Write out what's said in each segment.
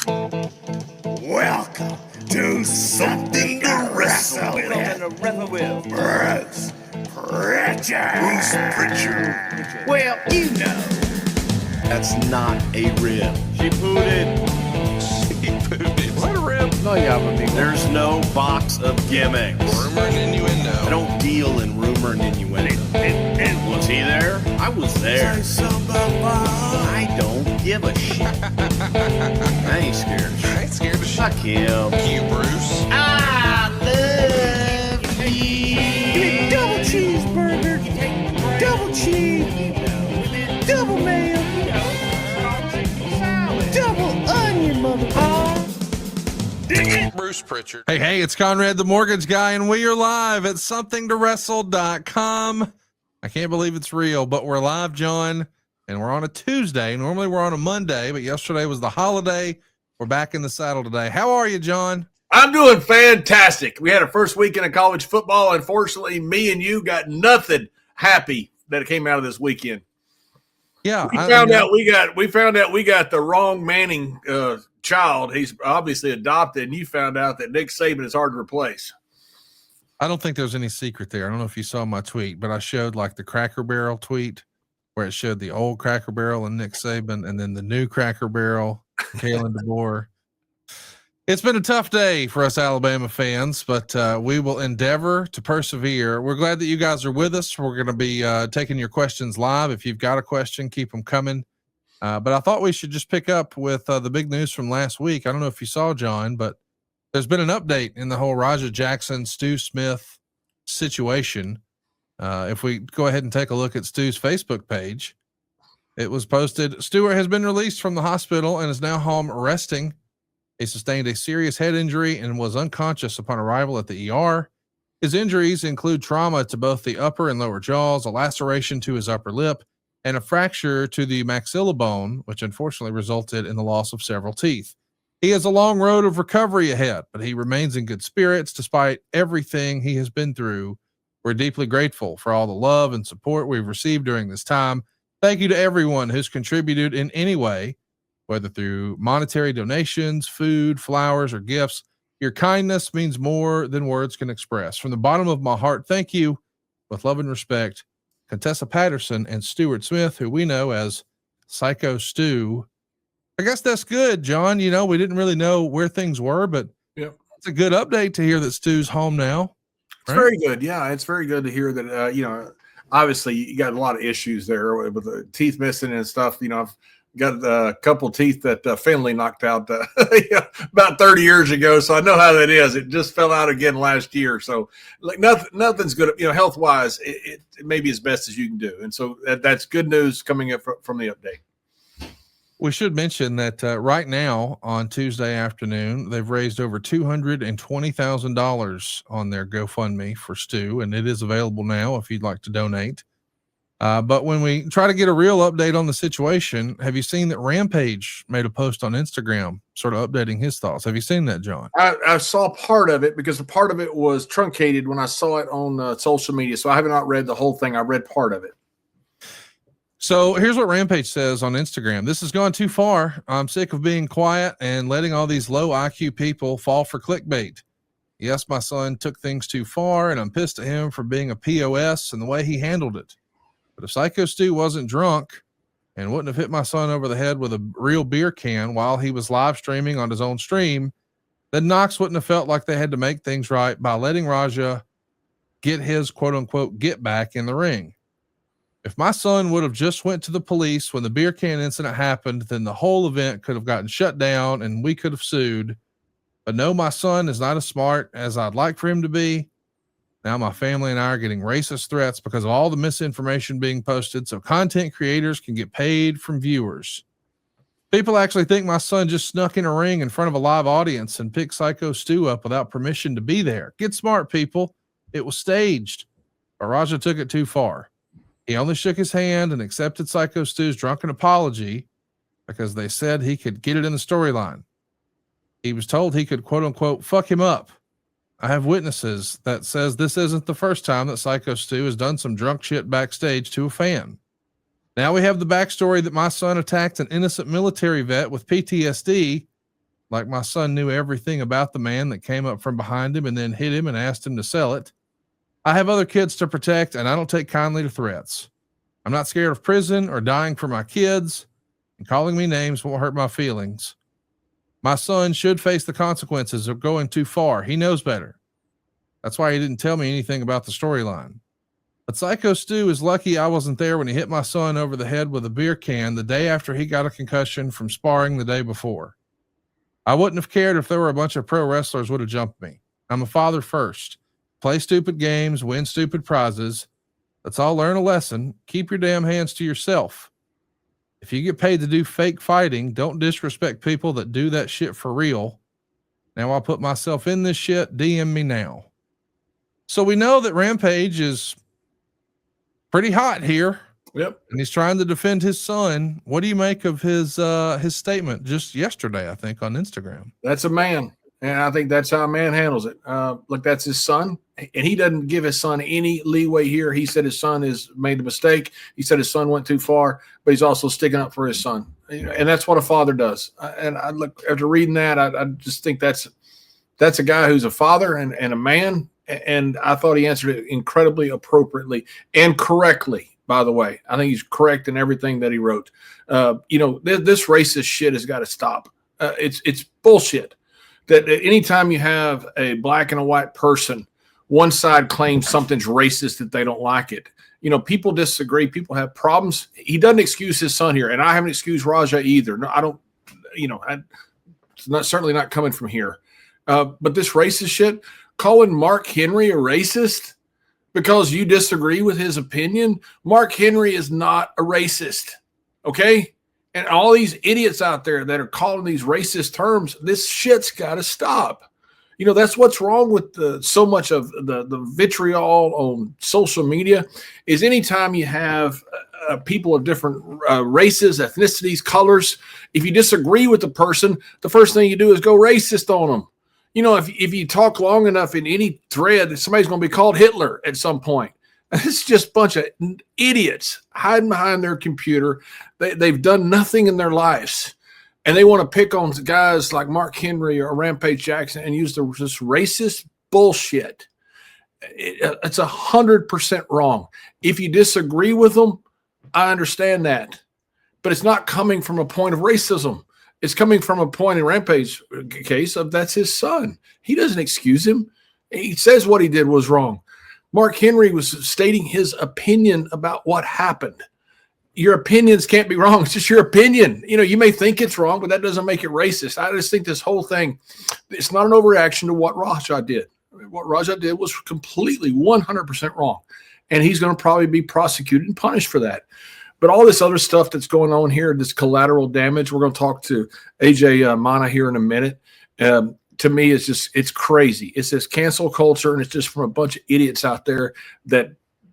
Welcome to Something to Wrestle with Bruce Pritchard. Well, you know, That's not a rib. She pooted. What a rib? No, There's no box of gimmicks. Rumor and innuendo. I don't deal in rumor and innuendo. And was he there? I was there. I don't give a shit. I ain't scared. I ain't scared of shit. Fuck him. You, Bruce. I love you. Give me double cheeseburger, double cheese, double mayo, double onion, motherfucker. Bruce Pritchard. Hey, it's Conrad the Mortgage Guy, and we are live at somethingtowrestle.com. I can't believe it's real, but we're live, John, and we're on a Tuesday. Normally we're on a Monday, but yesterday was the holiday. We're back in the saddle today. How are you, John? I'm doing fantastic. We had a first weekend of college football. Unfortunately, me and you got nothing happy that came out of this weekend. Yeah, We found out we got the wrong Manning child. He's obviously adopted, and you found out that Nick Saban is hard to replace. I don't think there's any secret there. I don't know if you saw my tweet, but I showed like the Cracker Barrel tweet where it showed the old Cracker Barrel and Nick Saban, and then the new Cracker Barrel, Kalen DeBoer. It's been a tough day for us Alabama fans, but we will endeavor to persevere. We're glad that you guys are with us. We're going to be taking your questions live. If you've got a question, keep them coming. But I thought we should just pick up with the big news from last week. I don't know if you saw, John, but there's been an update in the whole Raja Jackson, Stu Smith situation. If we go ahead and take a look at Stu's Facebook page, it was posted, Stewart has been released from the hospital and is now home resting. He sustained a serious head injury and was unconscious upon arrival at the ER. His injuries include trauma to both the upper and lower jaws, a laceration to his upper lip, and a fracture to the maxilla bone, which unfortunately resulted in the loss of several teeth. He has a long road of recovery ahead, but he remains in good spirits despite everything he has been through. We're deeply grateful for all the love and support we've received during this time. Thank you to everyone who's contributed in any way, whether through monetary donations, food, flowers, or gifts. Your kindness means more than words can express. From the bottom of my heart, thank you. With love and respect, Contessa Patterson and Stuart Smith, who we know as Psycho Stu. I guess that's good, John. You know, we didn't really know where things were, but it's a good update to hear that Stu's home now. It's very good. Yeah, it's very good to hear that, obviously you got a lot of issues there with the teeth missing and stuff. You know, I've got a couple teeth that Finley knocked out about 30 years ago. So I know how that is. It just fell out again last year. So like nothing's good, health wise, it may be as best as you can do. And so that's good news coming up from the update. We should mention that right now on Tuesday afternoon, they've raised over $220,000 on their GoFundMe for Stu, and it is available now if you'd like to donate. But when we try to get a real update on the situation, have you seen that Rampage made a post on Instagram sort of updating his thoughts? Have you seen that, John? I saw part of it because part of it was truncated when I saw it on social media. So I have not read the whole thing. I read part of it. So here's what Rampage says on Instagram. This has gone too far. I'm sick of being quiet and letting all these low IQ people fall for clickbait. Yes, my son took things too far, and I'm pissed at him for being a POS and the way he handled it. But if Psycho Stu wasn't drunk and wouldn't have hit my son over the head with a real beer can while he was live streaming on his own stream, then Knox wouldn't have felt like they had to make things right by letting Raja get his quote unquote get back in the ring. If my son would have just went to the police when the beer can incident happened, then the whole event could have gotten shut down and we could have sued. But no, my son is not as smart as I'd like for him to be. Now my family and I are getting racist threats because of all the misinformation being posted, so content creators can get paid from viewers. People actually think my son just snuck in a ring in front of a live audience and picked Psycho Stu up without permission to be there. Get smart, people. It was staged. But Raja took it too far. He only shook his hand and accepted Psycho Stu's drunken apology because they said he could get it in the storyline. He was told he could quote unquote fuck him up. I have witnesses that says this isn't the first time that Psycho Stu has done some drunk shit backstage to a fan. Now we have the backstory that my son attacked an innocent military vet with PTSD like my son knew everything about the man that came up from behind him and then hit him and asked him to sell it. I have other kids to protect, and I don't take kindly to threats. I'm not scared of prison or dying for my kids, and calling me names won't hurt my feelings. My son should face the consequences of going too far. He knows better. That's why he didn't tell me anything about the storyline. But Psycho Stu is lucky I wasn't there when he hit my son over the head with a beer can the day after he got a concussion from sparring the day before. I wouldn't have cared if there were a bunch of pro wrestlers would have jumped me. I'm a father first. Play stupid games, win stupid prizes. Let's all learn a lesson. Keep your damn hands to yourself. If you get paid to do fake fighting, don't disrespect people that do that shit for real. Now I'll put myself in this shit. DM me now. So we know that Rampage is pretty hot here. Yep. And he's trying to defend his son. What do you make of his statement just yesterday, I think, on Instagram? That's a man. And I think that's how a man handles it. Look, that's his son. And he doesn't give his son any leeway here. He said his son has made a mistake. He said his son went too far, but he's also sticking up for his son. And that's what a father does. And I look, after reading that, I just think that's a guy who's a father and a man. And I thought he answered it incredibly appropriately and correctly, by the way. I think he's correct in everything that he wrote. This racist shit has got to stop. It's bullshit that anytime you have a black and a white person, one side claims something's racist that they don't like it. People disagree. People have problems. He doesn't excuse his son here. And I haven't excused Raja either. No, I don't, it's certainly not coming from here. But this racist shit, calling Mark Henry a racist because you disagree with his opinion. Mark Henry is not a racist. Okay. And all these idiots out there that are calling these racist terms, this shit's got to stop. That's what's wrong with so much of the vitriol on social media is anytime you have people of different races, ethnicities, colors, if you disagree with the person, the first thing you do is go racist on them. If you talk long enough in any thread, somebody's going to be called Hitler at some point. It's just a bunch of idiots hiding behind their computer. They've done nothing in their lives. And they want to pick on guys like Mark Henry or Rampage Jackson and use this racist bullshit. It's 100% wrong. If you disagree with them, I understand that. But it's not coming from a point of racism. It's coming from a point in Rampage case of that's his son. He doesn't excuse him. He says what he did was wrong. Mark Henry was stating his opinion about what happened. Your opinions can't be wrong. It's just your opinion. You may think it's wrong, but that doesn't make it racist. I just think this whole thing, it's not an overreaction to what Raja did. What Raja did was completely 100% wrong. And he's going to probably be prosecuted and punished for that. But all this other stuff that's going on here, this collateral damage, we're going to talk to AJ Mana here in a minute. To me, it's crazy. It's this cancel culture, and it's just from a bunch of idiots out there that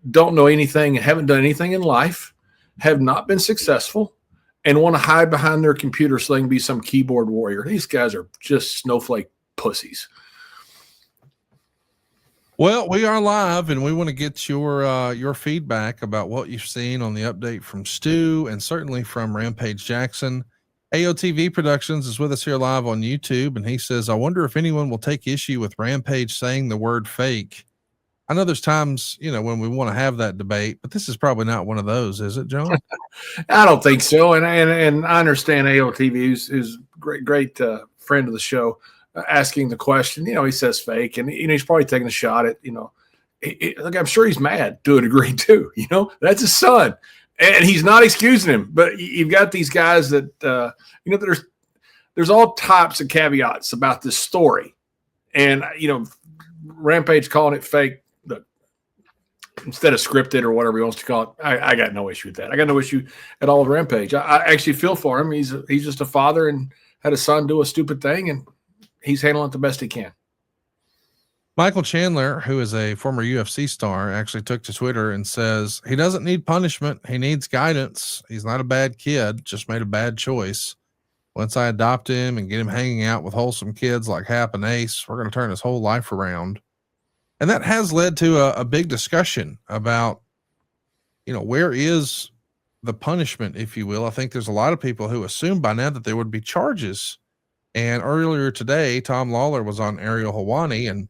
don't know anything and haven't done anything in life, have not been successful, and want to hide behind their computer so they can be some keyboard warrior. These guys are just snowflake pussies. Well, we are live, and we want to get your feedback about what you've seen on the update from Stu and certainly from Rampage Jackson. AOTV Productions is with us here live on YouTube, and he says, I wonder if anyone will take issue with Rampage saying the word fake. I know there's times, when we want to have that debate, but this is probably not one of those, is it, John? I don't think so. And I understand AOTV is great friend of the show. Asking the question, he says fake, and he's probably taking a shot at, look, I'm sure he's mad to a degree too. That's his son, and he's not excusing him. But you've got these guys that, there's all types of caveats about this story, and Rampage calling it fake, instead of scripted or whatever he wants to call it. I got no issue with that. I got no issue at all with Rampage. I actually feel for him. He's just a father and had a son do a stupid thing, and he's handling it the best he can. Michael Chandler, who is a former UFC star, actually took to Twitter and says he doesn't need punishment. He needs guidance. He's not a bad kid, just made a bad choice. Once I adopt him and get him hanging out with wholesome kids like Hap and Ace, we're going to turn his whole life around. And that has led to a big discussion about, where is the punishment, if you will. I think there's a lot of people who assume by now that there would be charges And earlier today, Tom Lawler was on Ariel Helwani, and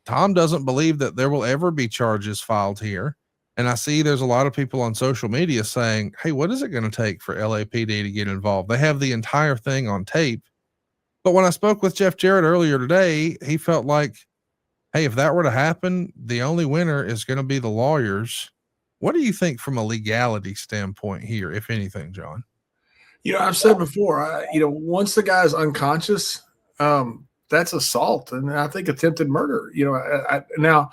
Tom doesn't believe that there will ever be charges filed here. And I see there's a lot of people on social media saying, hey, what is it going to take for LAPD to get involved? They have the entire thing on tape. But when I spoke with Jeff Jarrett earlier today, he felt like, hey, if that were to happen, the only winner is going to be the lawyers. What do you think from a legality standpoint here, if anything, John? I've said before, once the guy's unconscious, that's assault, and I think attempted murder. Now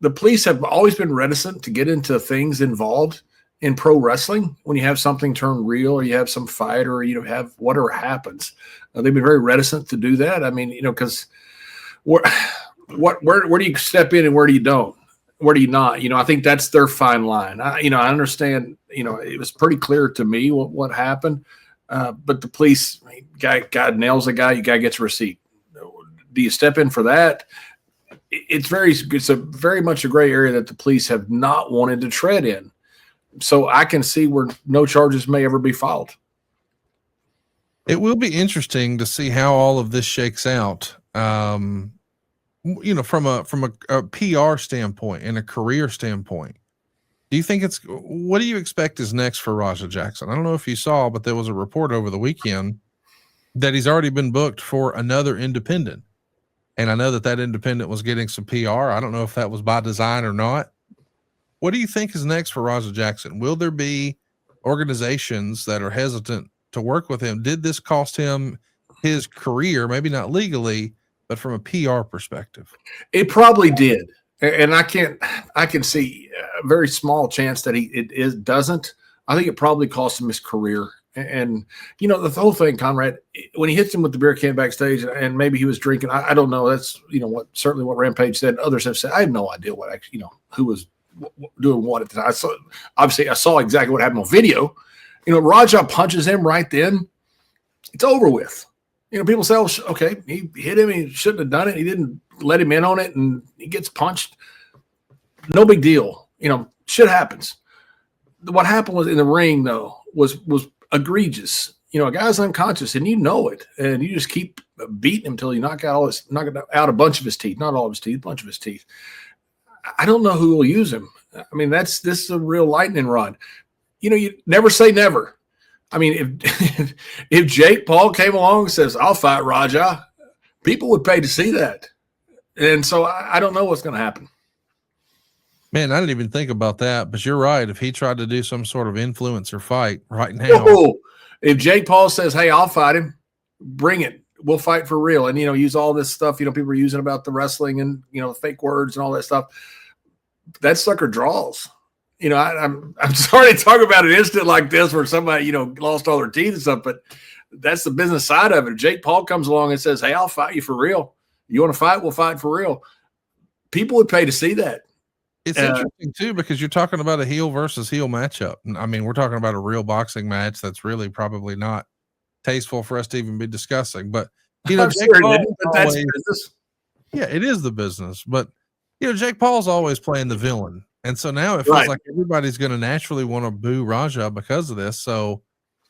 the police have always been reticent to get into things involved in pro wrestling when you have something turn real, or you have some fight, or you have whatever happens. They've been very reticent to do that. I mean, because where do you step in and where do you don't? Where do you not? I think that's their fine line. I understand. It was pretty clear to me what happened, but the police guy nails a guy. You guy gets a receipt. Do you step in for that? It's a very much a gray area that the police have not wanted to tread in. So I can see where no charges may ever be filed. It will be interesting to see how all of this shakes out. From a PR standpoint and a career standpoint, do you think what do you expect is next for Raja Jackson? I don't know if you saw, but there was a report over the weekend that he's already been booked for another independent. And I know that independent was getting some PR. I don't know if that was by design or not. What do you think is next for Raja Jackson? Will there be organizations that are hesitant to work with him? Did this cost him his career? Maybe not legally, but from a PR perspective. It probably did. And I can see a very small chance that it doesn't. I think it probably cost him his career. And the whole thing, Conrad, when he hits him with the beer can backstage, and maybe he was drinking, I don't know. That's certainly what Rampage said. Others have said. I have no idea what actually, who was doing what at the time. I saw exactly what happened on video. Raja punches him right then. It's over with. People say, oh, okay, he hit him. He shouldn't have done it. He didn't let him in on it, and he gets punched. No big deal. Shit happens. What happened was in the ring, though, was egregious. A guy's unconscious, and it, and you just keep beating him until you knock out a bunch of his teeth. Not all of his teeth, a bunch of his teeth. I don't know who will use him. I mean, this is a real lightning rod. You never say never. I mean, if Jake Paul came along and says, I'll fight Raja, people would pay to see that. And so I don't know what's going to happen. Man, I didn't even think about that, but you're right. If he tried to do some sort of influencer fight right now. Oh, if Jake Paul says, hey, I'll fight him, bring it. We'll fight for real. And, use all this stuff, people are using about the wrestling and, fake words and all that stuff. That sucker draws. I'm sorry to talk about an incident like this where somebody, lost all their teeth and stuff, but that's the business side of it. If Jake Paul comes along and says, hey, I'll fight you for real. You want to fight? We'll fight for real. People would pay to see that. It's interesting too, because you're talking about a heel versus heel matchup. I mean, we're talking about a real boxing match that's really probably not tasteful for us to even be discussing, but Jake Paul that's business. Yeah, it is the business, but Jake Paul's always playing the villain. And so now it feels like everybody's going to naturally want to boo Raja because of this. So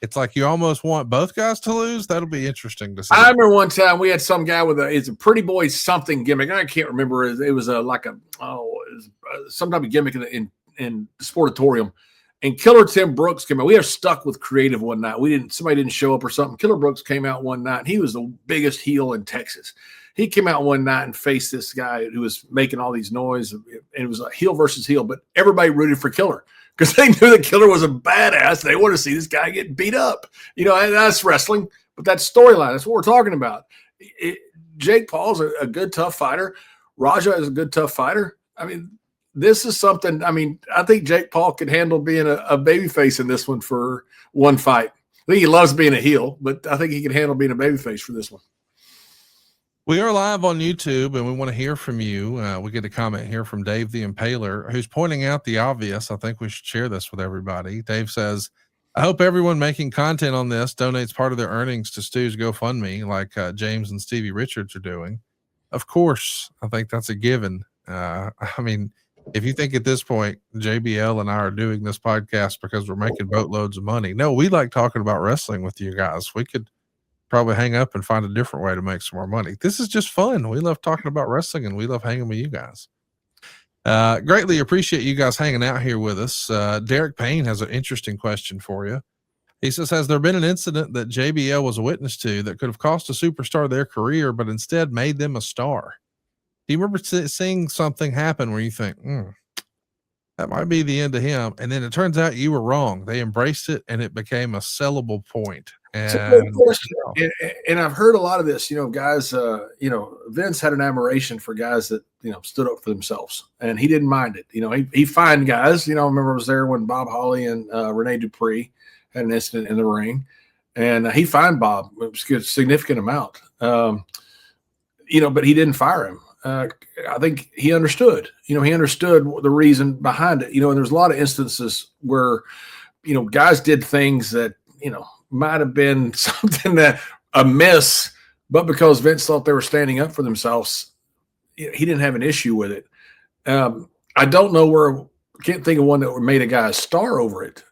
it's like you almost want both guys to lose. That'll be interesting to see. I remember one time we had some guy with it's a pretty boy something gimmick. I can't remember. It was some type of gimmick in the Sportatorium. And Killer Tim Brooks came out. We were stuck with creative one night. Somebody didn't show up or something. Killer Brooks came out one night. And he was the biggest heel in Texas. He came out one night and faced this guy who was making all these noise, and it was a heel versus heel, but everybody rooted for Killer because they knew the Killer was a badass. They want to see this guy get beat up. And that's wrestling, but that's storyline. That's what we're talking about. Jake Paul's a good, tough fighter. Raja is a good, tough fighter. I mean, this is something, I think Jake Paul could handle being a babyface in this one for one fight. I think he loves being a heel, but I think he can handle being a babyface for this one. We are live on YouTube, and we want to hear from you. We get a comment here from Dave the Impaler, who's pointing out the obvious. I think we should share this with everybody. Dave says, I hope everyone making content on this donates part of their earnings to Stu's GoFundMe, like James and Stevie Richards are doing. Of course, I think that's a given. If you think at this point, JBL and I are doing this podcast because we're making boatloads of money. No, we like talking about wrestling with you guys. We could probably hang up and find a different way to make some more money. This is just fun. We love talking about wrestling, and we love hanging with you guys. Greatly appreciate you guys hanging out here with us. Derek Payne has an interesting question for you. He says, has there been an incident that JBL was a witness to that could have cost a superstar their career, but instead made them a star? Do you remember seeing something happen where you think, that might be the end of him, and then it turns out you were wrong? They embraced it, and it became a sellable point. And I've heard a lot of this, guys, Vince had an admiration for guys that, stood up for themselves, and he didn't mind it. He fined guys, I remember I was there when Bob Holly and Rene Dupree had an incident in the ring, and he fined Bob. It was a significant amount, but he didn't fire him. I think he understood, he understood the reason behind it, and there's a lot of instances where, guys did things that, might have been something that a miss, but because Vince thought they were standing up for themselves, he didn't have an issue with it. I don't know can't think of one that made a guy a star over it.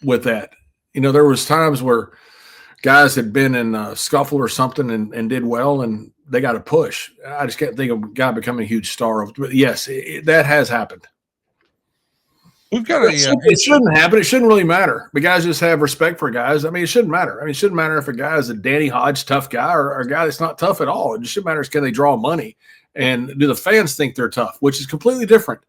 With that, there was times where guys had been in a scuffle or something and did well, and they got a push. I just can't think of a guy becoming a huge star. But yes, that has happened. We've got it shouldn't happen. It shouldn't really matter. But guys just have respect for guys. I mean, it shouldn't matter. It shouldn't matter if a guy is a Danny Hodge tough guy or a guy that's not tough at all. It shouldn't matter. Can they draw money? And do the fans think they're tough, which is completely different.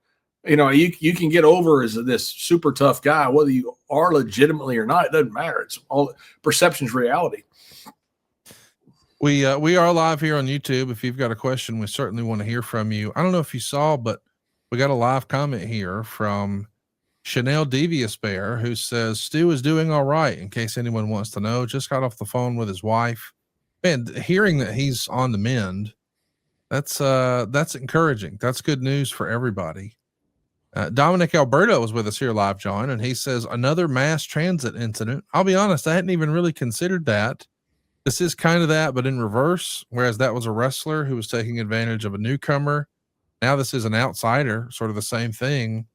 You can get over as this super tough guy, whether you are legitimately or not. It doesn't matter. It's all perception's reality. We are live here on YouTube. If you've got a question, we certainly want to hear from you. I don't know if you saw, but we got a live comment here from Chanel Devious Bear, who says Stu is doing all right. In case anyone wants to know, just got off the phone with his wife. Man, hearing that he's on the mend, that's encouraging. That's good news for everybody. Dominic Alberto is with us here live, John, and he says another mass transit incident. I'll be honest, I hadn't even really considered that. This is kind of that, but in reverse, whereas that was a wrestler who was taking advantage of a newcomer. Now this is an outsider, sort of the same thing,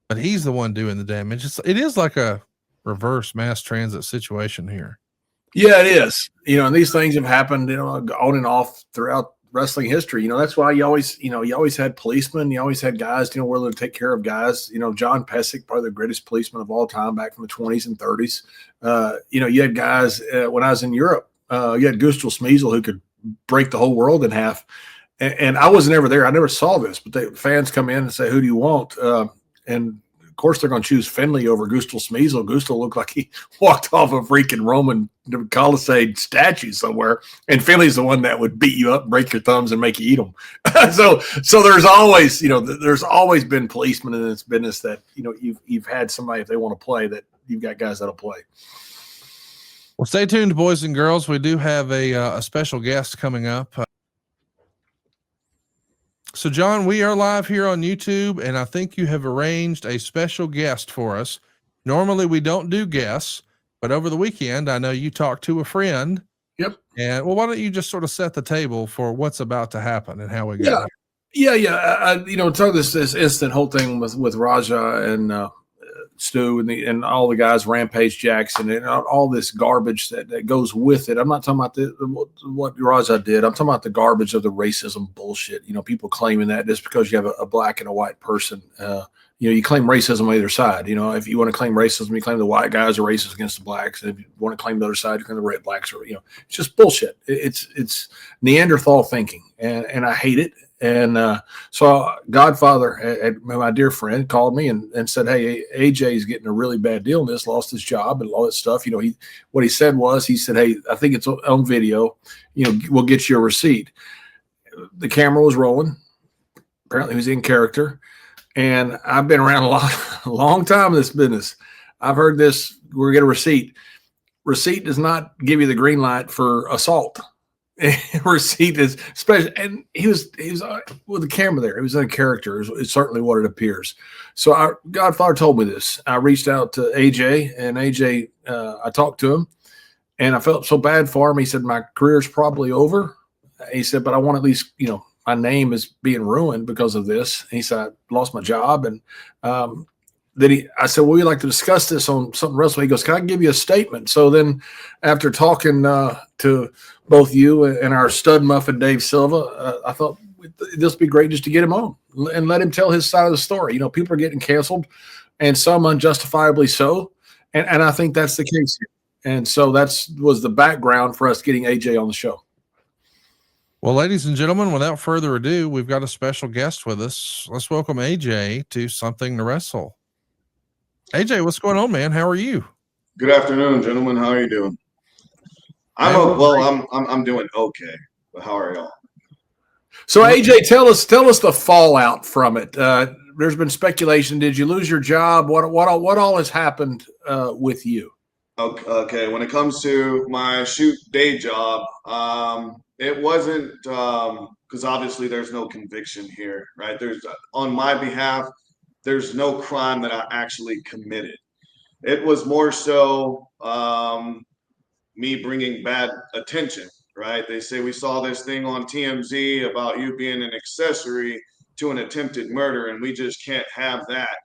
but he's the one doing the damage. It is like a reverse mass transit situation here. Yeah, it is. And these things have happened, on and off throughout wrestling history. That's why you always had policemen. You always had guys, willing to take care of guys. John Pesek, probably the greatest policeman of all time back from the 20s and 30s. You had guys when I was in Europe. You had Gustav Smeasel, who could break the whole world in half. And I wasn't ever there. I never saw this, but fans come in and say, "Who do you want?" And of course, they're going to choose Finley over Gustav Smeasel. Gustav looked like he walked off a freaking Roman Colosseum statue somewhere, and Finley's the one that would beat you up, break your thumbs, and make you eat them. so there's always, there's always been policemen in this business that you've had somebody, if they want to play, that you've got guys that'll play. Well, stay tuned, boys and girls. We do have a special guest coming up. So, John, we are live here on YouTube, and I think you have arranged a special guest for us. Normally, we don't do guests, but over the weekend, I know you talked to a friend. Yep. And, well, why don't you just sort of set the table for what's about to happen and how we got here? Yeah. Tell this instant whole thing with Raja and Stu and all the guys, Rampage Jackson, and all this garbage that goes with it. I'm not talking about what Raja did. I'm talking about the garbage of the racism bullshit. People claiming that just because you have a black and a white person, you claim racism on either side. If you want to claim racism, you claim the white guys are racist against the blacks. And if you want to claim the other side, you claim the red blacks are, it's just bullshit. It's Neanderthal thinking, and I hate it. And so Godfather, my dear friend, called me and said, "Hey, AJ is getting a really bad deal in this, lost his job and all that stuff." What he said was, "Hey, I think it's on video. We'll get you a receipt." The camera was rolling. Apparently he was in character. And I've been around a long time in this business. I've heard this, we're going to get a receipt. Receipt does not give you the green light for assault. Receipt is special, and he was with the camera there. He was in character. It's certainly what it appears. So Godfather told me this. I reached out to AJ, and AJ, I talked to him, and I felt so bad for him. He said, "My career's probably over." He said, "But I want at least, my name is being ruined because of this." And he said, "I lost my job, and I said, well, we'd like to discuss this on Something to Wrestle. He goes, can I give you a statement? So then after talking to both you and our stud muffin, Dave Silva, I thought this would be great just to get him on and let him tell his side of the story. You know, people are getting canceled and some unjustifiably so. And I think that's the case here. And so was the background for us getting AJ on the show. Well, ladies and gentlemen, without further ado, we've got a special guest with us. Let's welcome AJ to Something to Wrestle. AJ, what's going on, man? How are you? Good afternoon, gentlemen. How are you doing? I'm doing okay. But how are y'all? So AJ, tell us the fallout from it. There's been speculation. Did you lose your job? What all has happened with you? Okay. When it comes to my shoot day job, it wasn't because obviously there's no conviction here, right? On my behalf, there's no crime that I actually committed. It was more so me bringing bad attention, right? They say we saw this thing on TMZ about you being an accessory to an attempted murder, and we just can't have that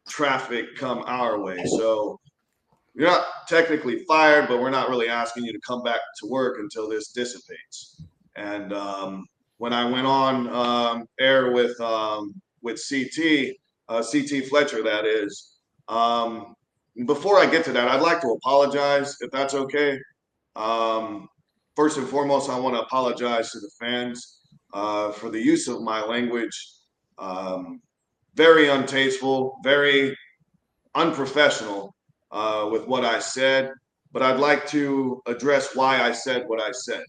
traffic come our way. So you're not technically fired, but we're not really asking you to come back to work until this dissipates. And when I went on air with CT Fletcher, that is, before I get to that, I'd like to apologize if that's okay. First and foremost, I want to apologize to the fans for the use of my language. Very untasteful, very unprofessional with what I said, but I'd like to address why I said what I said.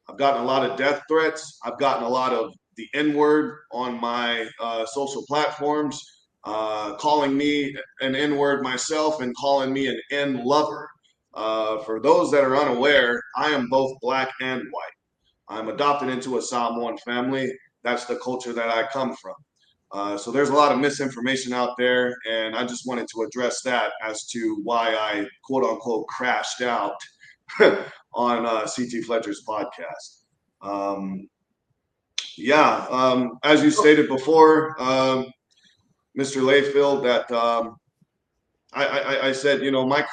I've gotten a lot of death threats. I've gotten a lot of the N-word on my social platforms, calling me an N-word myself and calling me an N-lover. For those that are unaware, I am both black and white. I'm adopted into a Samoan family. That's the culture that I come from. So there's a lot of misinformation out there, and I just wanted to address that as to why I quote unquote crashed out on CT Fletcher's podcast. As you stated before, Mr. Layfield, that I said, you know, my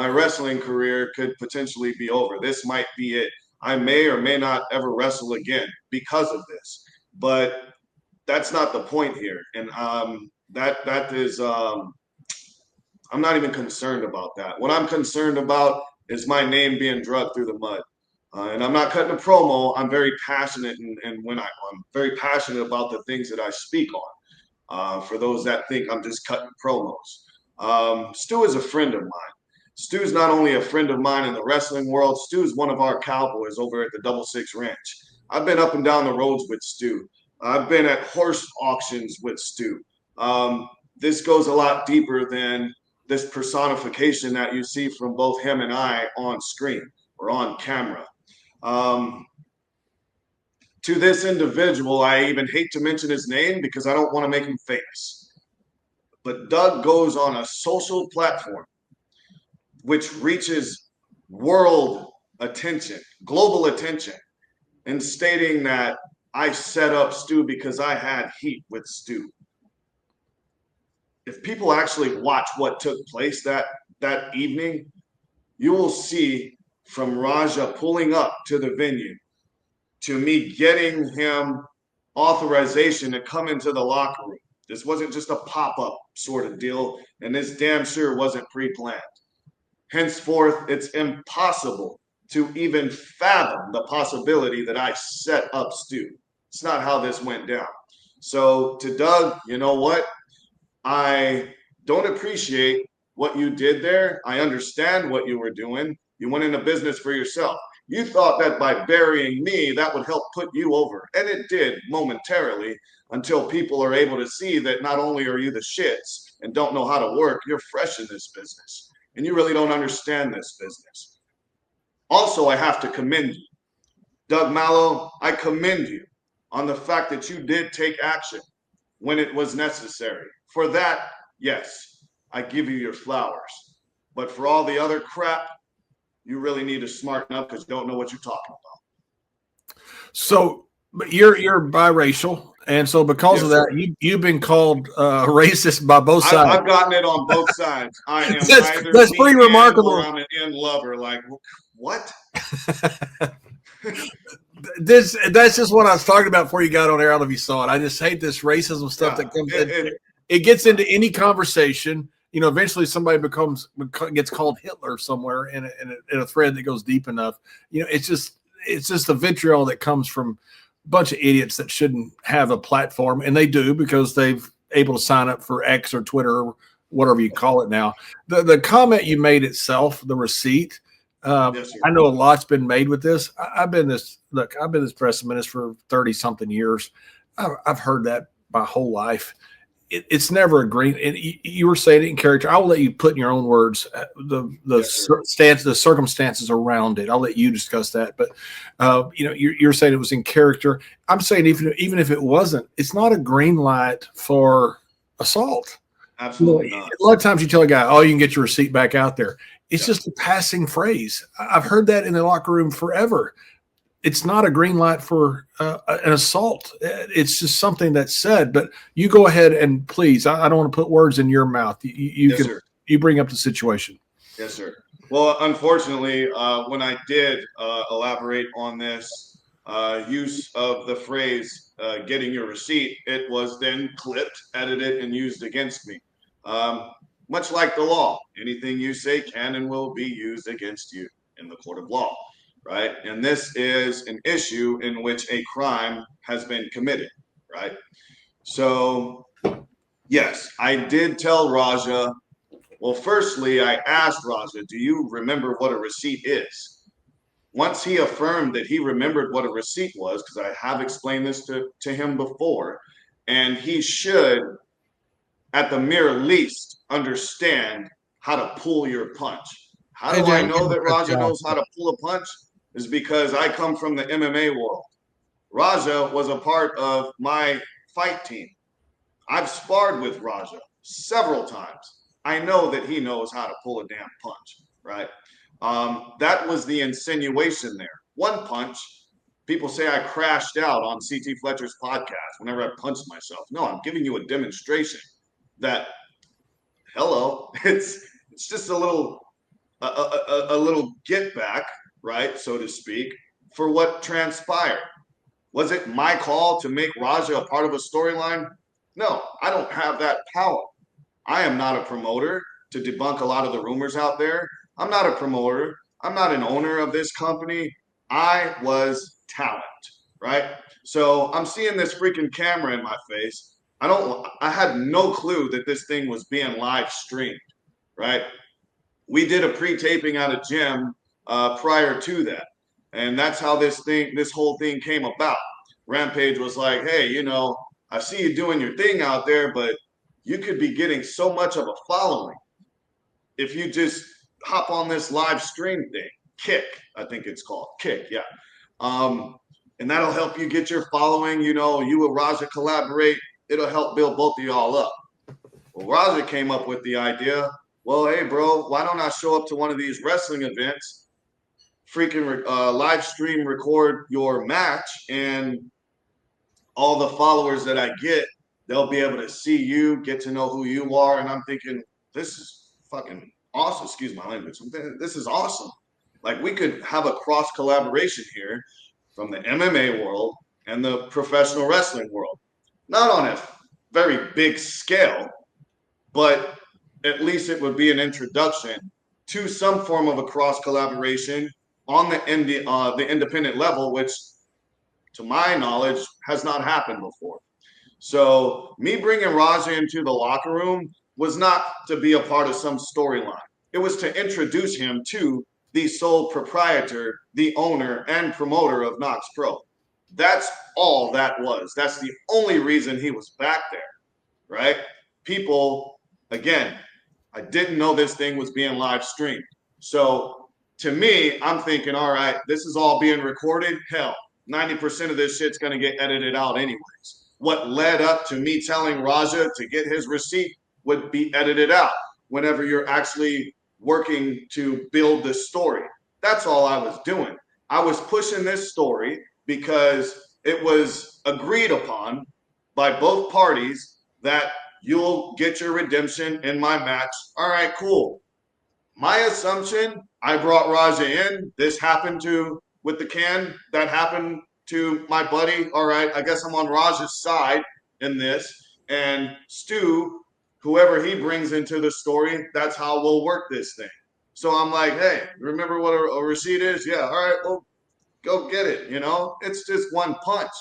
wrestling career could potentially be over. This might be it. I may or may not ever wrestle again because of this, but that's not the point here. And that is, I'm not even concerned about that. What I'm concerned about is my name being dragged through the mud. And I'm not cutting a promo. I'm very passionate, and I'm very passionate about the things that I speak on. For those that think I'm just cutting promos, Stu is a friend of mine. Stu's not only a friend of mine in the wrestling world. Stu's one of our cowboys over at the Double Six Ranch. I've been up and down the roads with Stu. I've been at horse auctions with Stu. This goes a lot deeper than this personification that you see from both him and I on screen or on camera. To this individual, I even hate to mention his name because I don't want to make him famous. But Doug goes on a social platform which reaches world attention, global attention, and stating that I set up Stu because I had heat with Stu. If people actually watch what took place that evening, you will see from Raja pulling up to the venue to me getting him authorization to come into the locker room. This wasn't just a pop-up sort of deal, and this damn sure wasn't pre-planned. Henceforth, it's impossible to even fathom the possibility that I set up Stu. It's not how this went down. So to Doug, you know what? I don't appreciate what you did there. I understand what you were doing. You went into business for yourself. You thought that by burying me, that would help put you over. And it did momentarily until people are able to see that not only are you the shits and don't know how to work, you're fresh in this business. And you really don't understand this business. Also, I have to commend you. Doug Mallow, I commend you on the fact that you did take action when it was necessary. For that, yes, I give you your flowers. But for all the other crap, you really need to smarten up because you don't know what you're talking about. So you're biracial, And so because of that, you've been called racist by both sides. I've gotten it on both sides. I am either that's pretty remarkable. or I'm an in lover. Like, what? That's just what I was talking about before you got on air. I don't know if you saw it. I just hate this racism stuff that comes in. It gets into any conversation. You know, eventually somebody gets called Hitler somewhere in a thread that goes deep enough. You know, it's just the vitriol that comes from a bunch of idiots that shouldn't have a platform, and they do because they've able to sign up for X or Twitter or whatever you call it now. The comment you made itself, the receipt. Yes, I know a lot's been made with this. I've been this press minister for 30 something years. I've heard that my whole life. It's never a green. And you were saying it in character. I'll let you put in your own words the circumstances around it. I'll let you discuss that. But you know, you're saying it was in character. I'm saying even if it wasn't, it's not a green light for assault. Absolutely not. A lot of times you tell a guy, "Oh, you can get your receipt back out there." It's just a passing phrase. I've heard that in the locker room forever. It's not a green light for an assault. It's just something that's said. But you go ahead and please, I don't want to put words in your mouth. You bring up the situation. Yes, sir. Well, unfortunately, when I did elaborate on this use of the phrase getting your receipt, it was then clipped, edited, and used against me. Much like the law, anything you say can and will be used against you in the court of law, right? And this is an issue in which a crime has been committed, right? So, yes, I did tell Raja. Well, firstly, I asked Raja, do you remember what a receipt is? Once he affirmed that he remembered what a receipt was, because I have explained this to him before, and he should, at the mere least, understand how to pull your punch. How do I know that Raja knows how to pull a punch? Is because I come from the MMA world. Raja was a part of my fight team. I've sparred with Raja several times. I know that he knows how to pull a damn punch, right? That was the insinuation there. One punch, people say I crashed out on CT Fletcher's podcast whenever I punched myself. No, I'm giving you a demonstration that, hello, it's just a little get back, right, so to speak, for what transpired. Was it my call to make Raja a part of a storyline? No, I don't have that power. I am not a promoter to debunk a lot of the rumors out there. I'm not a promoter. I'm not an owner of this company. I was talent, right? So I'm seeing this freaking camera in my face. I had no clue that this thing was being live streamed, right? We did a pre-taping at a gym prior to that. And that's how this whole thing came about. Rampage was like, hey, you know, I see you doing your thing out there, but you could be getting so much of a following if you just hop on this live stream thing. Kick, I think it's called. Kick, yeah. And that'll help you get your following. You know, you and Raja collaborate. It'll help build both of y'all up. Well, Raja came up with the idea, well, hey, bro, why don't I show up to one of these wrestling events, freaking live stream record your match, and all the followers that I get, they'll be able to see you, get to know who you are. And I'm thinking, this is fucking awesome. Excuse my language. This is awesome. Like, we could have a cross collaboration here from the MMA world and the professional wrestling world. Not on a very big scale, but at least it would be an introduction to some form of a cross collaboration on the independent level, which, to my knowledge, has not happened before. So me bringing Raja into the locker room was not to be a part of some storyline. It was to introduce him to the sole proprietor, the owner, and promoter of Knox Pro. That's all that was. That's the only reason he was back there, right? People, again, I didn't know this thing was being live streamed. So to me, I'm thinking, all right, this is all being recorded. Hell, 90% of this shit's going to get edited out anyways. What led up to me telling Raja to get his receipt would be edited out whenever you're actually working to build this story. That's all I was doing. I was pushing this story because it was agreed upon by both parties that you'll get your redemption in my match. All right, cool. My assumption, I brought Raja in. This happened with the can. That happened to my buddy. All right, I guess I'm on Raja's side in this. And Stu, whoever he brings into the story, that's how we'll work this thing. So I'm like, hey, remember what a receipt is? Yeah, all right, well, go get it. It's just one punch.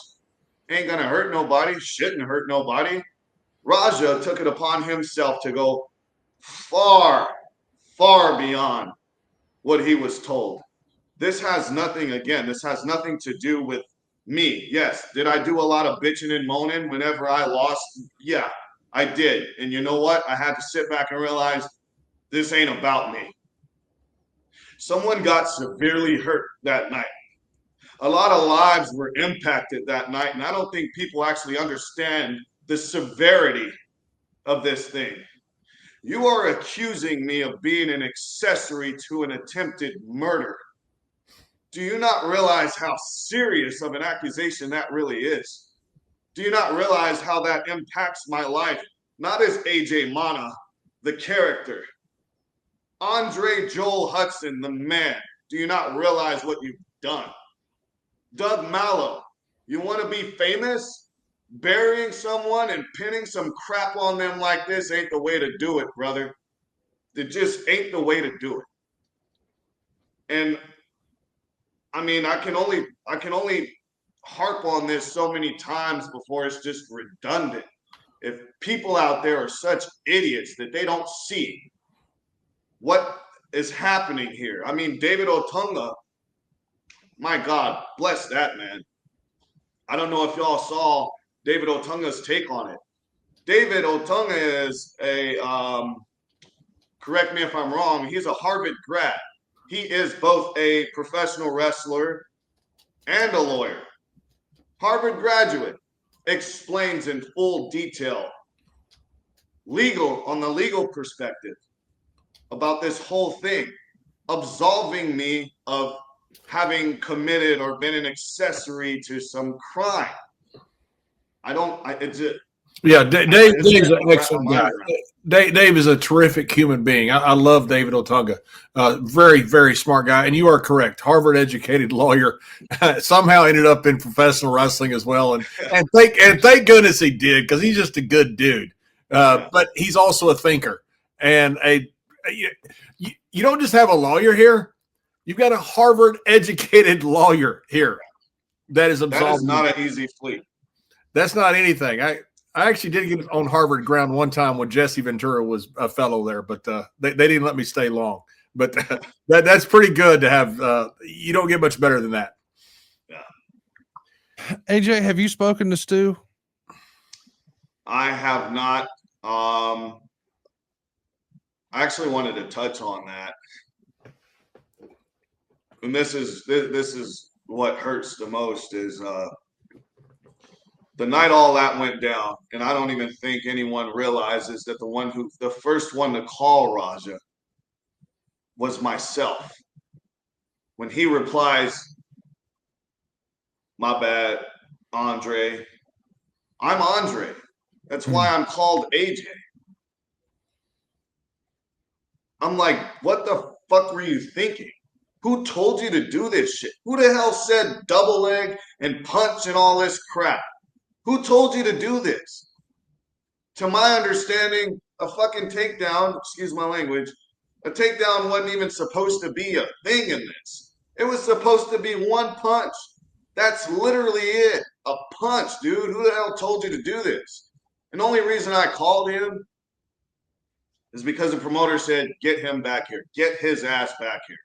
Ain't gonna hurt nobody. Shouldn't hurt nobody. Raja took it upon himself to go far, far beyond what he was told. This has nothing to do with me. Yes, did I do a lot of bitching and moaning whenever I lost? Yeah, I did. And you know what? I had to sit back and realize this ain't about me. Someone got severely hurt that night. A lot of lives were impacted that night, and I don't think people actually understand the severity of this thing. You are accusing me of being an accessory to an attempted murder. Do you not realize how serious of an accusation that really is? Do you not realize how that impacts my life? Not as AJ Mana, the character. Andre Joel Hudson, the man. Do you not realize what you've done? Doug Mallow, you want to be famous? Burying someone and pinning some crap on them like this ain't the way to do it, brother. It just ain't the way to do it. And I mean, I can only harp on this so many times before it's just redundant. If people out there are such idiots that they don't see what is happening here. I mean, David Otunga, my God, bless that man. I don't know if y'all saw David Otunga's take on it. David Otunga is correct me if I'm wrong, he's a Harvard grad. He is both a professional wrestler and a lawyer. Harvard graduate, explains in full detail on the legal perspective about this whole thing, absolving me of having committed or been an accessory to some crime. Dave's an excellent guy. Dave is a terrific human being. I love David Otunga. Very, very smart guy. And you are correct. Harvard educated lawyer, somehow ended up in professional wrestling as well. And thank goodness he did, because he's just a good dude. But he's also a thinker. And you don't just have a lawyer here. You've got a Harvard educated lawyer here that is absolving. That is not an easy feat. That's not anything. I actually did get on Harvard ground one time when Jesse Ventura was a fellow there, but they didn't let me stay long. But that's pretty good to have. You don't get much better than that. Yeah. AJ, have you spoken to Stu? I have not. I actually wanted to touch on that. And this is what hurts the most is the night all that went down, and I don't even think anyone realizes that the first one to call Raja was myself. When he replies, "My bad, Andre. I'm Andre. That's why I'm called AJ." I'm like, what the fuck were you thinking? Who told you to do this shit? Who the hell said double leg and punch and all this crap? Who told you to do this? To my understanding, a fucking takedown, excuse my language, a takedown wasn't even supposed to be a thing in this. It was supposed to be one punch. That's literally it. A punch, dude. Who the hell told you to do this? And the only reason I called him is because the promoter said, get him back here. Get his ass back here.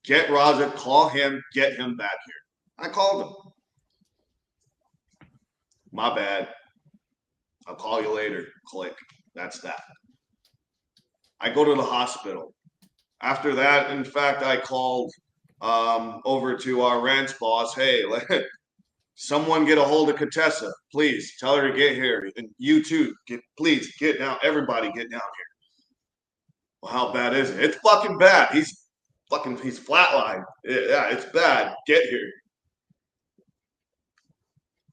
Get Raja, call him, get him back here. I called him. My bad. I'll call you later. Click. That's that. I go to the hospital. After that, in fact, I called over to our ranch boss. Hey, someone get a hold of Contessa. Please tell her to get here. And you too. Please get down. Everybody get down here. Well, how bad is it? It's fucking bad. He's flatlined. Yeah, it's bad. Get here.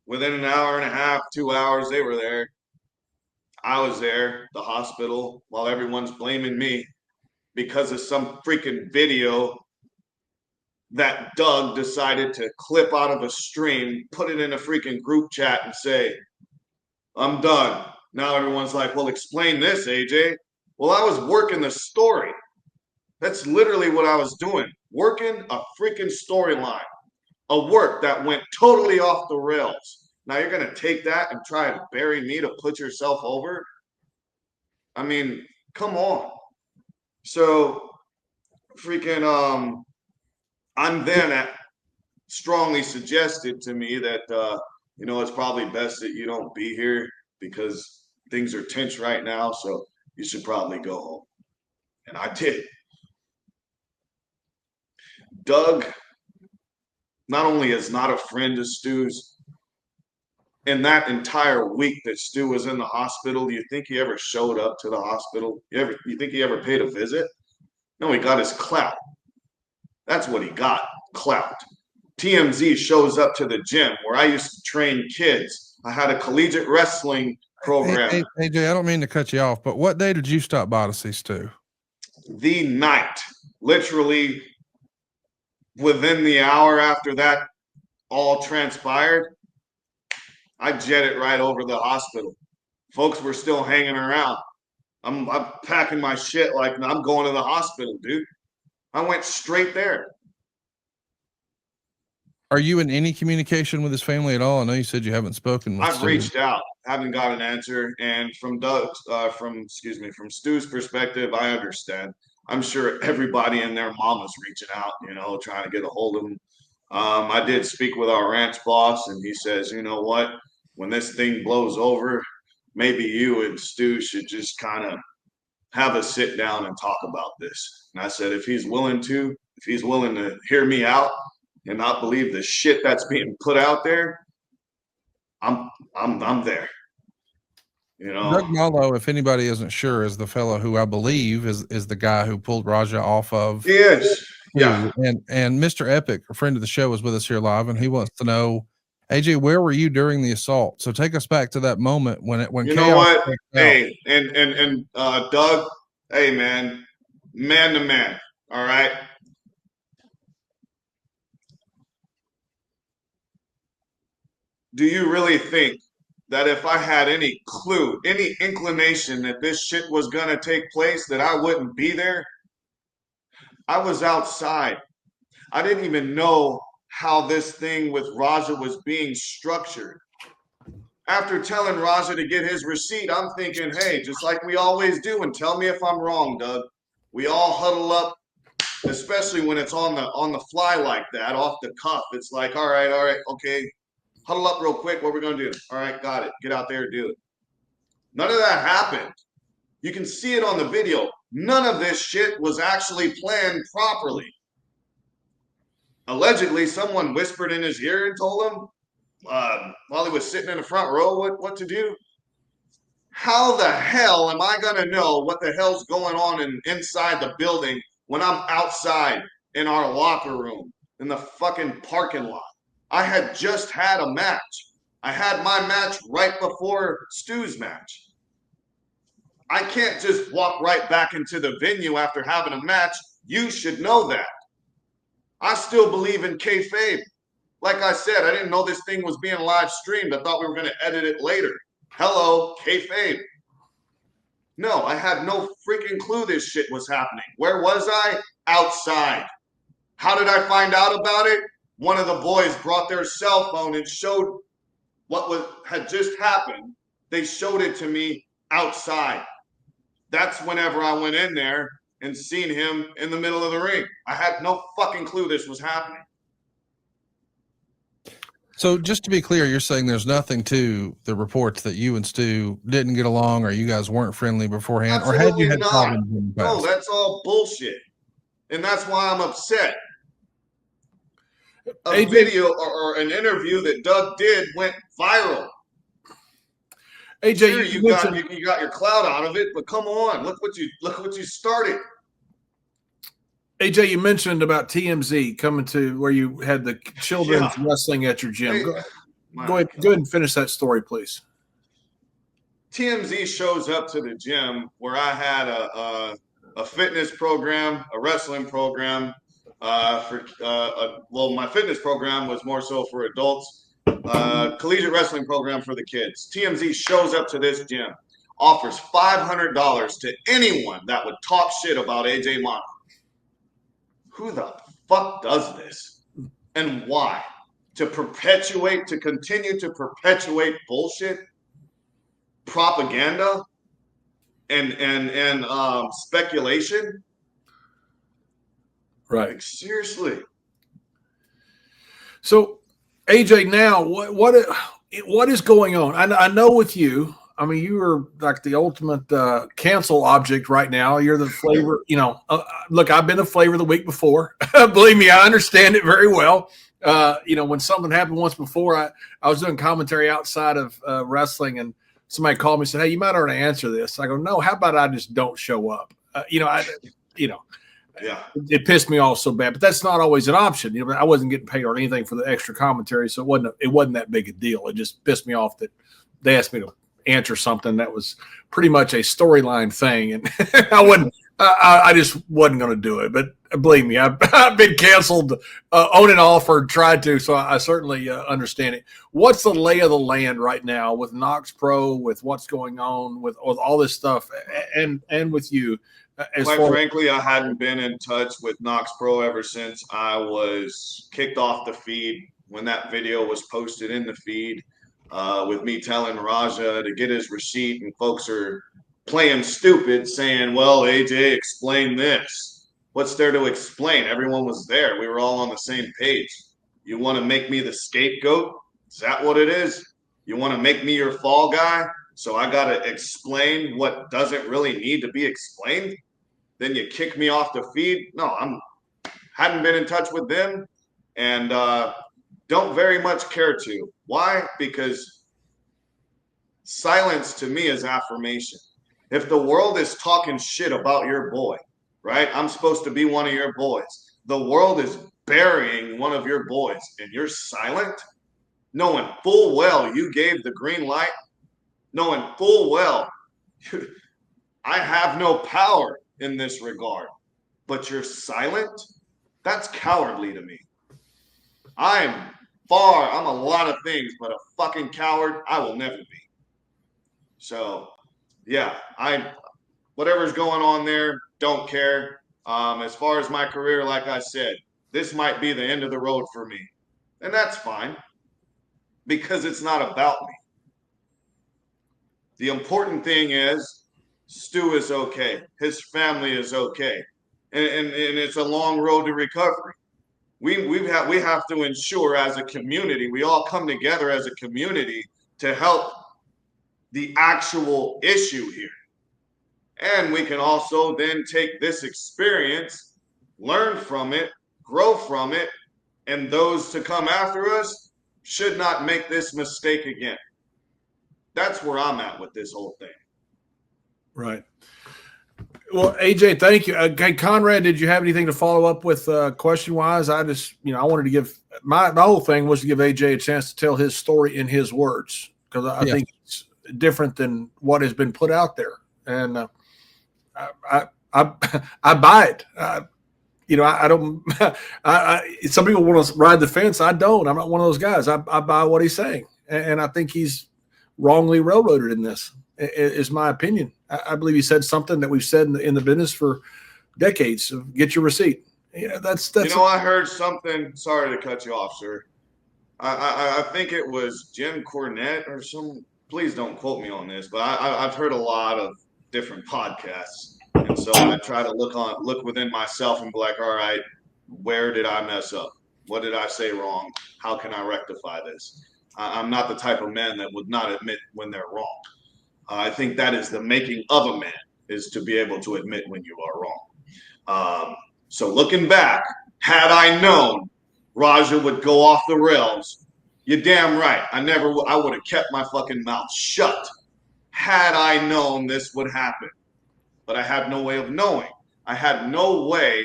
Within an hour and a half, 2 hours, they were there. I was there, the hospital, while everyone's blaming me because of some freaking video that Doug decided to clip out of a stream, put it in a freaking group chat and say, I'm done. Now everyone's like, well, explain this, AJ. Well, I was working the story. That's literally what I was doing, working a freaking storyline, a work that went totally off the rails. Now you're going to take that and try to bury me to put yourself over? I mean, come on. So freaking I'm then at strongly suggested to me that it's probably best that you don't be here because things are tense right now, so you should probably go home. And I did. Doug not only is not a friend of Stu's, in that entire week that Stu was in the hospital, do you think he ever showed up to the hospital? You think he ever paid a visit? No, he got his clout. That's what he got, clout. TMZ shows up to the gym where I used to train kids. I had a collegiate wrestling program. Hey, AJ, I don't mean to cut you off, but what day did you stop by to see Stu? The night, literally within the hour after that all transpired, I jetted right over the hospital. Folks were still hanging around. I'm packing my shit like I'm going to the hospital, dude. I went straight there. Are you in any communication with his family at all? I know you said you haven't spoken with I've Stu. reached out, haven't got an answer. And from from Stu's perspective, I understand. I'm sure everybody and their mom is reaching out, trying to get a hold of him. I did speak with our ranch boss, and he says, you know what? When this thing blows over, maybe you and Stu should just kind of have a sit down and talk about this. And I said, if he's willing to hear me out and not believe the shit that's being put out there, I'm there. Doug Marlowe, if anybody isn't sure, is the fellow who I believe is the guy who pulled Raja off of. He is. Yeah. And Mr. Epic, a friend of the show, is with us here live, and he wants to know, AJ, where were you during the assault? So take us back to that moment when you know what? Hey, and Doug, hey man to man. All right. Do you really think that if I had any clue, any inclination that this shit was gonna take place, that I wouldn't be there? I was outside. I didn't even know how this thing with Raja was being structured. After telling Raja to get his receipt, I'm thinking, hey, just like we always do, and tell me if I'm wrong, Doug. We all huddle up, especially when it's on the fly like that, off the cuff. It's like, all right, okay, huddle up real quick. What we're gonna do? All right, got it. Get out there, do it. None of that happened. You can see it on the video. None of this shit was actually planned properly. Allegedly, someone whispered in his ear and told him while he was sitting in the front row what to do. How the hell am I gonna know what the hell's going on inside the building when I'm outside in our locker room in the fucking parking lot? I had just had a match. I had my match right before Stu's match. I can't just walk right back into the venue after having a match. You should know that. I still believe in kayfabe. Like I said, I didn't know this thing was being live streamed. I thought we were going to edit it later. Hello, kayfabe. No, I had no freaking clue this shit was happening. Where was I? Outside. How did I find out about it? One of the boys brought their cell phone and showed what had just happened. They showed it to me outside. That's whenever I went in there and seen him in the middle of the ring. I had no fucking clue this was happening. So just to be clear, you're saying there's nothing to the reports that you and Stu didn't get along or you guys weren't friendly beforehand? Absolutely or had you had not. problems in the past? No, that's all bullshit. And that's why I'm upset. A video or an interview that Doug did went viral. AJ, sure, you got your clout out of it, but come on, look what you started. AJ, you mentioned about TMZ coming to where you had the children's wrestling at your gym. Go ahead and finish that story, please. TMZ shows up to the gym where I had a fitness program, a wrestling program. My fitness program was more so for adults. Collegiate wrestling program for the kids. TMZ shows up to this gym, offers $500 to anyone that would talk shit about AJ Monaco. Who the fuck does this, and why? To continue to perpetuate bullshit, propaganda, and speculation. Right. Like, seriously. So, AJ, now what is going on? I know with you. I mean, you are like the ultimate cancel object right now. You're the flavor. Look, I've been a flavor the week before. Believe me, I understand it very well. When something happened once before, I was doing commentary outside of wrestling, and somebody called me and said, "Hey, you might already answer this." I go, "No, how about I just don't show up?" Yeah. It pissed me off so bad, but that's not always an option. I wasn't getting paid or anything for the extra commentary, so it wasn't that big a deal. It just pissed me off that they asked me to answer something that was pretty much a storyline thing, and I just wasn't going to do it. But believe me, I've been canceled on and off or tried to, so I certainly understand it. What's the lay of the land right now with Knox Pro, with what's going on with all this stuff, and with you? Quite frankly, I hadn't been in touch with Knox Pro ever since I was kicked off the feed when that video was posted in the feed with me telling Raja to get his receipt, and folks are playing stupid saying, well, AJ, explain this. What's there to explain? Everyone was there. We were all on the same page. You want to make me the scapegoat? Is that what it is? You want to make me your fall guy? So I got to explain what doesn't really need to be explained? Then you kick me off the feed? No, hadn't been in touch with them, and don't very much care to. Why? Because silence to me is affirmation. If the world is talking shit about your boy, right? I'm supposed to be one of your boys. The world is burying one of your boys, and you're silent, knowing full well you gave the green light, knowing full well I have no power in this regard, but you're silent. That's cowardly to me. I'm a lot of things, but a fucking coward I will never be. So yeah, whatever's going on there, don't care. As far as my career, like I said, this might be the end of the road for me, and that's fine because it's not about me. The important thing is Stu is okay. His family is okay. And it's a long road to recovery. We have to ensure as a community, we all come together as a community to help the actual issue here. And we can also then take this experience, learn from it, grow from it, and those to come after us should not make this mistake again. That's where I'm at with this whole thing. Right. Well, AJ, thank you. Okay, Conrad, did you have anything to follow up with question-wise? I just, I wanted to give my whole thing was to give AJ a chance to tell his story in his words, because I think it's different than what has been put out there, and I buy it. I don't. Some people want to ride the fence. I don't. I'm not one of those guys. I buy what he's saying, and I think he's wrongly railroaded in this. Is my opinion. I believe he said something that we've said in the business for decades. So get your receipt. That's. I heard something. Sorry to cut you off, sir. I think it was Jim Cornette or some. Please don't quote me on this, but I've heard a lot of different podcasts, and so I try to look within myself and be like, all right, where did I mess up? What did I say wrong? How can I rectify this? I'm not the type of man that would not admit when they're wrong. I think that is the making of a man, is to be able to admit when you are wrong. So looking back, had I known Raja would go off the rails, you're damn right. I would have kept my fucking mouth shut had I known this would happen. But I had no way of knowing. I had no way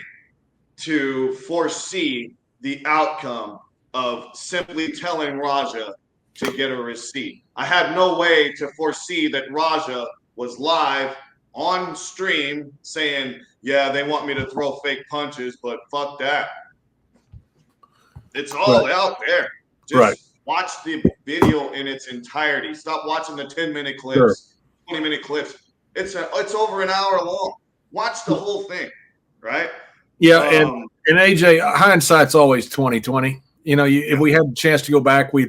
to foresee the outcome of simply telling Raja, to get a receipt. I had no way to foresee that Raja was live on stream saying, yeah, they want me to throw fake punches, but fuck that. It's all out there. Just watch the video in its entirety. Stop watching the 10-minute clips, 20-minute clips. It's over an hour long. Watch the whole thing, right? Yeah, and AJ, hindsight's always 20/20. You know, if we had a chance to go back, we,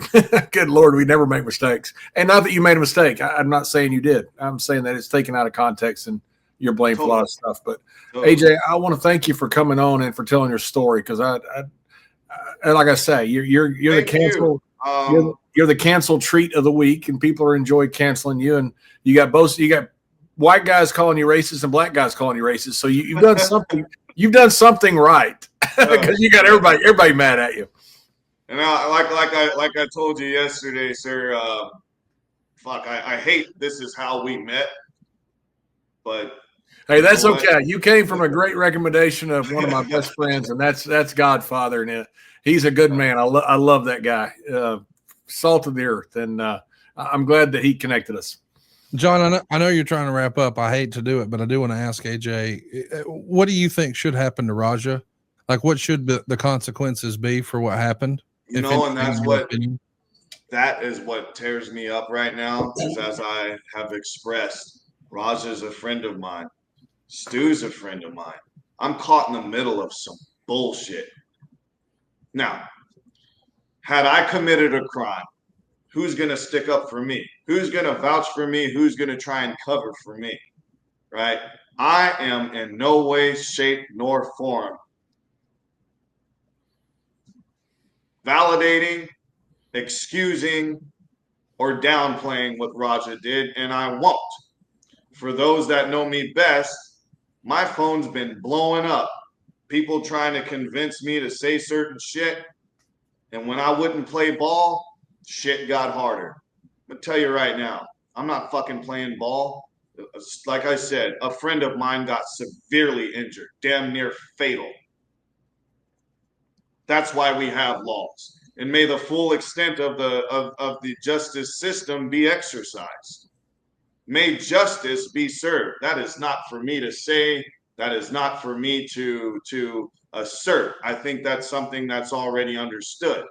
good Lord, we never make mistakes. And not that you made a mistake. I'm not saying you did. I'm saying that it's taken out of context and you're blamed for a lot of stuff. But AJ, I want to thank you for coming on and for telling your story because I like I say, you're the cancel. You're the cancel treat of the week, and people are enjoying canceling you. And you got white guys calling you racist and black guys calling you racist. So you've done something. You've done something right because you got everybody mad at you. And like I told you yesterday, sir. I hate this is how we met, but hey, that's okay. You came from a great recommendation of one of my best friends, and that's Godfather, and he's a good man. I love that guy, salt of the earth, and I'm glad that he connected us. John, I know you're trying to wrap up. I hate to do it, but I do want to ask AJ, what do you think should happen to Raja? Like, what should the consequences be for what happened? You know, and that is what tears me up right now, is as I have expressed, Raja's a friend of mine. Stu's a friend of mine. I'm caught in the middle of some bullshit. Now, had I committed a crime, who's going to stick up for me? Who's going to vouch for me? Who's going to try and cover for me? Right? I am in no way, shape, nor form validating, excusing, or downplaying what Raja did, and I won't. For those that know me best, my phone's been blowing up. People trying to convince me to say certain shit, and when I wouldn't play ball, shit got harder. I'm gonna tell you right now, I'm not fucking playing ball. Like I said, a friend of mine got severely injured, damn near fatal. That's why we have laws. And may the full extent of the justice system be exercised. May justice be served. That is not for me to say. That is not for me to assert. I think that's something that's already understood.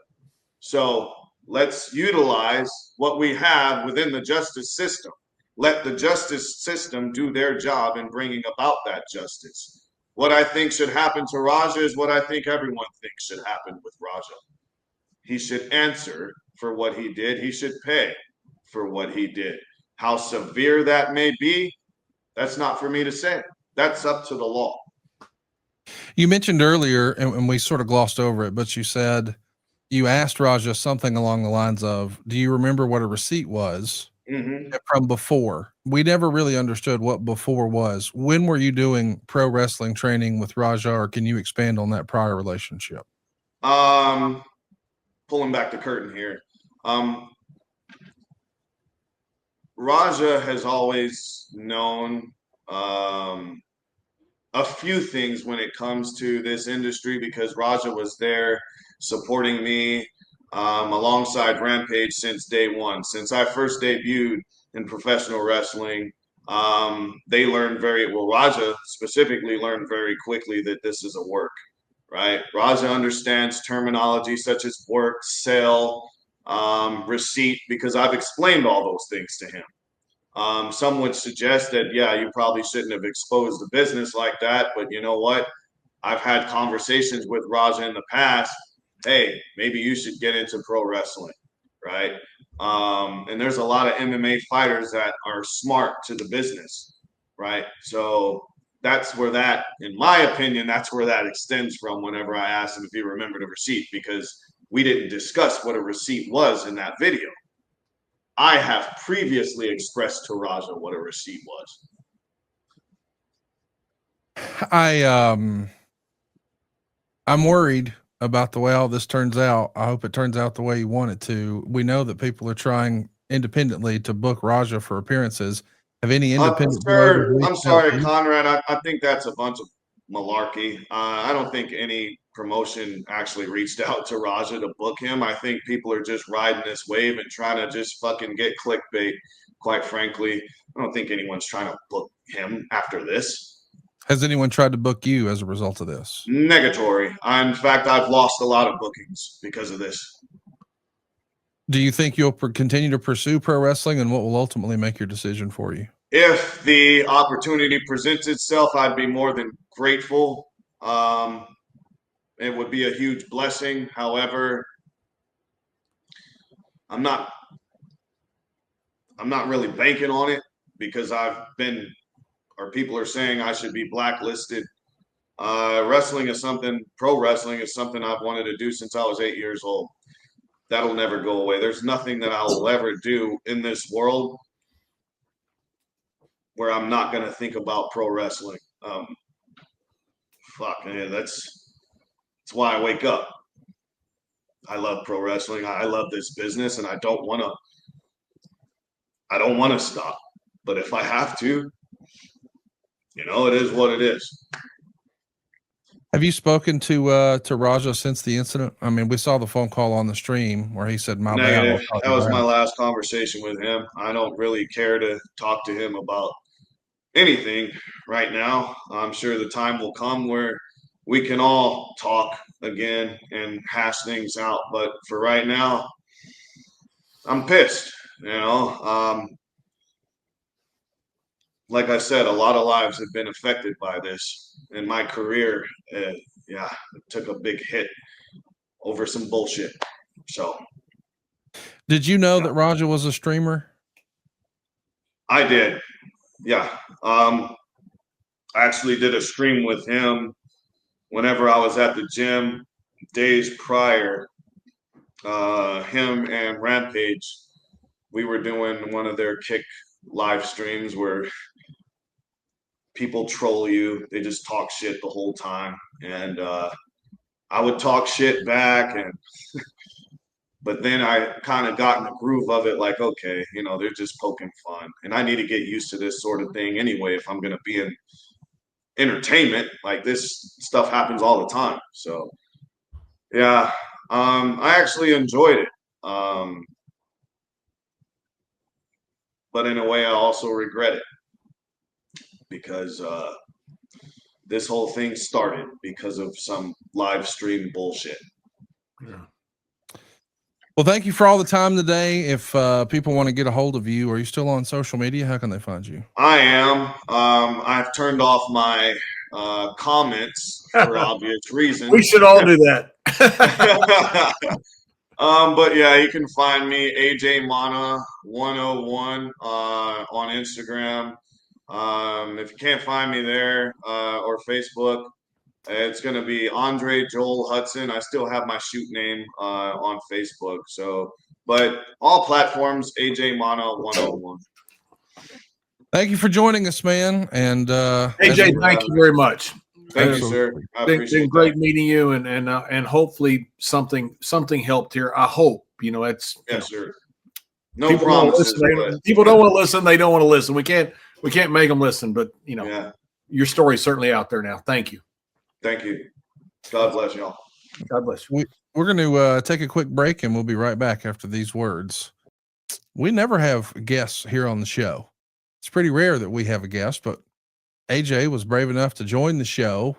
So let's utilize what we have within the justice system. Let the justice system do their job in bringing about that justice. What I think should happen to Raja is what I think everyone thinks should happen with Raja. He should answer for what he did. He should pay for what he did. How severe that may be, that's not for me to say. That's up to the law. You mentioned earlier, and we sort of glossed over it, but you said you asked Raja something along the lines of, do you remember what a receipt was from before? We never really understood what before was. When were you doing pro wrestling training with Raja, or can you expand on that prior relationship? Pulling back the curtain here. Raja has always known a few things when it comes to this industry because Raja was there supporting me alongside Rampage since day one. Since I first debuted in professional wrestling, they learned Raja specifically learned very quickly that this is a work, right? Raja understands terminology such as work, sell, receipt, because I've explained all those things to him. Some would suggest that, yeah, you probably shouldn't have exposed the business like that. But you know what? I've had conversations with Raja in the past. Hey, maybe you should get into pro wrestling, right? And there's a lot of MMA fighters that are smart to the business, right? So that's where that, in my opinion, that's where that extends from whenever I asked him if he remembered a receipt, because we didn't discuss what a receipt was in that video. I have previously expressed to Raja what a receipt was. I'm worried about the way all this turns out. I hope it turns out the way you want it to. We know that people are trying independently to book Raja for appearances. Have any independent? I'm sorry, Conrad. I think that's a bunch of malarkey. I don't think any promotion actually reached out to Raja to book him. I think people are just riding this wave and trying to just fucking get clickbait, quite frankly. I don't think anyone's trying to book him after this. Has anyone tried to book you as a result of this? Negatory. In fact, I've lost a lot of bookings because of this. Do you think you'll continue to pursue pro wrestling, and what will ultimately make your decision for you? If the opportunity presents itself, I'd be more than grateful. It would be a huge blessing. However, I'm not really banking on it because people are saying I should be blacklisted. Pro wrestling is something I've wanted to do since I was 8 years old. That'll never go away. There's nothing that I'll ever do in this world where I'm not going to think about pro wrestling. That's why I wake up. I love pro wrestling. I love this business, and I don't want to stop. But if I have to, it is what it is. Have you spoken to Raja since the incident? I mean, we saw the phone call on the stream where he said, "My bad." Negative. That was my last conversation with him. I don't really care to talk to him about anything right now. I'm sure the time will come where we can all talk again and hash things out. But for right now, I'm pissed. Like I said, a lot of lives have been affected by this. In my career, it took a big hit over some bullshit. So, did you know that Raja was a streamer? I did. Yeah. I actually did a stream with him whenever I was at the gym days prior. Him and Rampage, we were doing one of their kick live streams where people troll you. They just talk shit the whole time. And I would talk shit back. But then I kind of got in the groove of it, like, okay, they're just poking fun. And I need to get used to this sort of thing anyway if I'm going to be in entertainment. Like, this stuff happens all the time. So, yeah, I actually enjoyed it. But in a way, I also regret it because this whole thing started because of some live stream bullshit. Yeah. Well, thank you for all the time today. If people want to get a hold of you, are you still on social media? How can they find you? I am. I've turned off my comments for obvious reasons. We should all do that. But yeah, you can find me AJ Mana 101 on Instagram. If you can't find me there or Facebook, it's going to be Andre Joel Hudson. I still have my shoot name on Facebook. So, but all platforms, AJ Mana 101. Thank you for joining us, man. And AJ, thank you very much. Thank you, sir. I appreciate been great meeting you, and hopefully something helped here. I hope. It's yes, sir. No promises. People don't want to listen. They don't want to listen. We can't make them listen. But your story's certainly out there now. Thank you. Thank you. God bless y'all. God bless you. We're going to take a quick break, and we'll be right back after these words. We never have guests here on the show. It's pretty rare that we have a guest, but AJ was brave enough to join the show.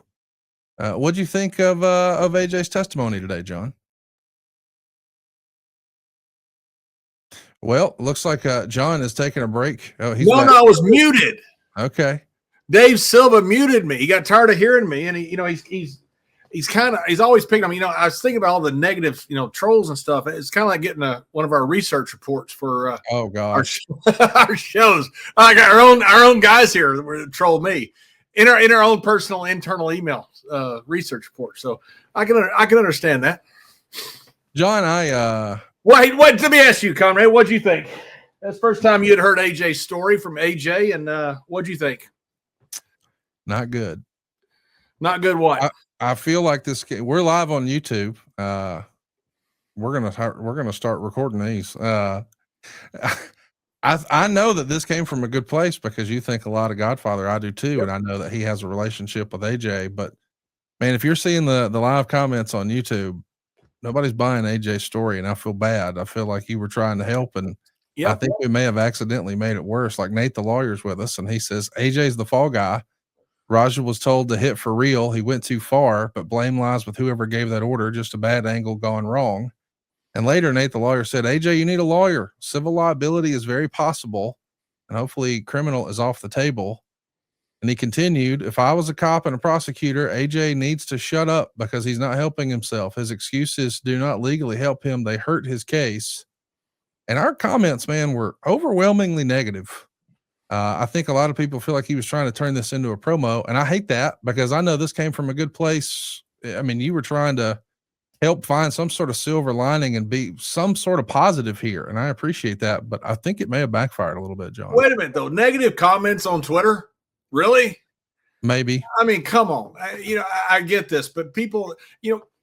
What'd you think of AJ's testimony today, John? Well, looks like John is taking a break. Oh, no, I was muted. Okay. Dave Silva muted me. He got tired of hearing me, and he's always picking on me. I was thinking about all the negative, trolls and stuff. It's kind of like getting one of our research reports for oh gosh, our shows. I got our own guys here that troll me in our own personal internal email research report. So I can understand that. John, wait. Let me ask you, Conrad. What'd you think? That's the first time you had heard AJ's story from AJ, and what'd you think? Not good. Not good. What? I feel like we're live on YouTube. We're gonna start recording these. I know that this came from a good place because you think a lot of Godfather. I do too, and I know that he has a relationship with AJ. But Man, if you're seeing the live comments on YouTube, nobody's buying AJ's story, and I feel bad. I feel like you were trying to help, and I Yep. think we may have accidentally made it worse. Like Nate, the lawyer's with us, and he says AJ's the fall guy. Raja was told to hit for real. He went too far, but blame lies with whoever gave that order. Just a bad angle gone wrong. And later, Nate, the lawyer, said, AJ, you need a lawyer. Civil liability is very possible, and hopefully criminal is off the table. And he continued, if I was a cop and a prosecutor, AJ needs to shut up because he's not helping himself. His excuses do not legally help him. They hurt his case. And our comments, man, were overwhelmingly negative. I think a lot of people feel like he was trying to turn this into a promo. And I hate that because I know this came from a good place. I mean, you were trying to help find some sort of silver lining and be some sort of positive here. And I appreciate that. But I think it may have backfired a little bit, John. Wait a minute, though. Negative comments on Twitter? Really? Maybe. I mean, come on. I get this, but people,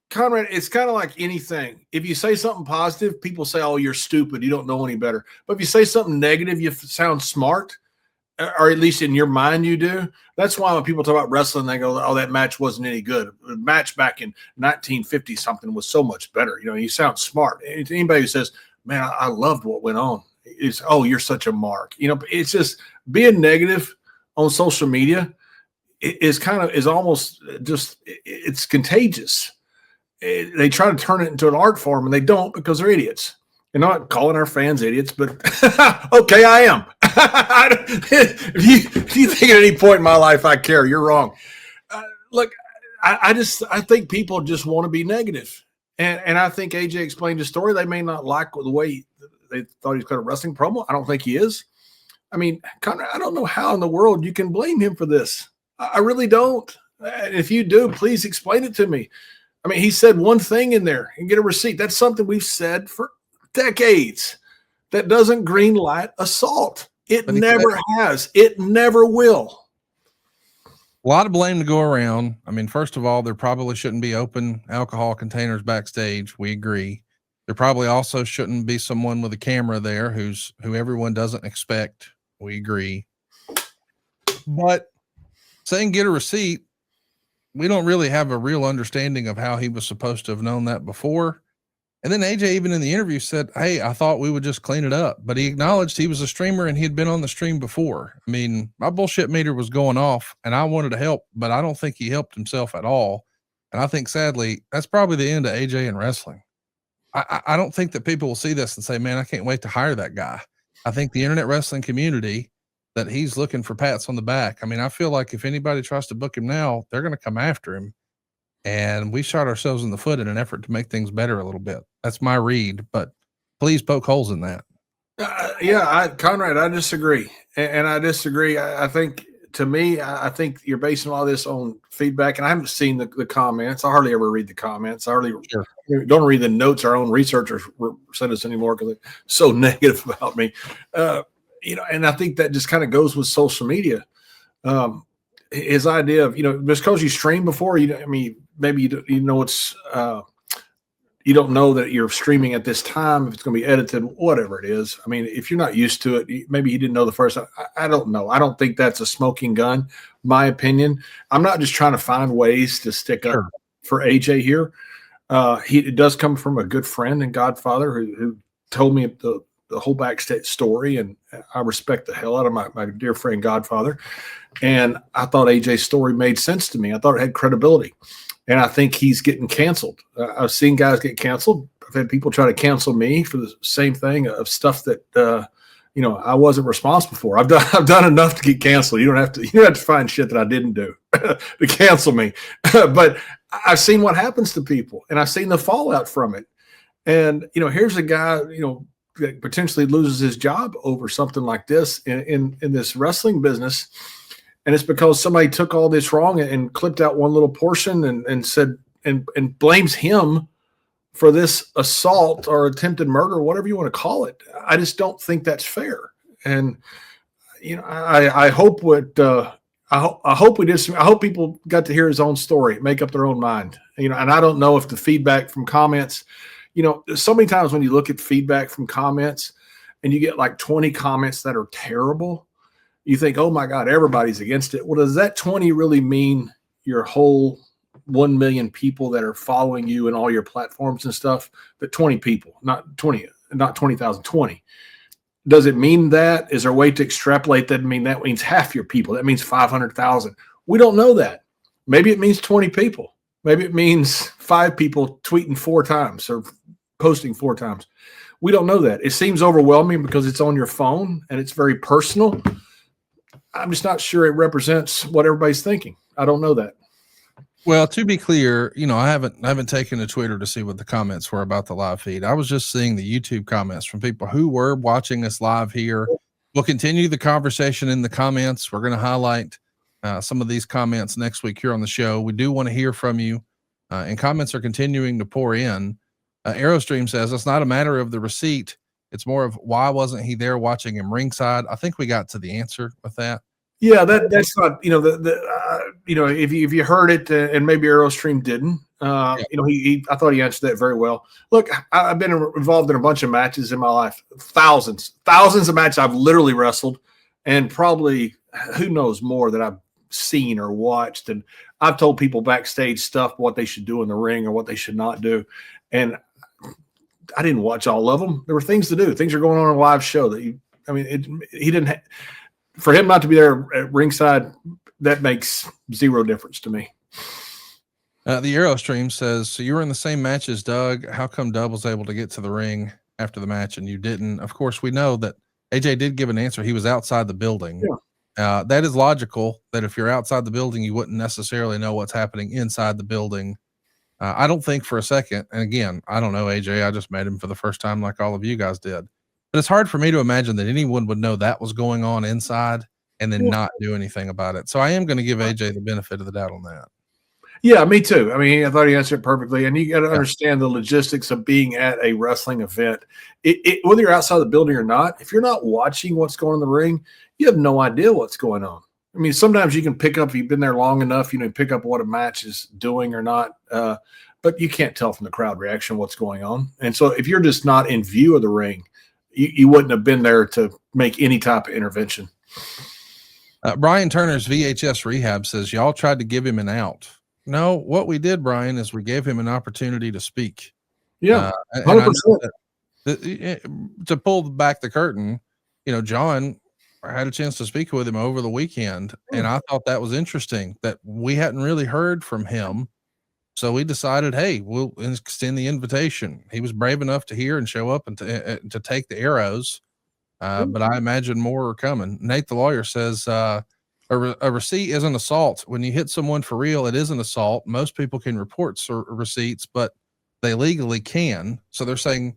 Conrad, it's kind of like anything. If you say something positive, people say, oh, you're stupid. You don't know any better. But if you say something negative, you sound smart, or at least in your mind you do. That's why when people talk about wrestling, they go, oh, that match wasn't any good. The match back in 1950 something was so much better. You sound smart. Anybody who says, man, I loved what went on, it's, oh, you're such a mark. It's just being negative on social media is almost just, it's contagious. They try to turn it into an art form, and they don't because they're idiots. You're not calling our fans idiots, but okay, I am. If you think at any point in my life I care, you're wrong. Look, I think people just want to be negative. And I think AJ explained his story. They may not like the way they thought he was got a wrestling promo. I don't think he is. I mean, Conrad, I don't know how in the world you can blame him for this. I really don't. And if you do, please explain it to me. I mean, he said one thing in there and get a receipt. That's something we've said for decades. That doesn't green light assault. It never has. It never will. A lot of blame to go around. I mean, first of all, there probably shouldn't be open alcohol containers backstage. We agree. There probably also shouldn't be someone with a camera there who everyone doesn't expect. We agree. But saying get a receipt, we don't really have a real understanding of how he was supposed to have known that before. And then AJ, even in the interview, said, hey, I thought we would just clean it up. But he acknowledged he was a streamer and he had been on the stream before. I mean, my bullshit meter was going off and I wanted to help, but I don't think he helped himself at all. And I think, sadly, that's probably the end of AJ in wrestling. I don't think that people will see this and say, man, I can't wait to hire that guy. I think the internet wrestling community, that he's looking for pats on the back. I mean, I feel like if anybody tries to book him now, they're going to come after him. And we shot ourselves in the foot in an effort to make things better a little bit. That's my read, but please poke holes in that. Conrad, I disagree. And I disagree. I think, to me, I think you're basing all this on feedback, and I haven't seen the comments. I hardly ever read the comments. I hardly don't read the notes our own researchers send us anymore because they're so negative about me. And I think that just kind of goes with social media. His idea of, just because you streamed before, maybe you know it's you don't know that you're streaming at this time, if it's going to be edited, whatever it is. I mean, if you're not used to it, maybe you didn't know the first time. I don't know. I don't think that's a smoking gun, my opinion. I'm not just trying to find ways to stick up for AJ here. It does come from a good friend and godfather who told me the whole backstage story, and I respect the hell out of my dear friend godfather. And I thought AJ's story made sense to me. I thought it had credibility. And I think he's getting canceled. I've seen guys get canceled. I've had people try to cancel me for the same thing of stuff that I wasn't responsible for. I've done enough to get canceled. You don't have to find shit that I didn't do to cancel me. But I've seen what happens to people, and I've seen the fallout from it. And here's a guy that potentially loses his job over something like this in this wrestling business. And it's because somebody took all this wrong and clipped out one little portion and said, and blames him for this assault or attempted murder, whatever you want to call it. I just don't think that's fair. And, I hope I hope people got to hear his own story, make up their own mind, and I don't know if the feedback from comments, so many times when you look at feedback from comments and you get like 20 comments that are terrible, you think, oh my God, everybody's against it. Well, does that 20 really mean your whole 1 million people that are following you and all your platforms and stuff, that 20 people, not 20,000, 20. Does it mean that? Is there a way to extrapolate that? That means half your people. That means 500,000. We don't know that. Maybe it means 20 people. Maybe it means 5 people tweeting 4 times or posting 4 times. We don't know that. It seems overwhelming because it's on your phone and it's very personal. I'm just not sure it represents what everybody's thinking. I don't know that. Well, to be clear, I haven't taken to Twitter to see what the comments were about the live feed. I was just seeing the YouTube comments from people who were watching us live here. We'll continue the conversation in the comments. We're going to highlight some of these comments next week here on the show. We do want to hear from you, and comments are continuing to pour in. Aerostream says it's not a matter of the receipt. It's more of why wasn't he there watching him ringside? I think we got to the answer with that. Yeah, that's not, if you heard it and maybe Aerostream didn't, I thought he answered that very well. Look, I've been involved in a bunch of matches in my life, thousands of matches I've literally wrestled, and probably who knows more that I've seen or watched. And I've told people backstage stuff, what they should do in the ring or what they should not do. And I didn't watch all of them. There were things to do. Things are going on in a live show that he didn't for him not to be there at ringside, that makes zero difference to me. The Aerostream says, so you were in the same match as Doug. How come Doug was able to get to the ring after the match and you didn't? Of course, we know that AJ did give an answer. He was outside the building. Yeah. That is logical that if you're outside the building, you wouldn't necessarily know what's happening inside the building. I don't think for a second, and again, I don't know AJ. I just met him for the first time like all of you guys did. But it's hard for me to imagine that anyone would know that was going on inside and then not do anything about it. So I am going to give AJ the benefit of the doubt on that. Yeah, me too. I thought he answered it perfectly. And you got to understand the logistics of being at a wrestling event. Whether you're outside the building or not, if you're not watching what's going on in the ring, you have no idea what's going on. Sometimes you can pick up, if you've been there long enough, pick up what a match is doing or not. But you can't tell from the crowd reaction what's going on. And so if you're just not in view of the ring, you wouldn't have been there to make any type of intervention. Brian Turner's VHS Rehab says, y'all tried to give him an out. No, what we did, Brian, is we gave him an opportunity to speak. Yeah, 100%. To pull back the curtain, John, I had a chance to speak with him over the weekend, and I thought that was interesting that we hadn't really heard from him. So we decided, hey, we'll extend the invitation. He was brave enough to hear and show up and to take the arrows. But I imagine more are coming. Nate, the lawyer, says a receipt is an assault. When you hit someone for real, it is an assault. Most people can report receipts, but they legally can. So he's saying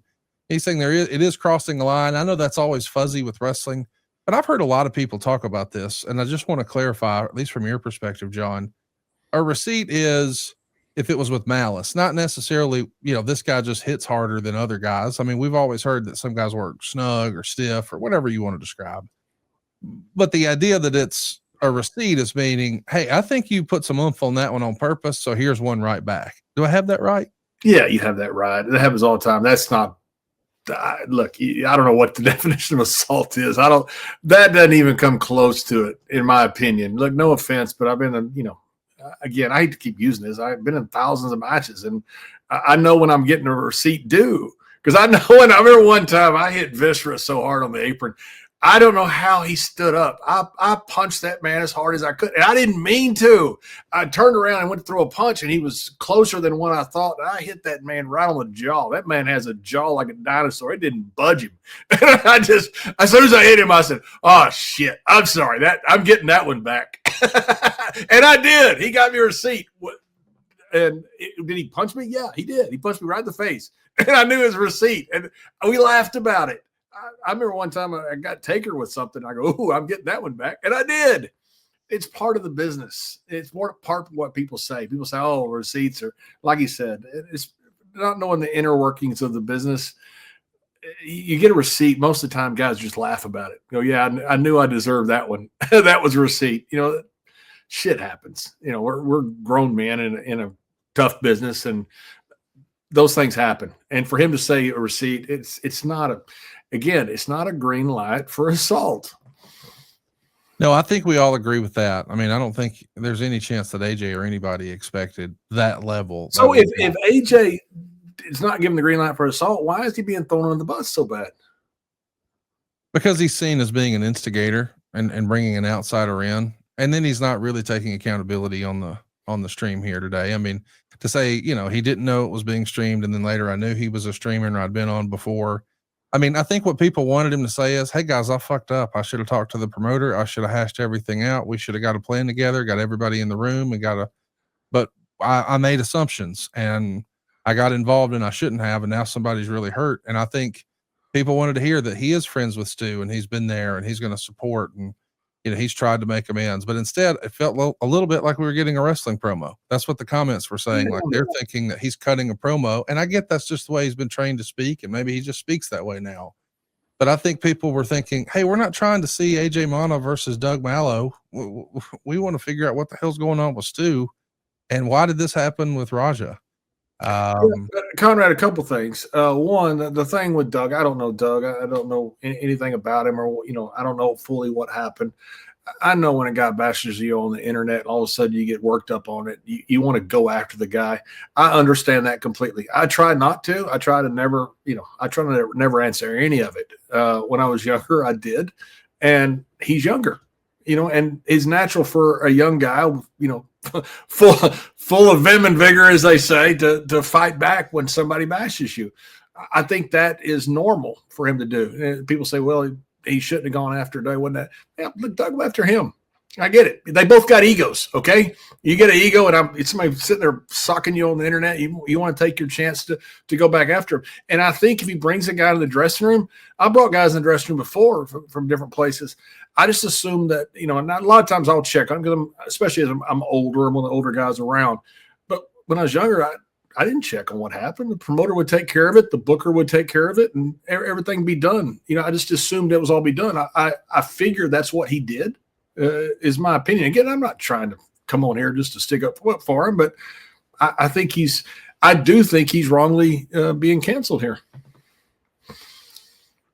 it is crossing the line. I know that's always fuzzy with wrestling, but I've heard a lot of people talk about this. And I just want to clarify, at least from your perspective, John, a receipt is, if it was with malice, not necessarily, this guy just hits harder than other guys. We've always heard that some guys work snug or stiff or whatever you want to describe. But the idea that it's a receipt is meaning, hey, I think you put some oomph on that one on purpose, so here's one right back. Do I have that right? Yeah, you have that right. That happens all the time. That's not, look, I don't know what the definition of assault is. That doesn't even come close to it, in my opinion. Look, no offense, but I've been again, I hate to keep using this. I've been in thousands of matches, and I know when I'm getting a receipt due, because I remember one time I hit Viscera so hard on the apron. I don't know how he stood up. I punched that man as hard as I could, and I didn't mean to. I turned around and went to throw a punch, and he was closer than what I thought. I hit that man right on the jaw. That man has a jaw like a dinosaur. It didn't budge him. And as soon as I hit him, I said, "Oh shit, I'm sorry. I'm getting that one back." And I did. He got me a receipt. And did he punch me? Yeah, he did. He punched me right in the face, and I knew his receipt, and we laughed about it. I remember one time I got Taker with something. I go, "Ooh, I'm getting that one back," and I did. It's part of the business. It's more part of what people say. People say, "Oh, receipts," or like you said, it's not knowing the inner workings of the business. You get a receipt. Most of the time, guys just laugh about it. Go, "Yeah, I knew I deserved that one. That was a receipt." Shit happens. We're grown men in a tough business, and those things happen. And for him to say a receipt, it's not a green light for assault. No, I think we all agree with that. I mean, I don't think there's any chance that AJ or anybody expected that level. So if AJ is not given the green light for assault, why is he being thrown on the bus so bad? Because he's seen as being an instigator and bringing an outsider in, and then he's not really taking accountability on the stream here today. I mean, to say, he didn't know it was being streamed, and then later I knew he was a streamer and I'd been on before. I mean, I think what people wanted him to say is, hey guys, I fucked up. I should have talked to the promoter. I should have hashed everything out. We should have got a plan together, got everybody in the room and but I made assumptions and I got involved and I shouldn't have. And now somebody's really hurt. And I think people wanted to hear that he is friends with Stu and he's been there and he's going to support and, he's tried to make amends, but instead it felt a little bit like we were getting a wrestling promo. That's what the comments were saying. Like they're thinking that he's cutting a promo. And I get that's just the way he's been trained to speak. And maybe he just speaks that way now. But I think people were thinking, hey, we're not trying to see AJ Mana versus Doug Mallow. We want to figure out what the hell's going on with Stu. And why did this happen with Raja? Conrad, a couple things. One, the thing with Doug, I don't know Doug. I don't know anything about him, or I don't know fully what happened. I know when a guy bashes you on the internet, all of a sudden you get worked up on it. You want to go after the guy. I understand that completely. I try not to. I try to never, I try to never answer any of it. When I was younger, I did, and he's younger, and it's natural for a young guy, full of vim and vigor, as they say, to fight back when somebody bashes you. I think that is normal for him to do. And people say, well, he shouldn't have gone after Doug. Wasn't that? Yeah, look, Doug went after him. I get it. They both got egos. Okay, you get an ego, and it's somebody sitting there socking you on the internet. You want to take your chance to go back after him. And I think if he brings a guy to the dressing room, I brought guys in the dressing room before from different places. I just assume that not a lot of times I'll check on because especially as I'm older, I'm one of the older guys around. But when I was younger, I didn't check on what happened. The promoter would take care of it. The booker would take care of it, and everything be done. I just assumed it was all be done. I figured that's what he did. Is my opinion. Again, I'm not trying to come on here just to stick up for him, but I do think he's wrongly being canceled here.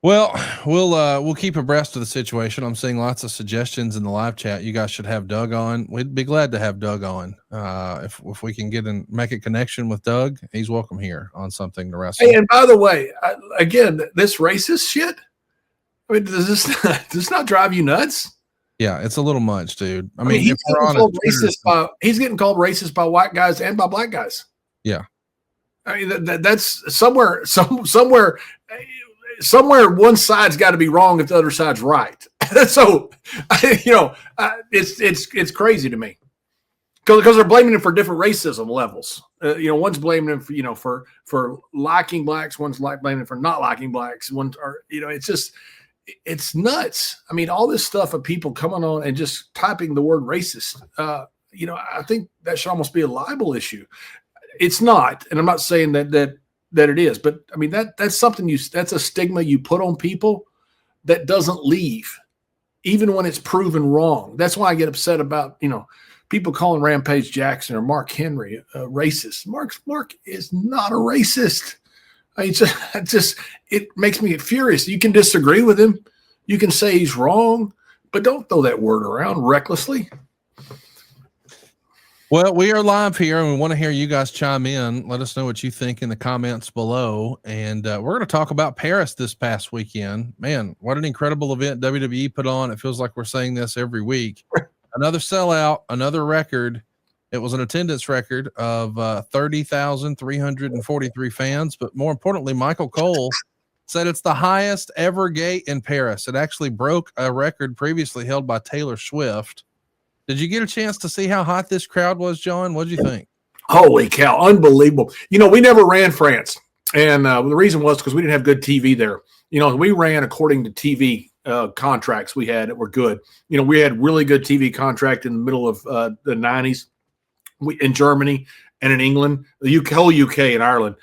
Well, we'll keep abreast of the situation. I'm seeing lots of suggestions in the live chat. You guys should have Doug on. We'd be glad to have Doug on. If we can make a connection with Doug, he's welcome here on Something to Wrestle. Hey, and by the way, again, this racist shit. I mean, does this not drive you nuts? Yeah, it's a little much, dude. I mean, he's getting called racist by white guys and by black guys. Yeah. I mean, that's somewhere one side's got to be wrong if the other side's right. So, it's crazy to me because they're blaming him for different racism levels. One's blaming him for liking blacks, one's blaming him for not liking blacks. It's nuts. I mean, all this stuff of people coming on and just typing the word racist. I think that should almost be a libel issue. It's not, and I'm not saying that it is, but I mean that's something that's a stigma you put on people that doesn't leave, even when it's proven wrong. That's why I get upset about people calling Rampage Jackson or Mark Henry racist. Mark is not a racist. It makes me furious. You can disagree with him. You can say he's wrong, but don't throw that word around recklessly. Well, we are live here and we want to hear you guys chime in. Let us know what you think in the comments below. And we're going to talk about Paris this past weekend. Man, what an incredible event WWE put on. It feels like we're saying this every week. Another sellout, another record. It was an attendance record of 30,343 fans. But more importantly, Michael Cole said it's the highest ever gate in Paris. It actually broke a record previously held by Taylor Swift. Did you get a chance to see how hot this crowd was, John? What did you think? Holy cow, unbelievable. We never ran France. And the reason was because we didn't have good TV there. We ran according to TV contracts we had that were good. We had really good TV contract in the middle of the 90s. In Germany and in England, the whole UK and Ireland,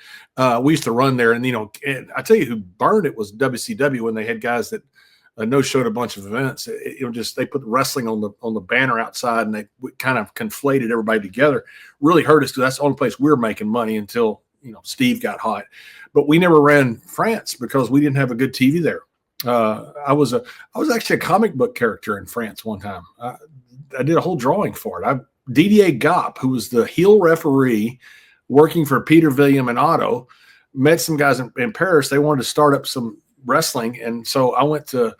we used to run there. And, and I tell you who burned it was WCW when they had guys that no-showed a bunch of events. They put wrestling on the banner outside and they kind of conflated everybody together. Really hurt us because that's the only place we were making money until, Steve got hot. But we never ran France because we didn't have a good TV there. I was actually a comic book character in France one time. I did a whole drawing for it. Didier Gop, who was the heel referee working for Peter William and Otto, met some guys in Paris. They wanted to start up some wrestling, and so I went to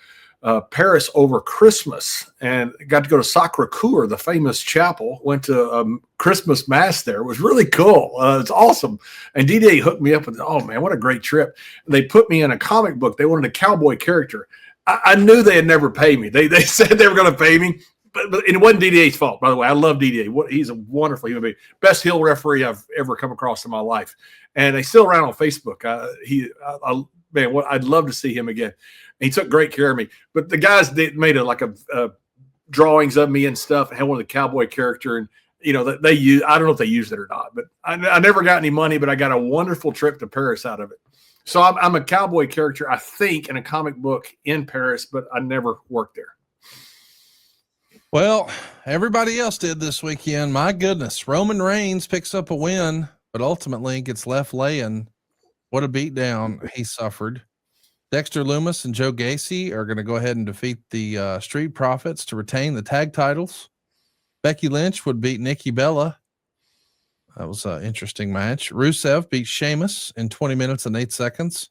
Paris over Christmas and got to go to Sacre-Cœur, the famous chapel. Went to Christmas mass there. It was really cool. It's awesome. And Didier hooked me up with, oh man, what a great trip. And they put me in a comic book. They wanted a cowboy character. I knew they had never paid me. They said they were going to pay me, but it wasn't Didier's fault, by the way. I love Didier. He's a wonderful human being. Best heel referee I've ever come across in my life. And he's still around on Facebook. Man, I'd love to see him again. He took great care of me. But the guys made a drawings of me and stuff. Had one of the cowboy character, and they use. I don't know if they used it or not, but I never got any money. But I got a wonderful trip to Paris out of it. So I'm a cowboy character, I think, in a comic book in Paris, but I never worked there. Well, everybody else did this weekend. My goodness, Roman Reigns picks up a win, but ultimately gets left laying. What a beatdown he suffered. Dexter Lumis and Joe Gacy are going to go ahead and defeat the Street Profits to retain the tag titles. Becky Lynch would beat Nikki Bella. That was an interesting match. Rusev beat Sheamus in 20 minutes and 8 seconds.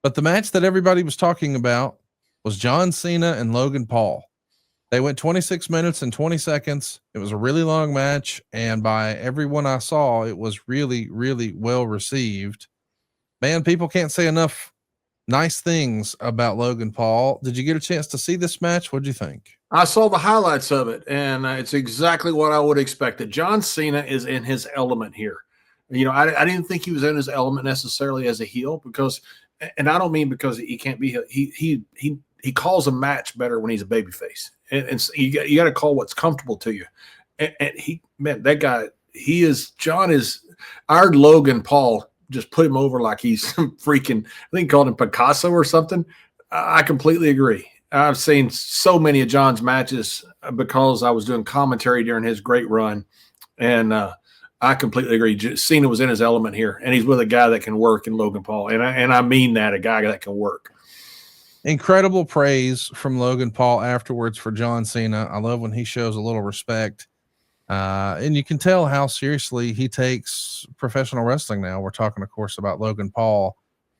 But the match that everybody was talking about was John Cena and Logan Paul. They went 26 minutes and 20 seconds. It was a really long match, and by everyone I saw, it was really, really well received. Man, people can't say enough nice things about Logan Paul. Did you get a chance to see this match? What'd you think? I saw the highlights of it, and it's exactly what I would expect. John Cena is in his element here. I didn't think he was in his element necessarily as a heel because, and I don't mean because he can't be. He calls a match better when he's a babyface, and so you got to call what's comfortable to you. And that guy, John is our Logan Paul. Just put him over like he's freaking, I think he called him Picasso or something. I completely agree. I've seen so many of John's matches because I was doing commentary during his great run. And I completely agree. Cena was in his element here, and he's with a guy that can work in Logan Paul. And I mean that, a guy that can work. Incredible praise from Logan Paul afterwards for John Cena. I love when he shows a little respect. And you can tell how seriously he takes professional wrestling now. We're talking, of course, about Logan Paul.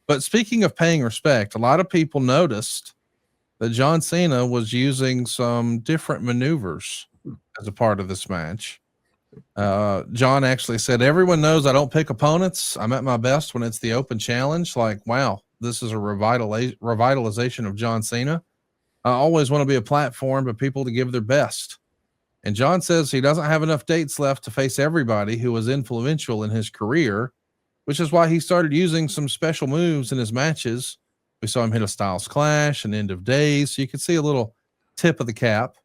But speaking of paying respect, a lot of people noticed that John Cena was using some different maneuvers as a part of this match. John actually said, everyone knows I don't pick opponents. I'm at my best when it's the open challenge. Like, wow, this is a revitalization of John Cena. I always want to be a platform for people to give their best. And John says he doesn't have enough dates left to face everybody who was influential in his career, which is why he started using some special moves in his matches. We saw him hit a Styles Clash and End of Days, so you could see a little tip of the cap.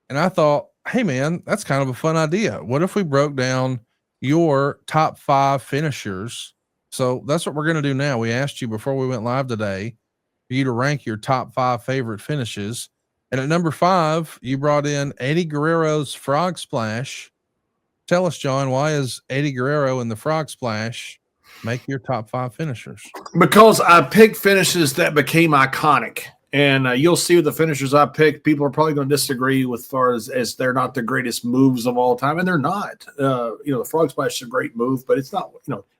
And I thought, hey, man, that's kind of a fun idea. What if we broke down your top 5 finishers? So that's what we're going to do now. We asked you before we went live today for you to rank your top 5 favorite finishes. And at number 5, you brought in Eddie Guerrero's Frog Splash. Tell us, John, why is Eddie Guerrero and the Frog Splash make your top 5 finishers? Because I picked finishes that became iconic. And you'll see with the finishers I picked, people are probably going to disagree with as far as they're not the greatest moves of all time. And they're not. The Frog Splash is a great move, but it's not,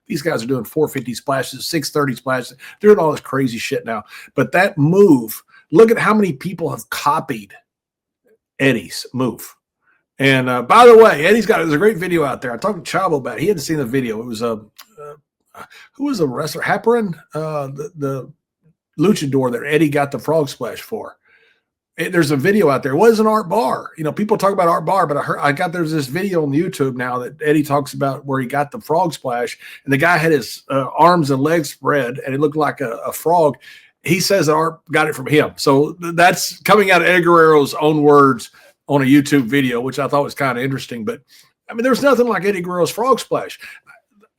these guys are doing 450 splashes, 630 splashes. They're doing all this crazy shit now. But that move, look at how many people have copied Eddie's move. And by the way, there's a great video out there. I talked to Chavo about it. He hadn't seen the video. It was who was the wrestler? Heparin, the luchador that Eddie got the Frog Splash for. There's a video out there. It wasn't Art Barr. People talk about Art Barr, but there's this video on YouTube now that Eddie talks about where he got the Frog Splash, and the guy had his arms and legs spread, and it looked like a frog. He says that Art got it from him. So that's coming out of Eddie Guerrero's own words on a YouTube video, which I thought was kind of interesting. But, there's nothing like Eddie Guerrero's Frog Splash.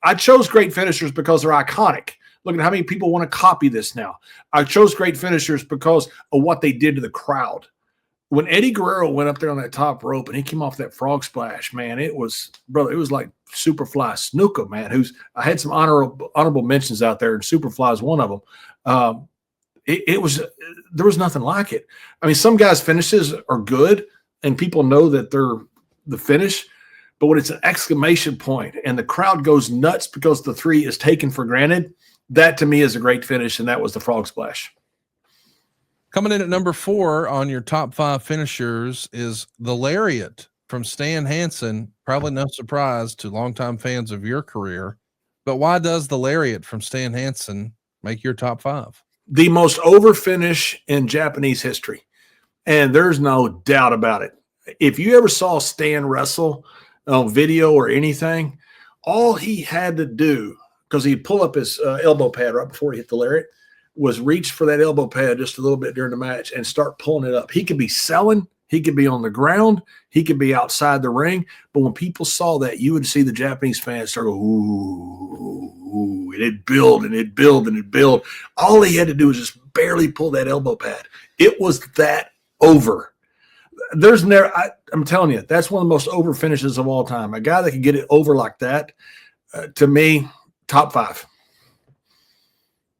I chose great finishers because they're iconic. Look at how many people want to copy this now. I chose great finishers because of what they did to the crowd. When Eddie Guerrero went up there on that top rope and he came off that Frog Splash, man, it was like Superfly Snuka, man, I had some honorable mentions out there, and Superfly is one of them. it was, there was nothing like it. I mean, some guys' finishes are good and people know that they're the finish, but when it's an exclamation point and the crowd goes nuts because the 3 is taken for granted, that to me is a great finish, and that was the frog splash. Coming in at number 4 on your top 5 finishers is the lariat from Stan Hansen. Probably no surprise to longtime fans of your career, but why does the lariat from Stan Hansen make your top 5? The most over finish in Japanese history, and there's no doubt about it. If you ever saw Stan wrestle on video or anything, all he had to do, because he'd pull up his elbow pad right before he hit the lariat, was reach for that elbow pad just a little bit during the match and start pulling it up. He could be selling, he could be on the ground, he could be outside the ring, but when people saw that, you would see the Japanese fans start going, ooh, and it'd build and it'd build and it'd build. All he had to do was just barely pull that elbow pad. It was that over. There's never, I'm telling you, that's one of the most over finishes of all time. A guy that can get it over like that, to me, top 5.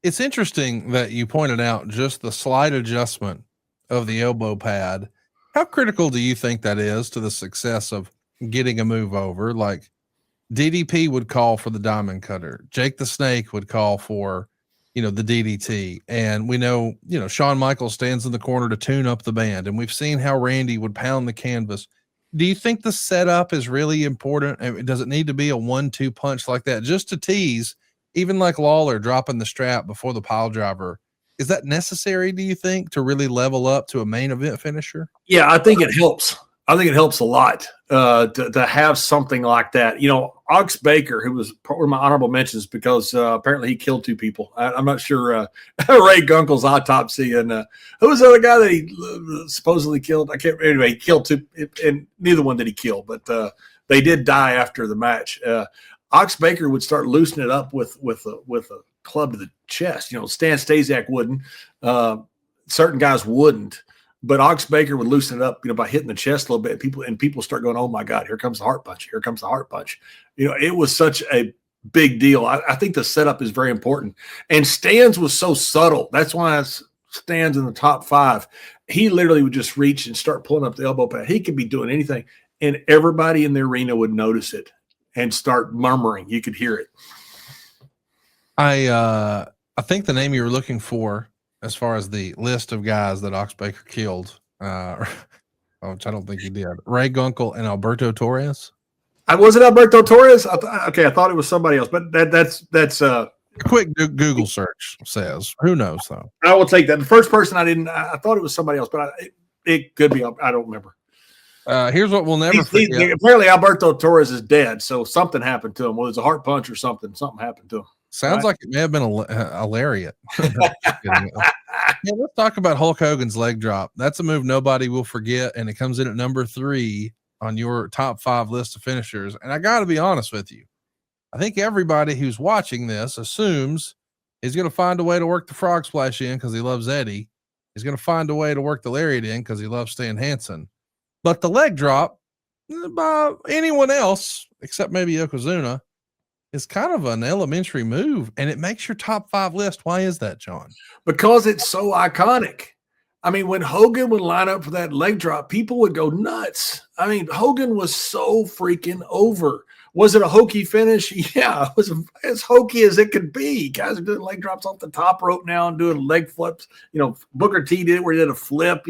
It's interesting that you pointed out just the slight adjustment of the elbow pad. How critical do you think that is to the success of getting a move over? Like DDP would call for the diamond cutter. Jake the Snake would call for, the DDT. And we know, Shawn Michaels stands in the corner to tune up the band. And we've seen how Randy would pound the canvas. Do you think the setup is really important? I mean, does it need to be a 1-2 punch like that just to tease, even like Lawler dropping the strap before the pile driver? Is that necessary, do you think, to really level up to a main event finisher? Yeah, I think it helps. I think it helps a lot to have something like that. Ox Baker, who was one of my honorable mentions because apparently he killed 2 people. I'm not sure. Ray Gunkel's autopsy, and who was the other guy that he supposedly killed? I can't. Anyway, he killed 2, and neither one did he kill, but they did die after the match. Ox Baker would start loosening it up with a club to the chest. Stan Stasiak wouldn't. Certain guys wouldn't. But Ox Baker would loosen it up, by hitting the chest a little bit. People start going, "Oh my God, here comes the heart punch! Here comes the heart punch!" It was such a big deal. I think the setup is very important. And Stan's was so subtle. That's why Stan's in the top 5. He literally would just reach and start pulling up the elbow pad. He could be doing anything, and everybody in the arena would notice it and start murmuring. You could hear it. I think the name you were looking for, as far as the list of guys that Ox Baker killed, which I don't think he did, Ray Gunkel and Alberto Torres. Was it Alberto Torres? I thought it was somebody else, but that's a quick Google search says. Who knows though? I will take that. The first person I thought it was somebody else, but it could be. I don't remember. Here's what we'll never forget. Apparently Alberto Torres is dead, so something happened to him. Whether it's a heart punch or something happened to him. Sounds like it may have been a lariat. Let's talk about Hulk Hogan's leg drop. That's a move nobody will forget, and it comes in at number 3 on your top 5 list of finishers. And I got to be honest with you. I think everybody who's watching this assumes he's going to find a way to work the frog splash in because he loves Eddie. He's going to find a way to work the lariat in because he loves Stan Hansen. But the leg drop, by anyone else, except maybe Yokozuna, is kind of an elementary move, and it makes your top 5 list. Why is that, John? Because it's so iconic. I mean, when Hogan would line up for that leg drop, people would go nuts. I mean, Hogan was so freaking over. Was it a hokey finish? Yeah, it was as hokey as it could be. Guys are doing leg drops off the top rope now and doing leg flips. Booker T did it where he did a flip,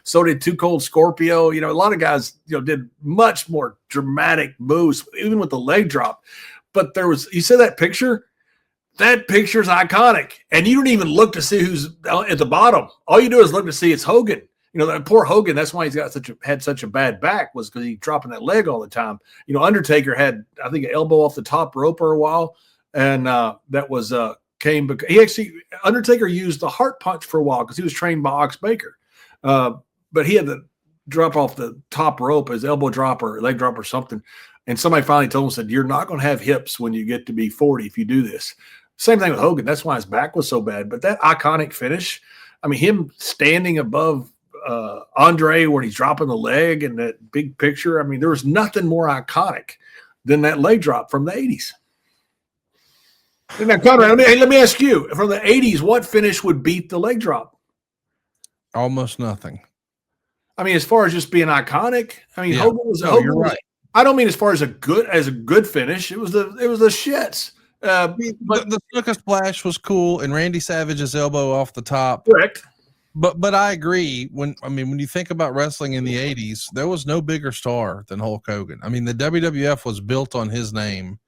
so did Too Cold Scorpio. A lot of guys, did much more dramatic moves, even with the leg drop. But you said that picture's iconic. And you don't even look to see who's at the bottom. All you do is look to see it's Hogan. That poor Hogan, that's why he's had such a bad back, was because he's dropping that leg all the time. Undertaker had, I think, an elbow off the top rope for a while. And that was Undertaker used the heart punch for a while because he was trained by Ox Baker. But he had to drop off the top rope, his elbow drop or leg drop or something. And somebody finally told him, said, "You're not going to have hips when you get to be 40 if you do this." Same thing with Hogan. That's why his back was so bad. But that iconic finish, I mean, him standing above Andre when he's dropping the leg and that big picture, I mean, there was nothing more iconic than that leg drop from the 80s. Now, Conrad, let me ask you, from the 80s, what finish would beat the leg drop? Almost nothing. I mean, as far as just being iconic, I mean, Yeah. Hogan was. No, Hogan you're was, right. I don't mean as far as a good finish. It was the shits. But the Snuka Splash was cool, and Randy Savage's elbow off the top. Correct. But I agree. When you think about wrestling in the 80s, there was no bigger star than Hulk Hogan. I mean, the WWF was built on his name.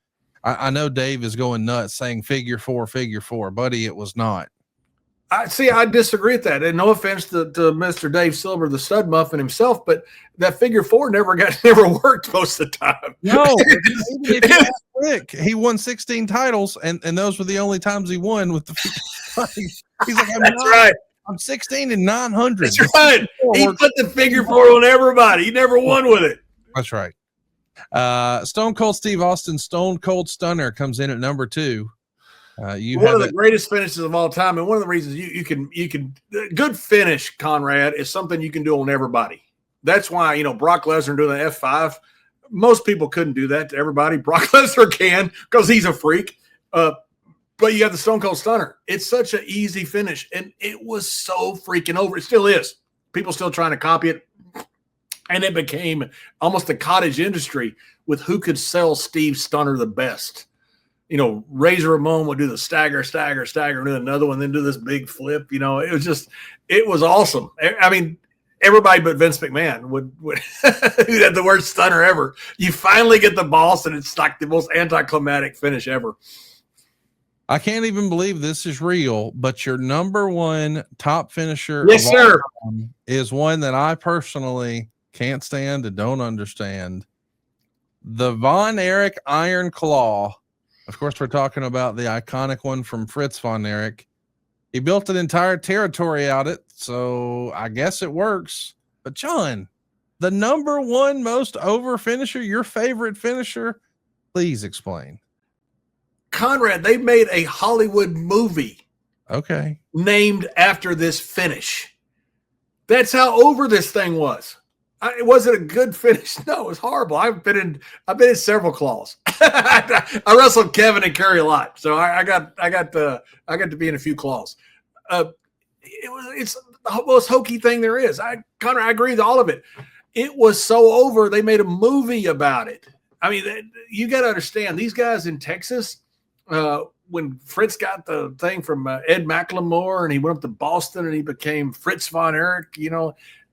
I know Dave is going nuts saying figure four, buddy. It was not. I disagree with that. And no offense to Mr. Dave Silver, the stud muffin himself, but that figure four never worked most of the time. No, even if you ask Rick, he won 16 titles, and those were the only times he won with the he's like, Right. I'm 16 and 900. That's right. He put the figure four on everybody. He never won with it. That's right. Stone Cold Steve Austin's Stone Cold Stunner comes in at number 2. One of the greatest finishes of all time, and one of the reasons you can good finish, Conrad, is something you can do on everybody. That's why Brock Lesnar doing the F5. Most people couldn't do that to everybody. Brock Lesnar can because he's a freak. But you got the Stone Cold Stunner. It's such an easy finish, and it was so freaking over. It still is. People still trying to copy it, and it became almost a cottage industry with who could sell Steve Stunner the best. Razor Ramon would do the stagger, and do another one, then do this big flip. It was awesome. I mean, everybody but Vince McMahon would who had the worst stunner ever. You finally get the boss, and it's like the most anticlimactic finish ever. I can't even believe this is real, but your number one top finisher yes, sir, is one that I personally can't stand and don't understand. The Von Erich Iron Claw. Of course, we're talking about the iconic one from Fritz Von Erich. He built an entire territory out of it, so I guess it works. But John, the number one most over finisher, your favorite finisher, please explain. Conrad, they made a Hollywood movie named after this finish. That's how over this thing was. It wasn't a good finish. No, it was horrible. I've been in several claws. I wrestled Kevin and Kerry a lot, so I got to be in a few claws. It's the most hokey thing there is. Conrad, I agree with all of it. It was so over. They made a movie about it. I mean, you got to understand these guys in Texas. When Fritz got the thing from Ed McLemore, and he went up to Boston, and he became Fritz Von Erich,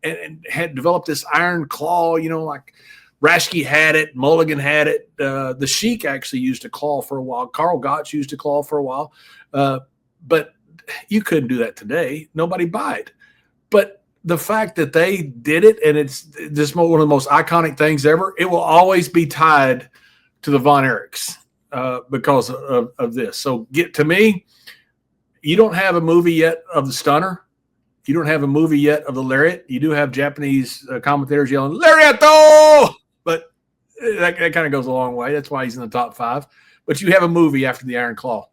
and had developed this iron claw, like Rashke had it, Mulligan had it. The Sheik actually used a claw for a while. Carl Gotch used a claw for a while. But you couldn't do that today. Nobody buy it. But the fact that they did it, and it's just one of the most iconic things ever, it will always be tied to the Von Erichs. Because of this. So to me, you don't have a movie yet of the Stunner. You don't have a movie yet of the Lariat. You do have Japanese commentators yelling, Lariato! But that kind of goes a long way. That's why he's in the top 5. But you have a movie after the Iron Claw.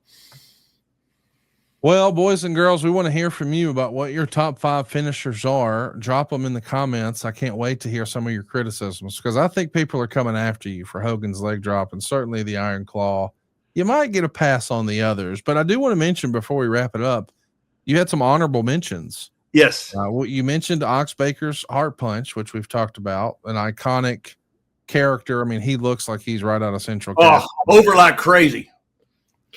Well, boys and girls, we want to hear from you about what your top 5 finishers are. Drop them in the comments. I can't wait to hear some of your criticisms because I think people are coming after you for Hogan's leg drop and certainly the Iron Claw. You might get a pass on the others, but I do want to mention before we wrap it up, you had some honorable mentions. Yes. You mentioned Ox Baker's Heart Punch, which we've talked about, an iconic character. I mean, he looks like he's right out of Central. Over like crazy.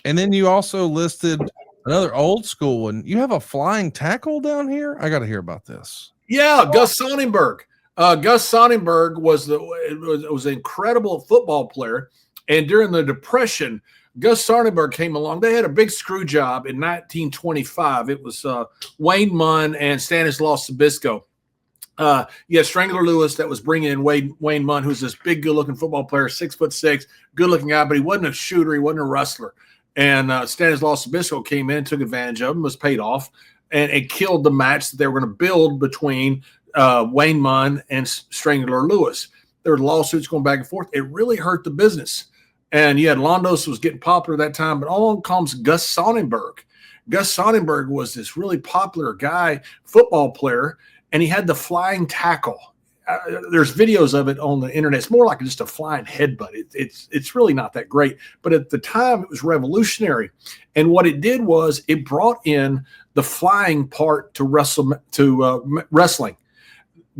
And then you also listed another old school one. You have a flying tackle down here? I got to hear about this. Yeah, Gus Sonnenberg. Gus Sonnenberg was an incredible football player. And during the Depression, Gus Sonnenberg came along. They had a big screw job in 1925. It was Wayne Munn and Stanislaus Sabisco. You had Strangler Lewis that was bringing in Wayne Munn, who's this big, good-looking football player, 6'6", good-looking guy, but he wasn't a shooter. He wasn't a wrestler. And Stanislaus Sabisco came in, took advantage of him, was paid off, and it killed the match that they were going to build between Wayne Munn and Strangler Lewis. There were lawsuits going back and forth. It really hurt the business. And you had Londos was getting popular at that time, but along comes Gus Sonnenberg. Gus Sonnenberg was this really popular guy, football player, and he had the flying tackle. there's videos of it on the internet. It's more like just a flying headbutt. It's really not that great. But at the time, it was revolutionary. And what it did was it brought in the flying part to wrestling.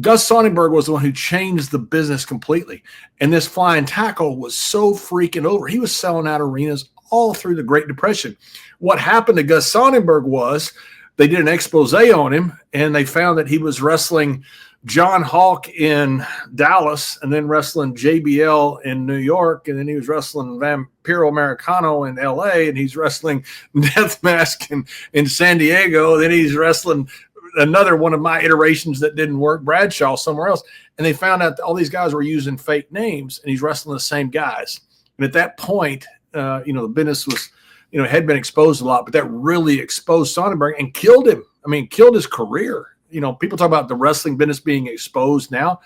Gus Sonnenberg was the one who changed the business completely. And this flying tackle was so freaking over. He was selling out arenas all through the Great Depression. What happened to Gus Sonnenberg was they did an expose on him, and they found that he was wrestling John Hawk in Dallas and then wrestling JBL in New York. And then he was wrestling Vampiro Americano in LA, and he's wrestling Death Mask in San Diego. Then he's wrestling another one of my iterations that didn't work, Bradshaw, somewhere else. And they found out that all these guys were using fake names, and he's wrestling the same guys. And at that point, the business was, had been exposed a lot, but that really exposed Sonnenberg and killed him. I mean, killed his career. People talk about the wrestling business being exposed now.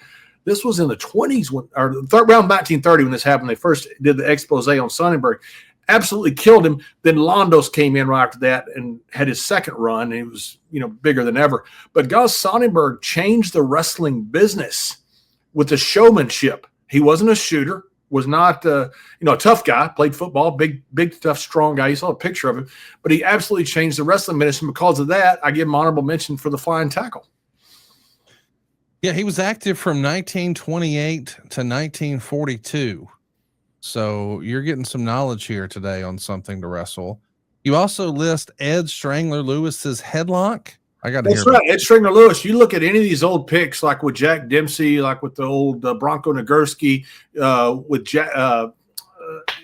This was in the 20s or around 1930 when this happened. They first did the expose on Sonnenberg. Absolutely killed him. Then Londos came in right after that and had his second run. And he was, bigger than ever. But Gus Sonnenberg changed the wrestling business with the showmanship. He wasn't a shooter, was not, a tough guy, played football, big, tough, strong guy. You saw a picture of him. But he absolutely changed the wrestling business. And because of that, I give him honorable mention for the flying tackle. Yeah, he was active from 1928 to 1942. So you're getting some knowledge here today on Something to Wrestle. You also list Ed Strangler Lewis's headlock. I got to hear. That's right, Ed Strangler Lewis. You look at any of these old pics, like with Jack Dempsey, like with the old Bronco Nagurski, with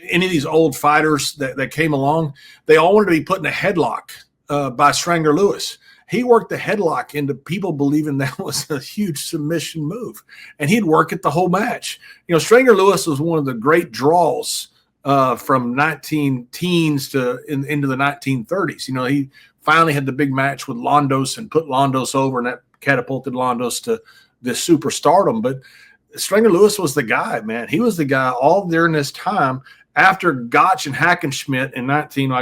any of these old fighters that came along, they all wanted to be put in a headlock by Strangler Lewis. He worked the headlock into people believing that was a huge submission move, and he'd work it the whole match. Strangler Lewis was one of the great draws from 19 teens to into the 1930s. He finally had the big match with Londos and put Londos over, and that catapulted Londos to this superstardom. But Strangler Lewis was the guy, man. He was the guy all during this time. After Gotch and Hackenschmidt in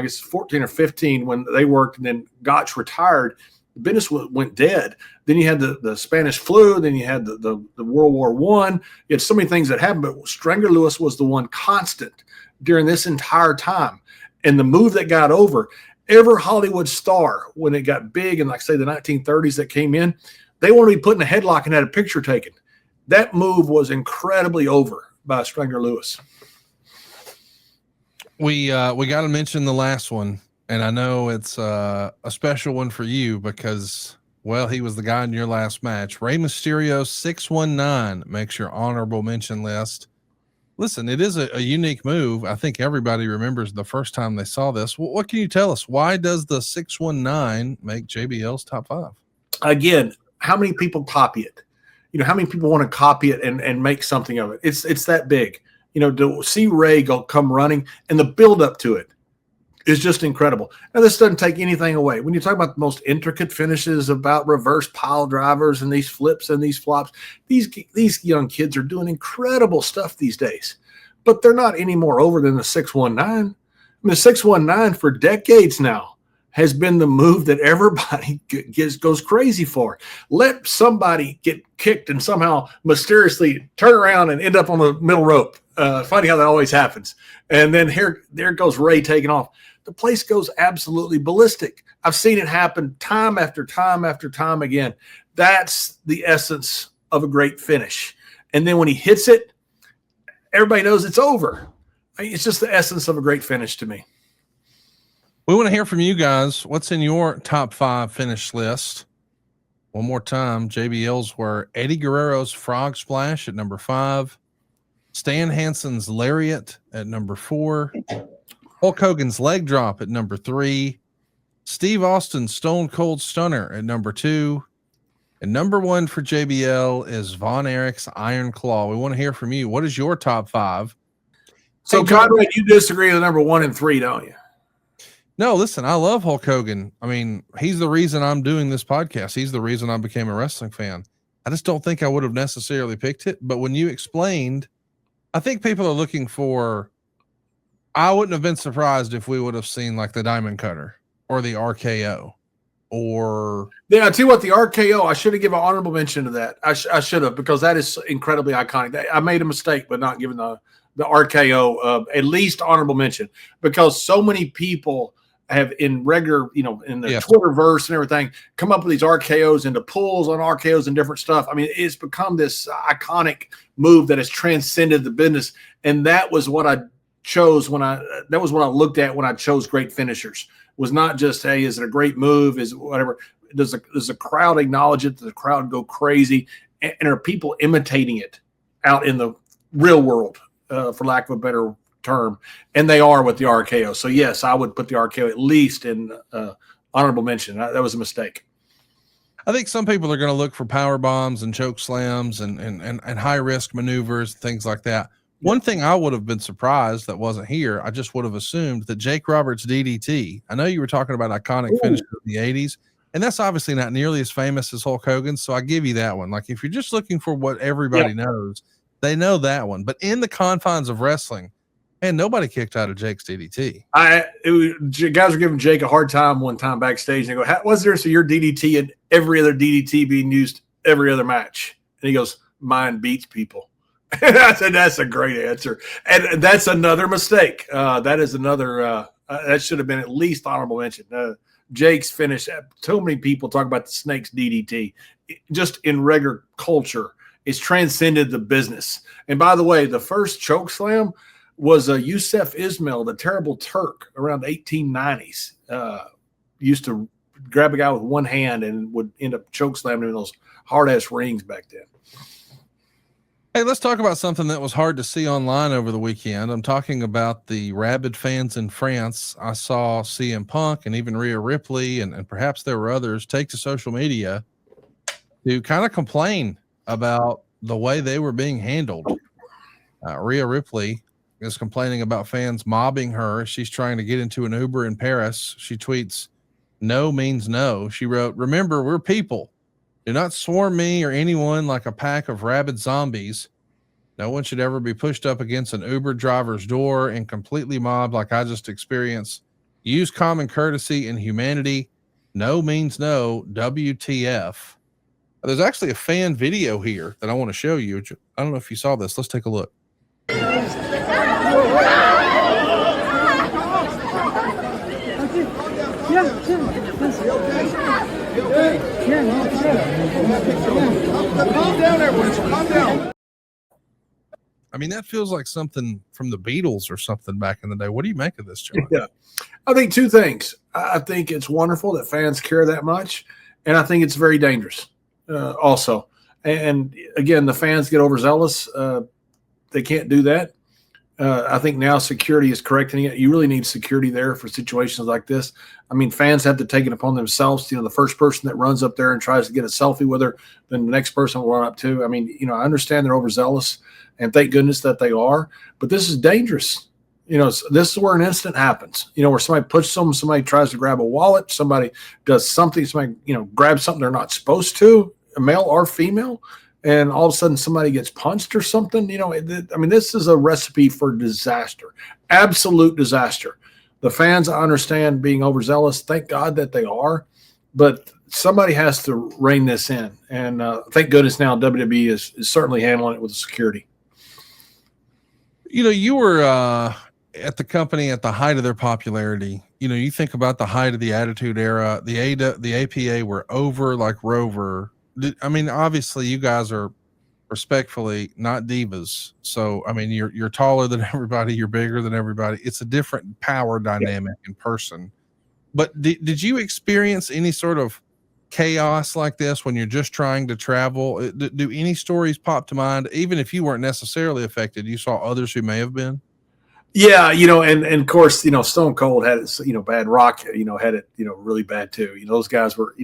14 or 15, when they worked, and then Gotch retired, the business went dead. Then you had the Spanish flu. Then you had the World War I. You had so many things that happened, but Strangler Lewis was the one constant during this entire time. And the move that got over, every Hollywood star, when it got big in, say, the 1930s that came in, they wanted to be put in a headlock and had a picture taken. That move was incredibly over by Strangler Lewis. We got to mention the last one, and I know it's a special one for you because, well, he was the guy in your last match. Rey Mysterio 619 makes your honorable mention list. Listen, it is a unique move. I think everybody remembers the first time they saw this. What can you tell us? Why does the 619 make JBL's top 5? Again, how many people copy it? How many people want to copy it and make something of it? It's that big. To see Ray come running, and the build up to it is just incredible. Now, this doesn't take anything away. When you talk about the most intricate finishes about reverse pile drivers and these flips and these flops, these young kids are doing incredible stuff these days, but they're not any more over than the 619. I mean, the 619 for decades now has been the move that everybody goes crazy for. Let somebody get kicked and somehow mysteriously turn around and end up on the middle rope. Funny how that always happens. And then there goes Ray taking off. The place goes absolutely ballistic. I've seen it happen time after time after time again. That's the essence of a great finish. And then when he hits it, everybody knows it's over. It's just the essence of a great finish to me. We want to hear from you guys. What's in your top 5 finish list? One more time, JBL's were Eddie Guerrero's Frog Splash at number 5, Stan Hansen's Lariat at number 4, Hulk Hogan's Leg Drop at number 3, Steve Austin's Stone Cold Stunner at number 2, and number 1 for JBL is Von Erich's Iron Claw. We want to hear from you. What is your top 5? So, hey, Conrad, you disagree with number 1 and 3, don't you? No, listen, I love Hulk Hogan. I mean, he's the reason I'm doing this podcast. He's the reason I became a wrestling fan. I just don't think I would have necessarily picked it. But when you explained, I think people are looking for, I wouldn't have been surprised if we would have seen like the Diamond Cutter or the RKO or Yeah, I tell you what, the RKO, I should have given an honorable mention to that. I should have, because that is incredibly iconic. I made a mistake by not giving the RKO at least honorable mention, because so many people have in regular, in the Yes. Twitterverse and everything, come up with these RKOs into pulls on RKOs and different stuff. I mean, it's become this iconic move that has transcended the business. And that was what I chose that was what I looked at when I chose great finishers. Was not just, hey, is it a great move? Is it whatever? Does the crowd acknowledge it? Does the crowd go crazy? And are people imitating it out in the real world, for lack of a better term? And they are with the RKO. So, yes, I would put the RKO at least in honorable mention. That was a mistake. I think some people are going to look for power bombs and choke slams and high risk maneuvers, things like that. One thing I would have been surprised that wasn't here, I just would have assumed that Jake Roberts' DDT. I know you were talking about iconic finishes in the 80s, and that's obviously not nearly as famous as Hulk Hogan's, so I give you that one. Like, if you're just looking for what everybody knows, they know that one. But in the confines of wrestling, man, nobody kicked out of Jake's DDT. Guys were giving Jake a hard time one time backstage. And they go, was there your DDT and every other DDT being used every other match? And he goes, mine beats people. I said, that's a great answer. And that's another mistake. That is another, that should have been at least honorable mention. Jake's finish. So many people talk about the Snake's DDT. Just in regular culture, it's transcended the business. And by the way, the first choke slam was Yusuf Ismail, the Terrible Turk, around the 1890s. Used to grab a guy with one hand and would end up choke slamming him in those hard-ass rings back then. Hey, let's talk about something that was hard to see online over the weekend. I'm talking about the rabid fans in France. I saw CM Punk and even Rhea Ripley, and perhaps there were others, take to social media to kind of complain about the way they were being handled. Rhea Ripley is complaining about fans mobbing her as she's trying to get into an Uber in Paris. She tweets, "No means no." She wrote, "Remember, we're people. Do not swarm me or anyone like a pack of rabid zombies. No one should ever be pushed up against an Uber driver's door and completely mobbed like I just experienced. Use common courtesy and humanity. No means no. WTF." There's actually a fan video here that I want to show you. I don't know if you saw this. Let's take a look. Calm down, everyone. Calm down. I mean, that feels like something from the Beatles or something back in the day. What do you make of this, John? Yeah, I think two things. I think it's wonderful that fans care that much, and I think it's very dangerous also. And again, the fans get overzealous. They can't do that. I think now security is correcting it. You really need security there for situations like this. I mean, fans have to take it upon themselves. The first person that runs up there and tries to get a selfie with her, then the next person will run up too. I mean, I understand they're overzealous, and thank goodness that they are. But this is dangerous. This is where an incident happens. Where somebody pushes somebody tries to grab a wallet, somebody does something, somebody grabs something they're not supposed to, a male or female. And all of a sudden somebody gets punched or something, I mean, this is a recipe for disaster, absolute disaster. The fans, I understand being overzealous. Thank God that they are, but somebody has to rein this in. And thank goodness now WWE is certainly handling it with the security. You were at the company at the height of their popularity. You think about the height of the Attitude Era, the APA were over like Rover. I mean, obviously you guys are respectfully not divas. So, I mean, you're taller than everybody. You're bigger than everybody. It's a different power dynamic in person. But did you experience any sort of chaos like this when you're just trying to travel? Do any stories pop to mind? Even if you weren't necessarily affected, you saw others who may have been? Yeah, and of course, Stone Cold had it, bad. Rock, had it, really bad too. Those guys were,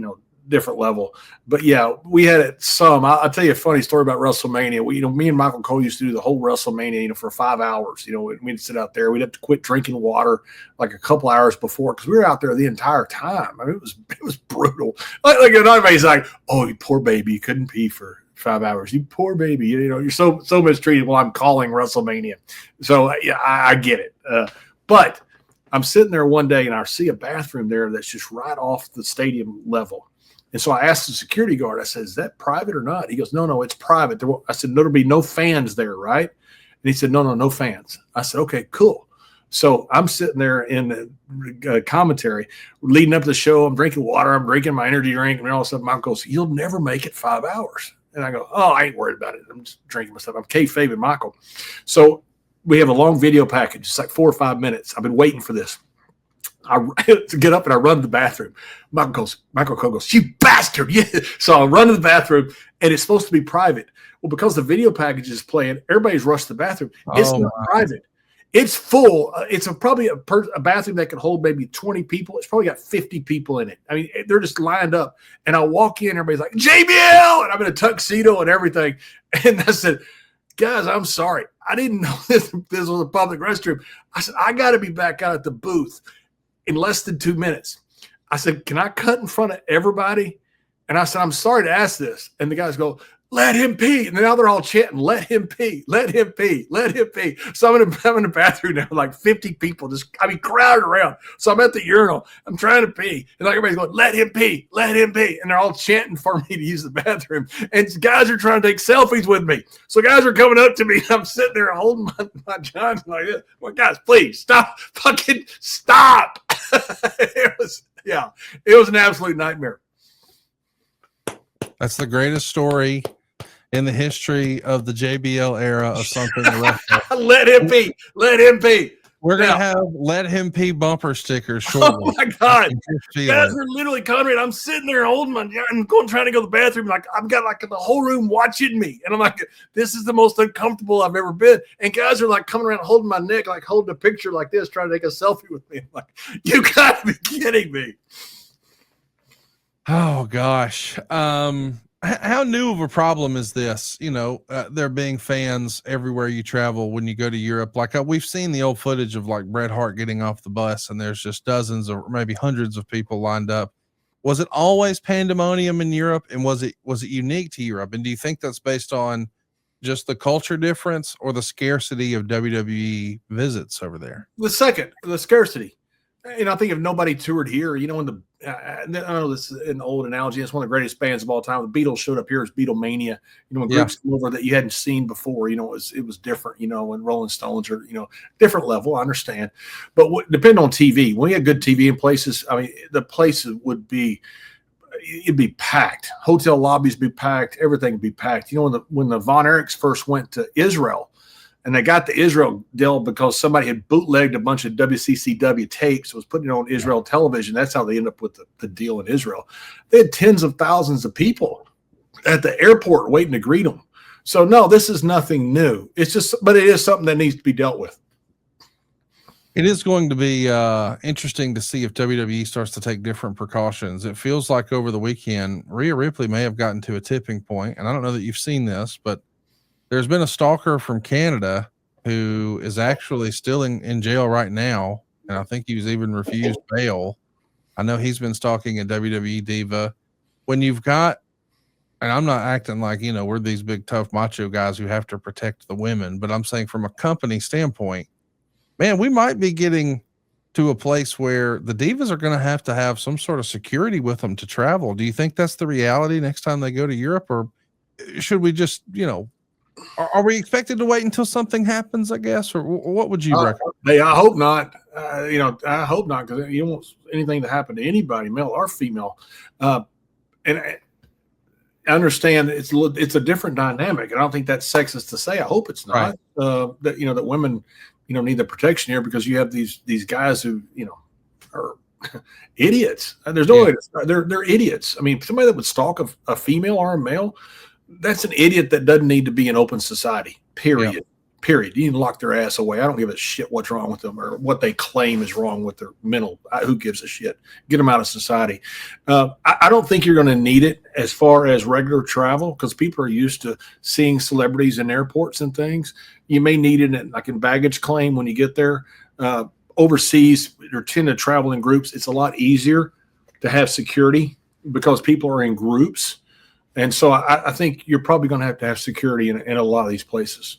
different level. But yeah, we had it some. I'll tell you a funny story about WrestleMania. Me and Michael Cole used to do the whole WrestleMania, for 5 hours. We'd sit out there. We'd have to quit drinking water like a couple hours before because we were out there the entire time. I mean, it was brutal. Like everybody's like, "Oh, you poor baby, you couldn't pee for 5 hours. You poor baby. You're so mistreated." While I'm calling WrestleMania. So yeah, I get it. But I'm sitting there one day and I see a bathroom there that's just right off the stadium level. And so I asked the security guard, I said, is that private or not? He goes, no, it's private. I said, no, there'll be no fans there, right? And he said, no fans. I said, okay, cool. So I'm sitting there in the commentary leading up to the show. I'm drinking water. I'm drinking my energy drink. And all of a sudden, Michael goes, you'll never make it 5 hours. And I go, oh, I ain't worried about it. I'm just drinking my stuff. I'm kayfabing Michael. So we have a long video package. It's like 4 or 5 minutes. I've been waiting for this. I to get up and I run to the bathroom. Michael Cole goes, you bastard. Yeah. So I run to the bathroom and it's supposed to be private. Well, because the video package is playing, everybody's rushed to the bathroom. It's not private. It's full. It's probably a bathroom that can hold maybe 20 people. It's probably got 50 people in it. I mean, they're just lined up. And I walk in, everybody's like, JBL! And I'm in a tuxedo and everything. And I said, guys, I'm sorry. I didn't know this was a public restroom. I said, I got to be back out at the booth in less than 2 minutes. I said, can I cut in front of everybody? And I said, I'm sorry to ask this. And the guys go, let him pee. And now they're all chanting, let him pee, let him pee, let him pee. So I'm in the bathroom now, like 50 people crowded around. So I'm at the urinal. I'm trying to pee. And like everybody's going, let him pee, let him pee. And they're all chanting for me to use the bathroom. And guys are trying to take selfies with me. So guys are coming up to me. I'm sitting there holding my John like this. Well, guys, please stop. Fucking stop. It was an absolute nightmare. That's the greatest story in the history of the JBL era of Something To Wrestle. Let him be. Let him be. We're going to have Let Him Pee bumper stickers shortly. Oh, my God. Guys are literally, Conrad, I'm sitting there holding my and trying to go to the bathroom. Like, I've got like the whole room watching me. And I'm like, this is the most uncomfortable I've ever been. And guys are like coming around holding my neck, like holding a picture like this, trying to take a selfie with me. I'm like, you got to be kidding me. Oh, gosh. How new of a problem is this? There being fans everywhere you travel when you go to Europe. Like we've seen the old footage of like Bret Hart getting off the bus and there's just dozens or maybe hundreds of people lined up. Was it always pandemonium in Europe? And was it unique to Europe? And do you think that's based on just the culture difference or the scarcity of WWE visits over there? The scarcity. And I think if nobody toured here, when I know this is an old analogy. It's one of the greatest bands of all time. The Beatles showed up here as Beatlemania. When groups come over that you hadn't seen before, it was different. When Rolling Stones are, different level. I understand, but depending on TV. When we had good TV in places, I mean, the places it'd be packed. Hotel lobbies be packed. Everything would be packed. When the Von Erichs first went to Israel. And they got the Israel deal because somebody had bootlegged a bunch of WCCW tapes, was putting it on Israel television. That's how they ended up with the deal in Israel. They had tens of thousands of people at the airport waiting to greet them. So, no, this is nothing new. But it is something that needs to be dealt with. It is going to be interesting to see if WWE starts to take different precautions. It feels like over the weekend, Rhea Ripley may have gotten to a tipping point, and I don't know that you've seen this, but there's been a stalker from Canada who is actually still in jail right now, and I think he was even refused bail. I know he's been stalking a WWE diva. When you've got, and I'm not acting like, we're these big, tough macho guys who have to protect the women, but I'm saying from a company standpoint, man, we might be getting to a place where the divas are going to have some sort of security with them to travel. Do you think that's the reality next time they go to Europe, or should we just, are we expected to wait until something happens, I guess, or what would you recommend? Hey, I hope not. I hope not, because you don't want anything to happen to anybody, male or female. And I understand it's a different dynamic, and I don't think that's sexist to say. I hope it's not. Right. That women, need the protection here because you have these guys who, are idiots. There's no way they're idiots. I mean, somebody that would stalk a female or a male, that's an idiot that doesn't need to be in open society, period. Yeah. Period. You need to lock their ass away. I don't give a shit what's wrong with them or what they claim is wrong with their mental. Who gives a shit? Get them out of society. I don't think you're going to need it as far as regular travel because people are used to seeing celebrities in airports and things. You may need it like in baggage claim when you get there. Overseas, you tend to travel in groups. It's a lot easier to have security because people are in groups. And so I think you're probably going to have security in a lot of these places.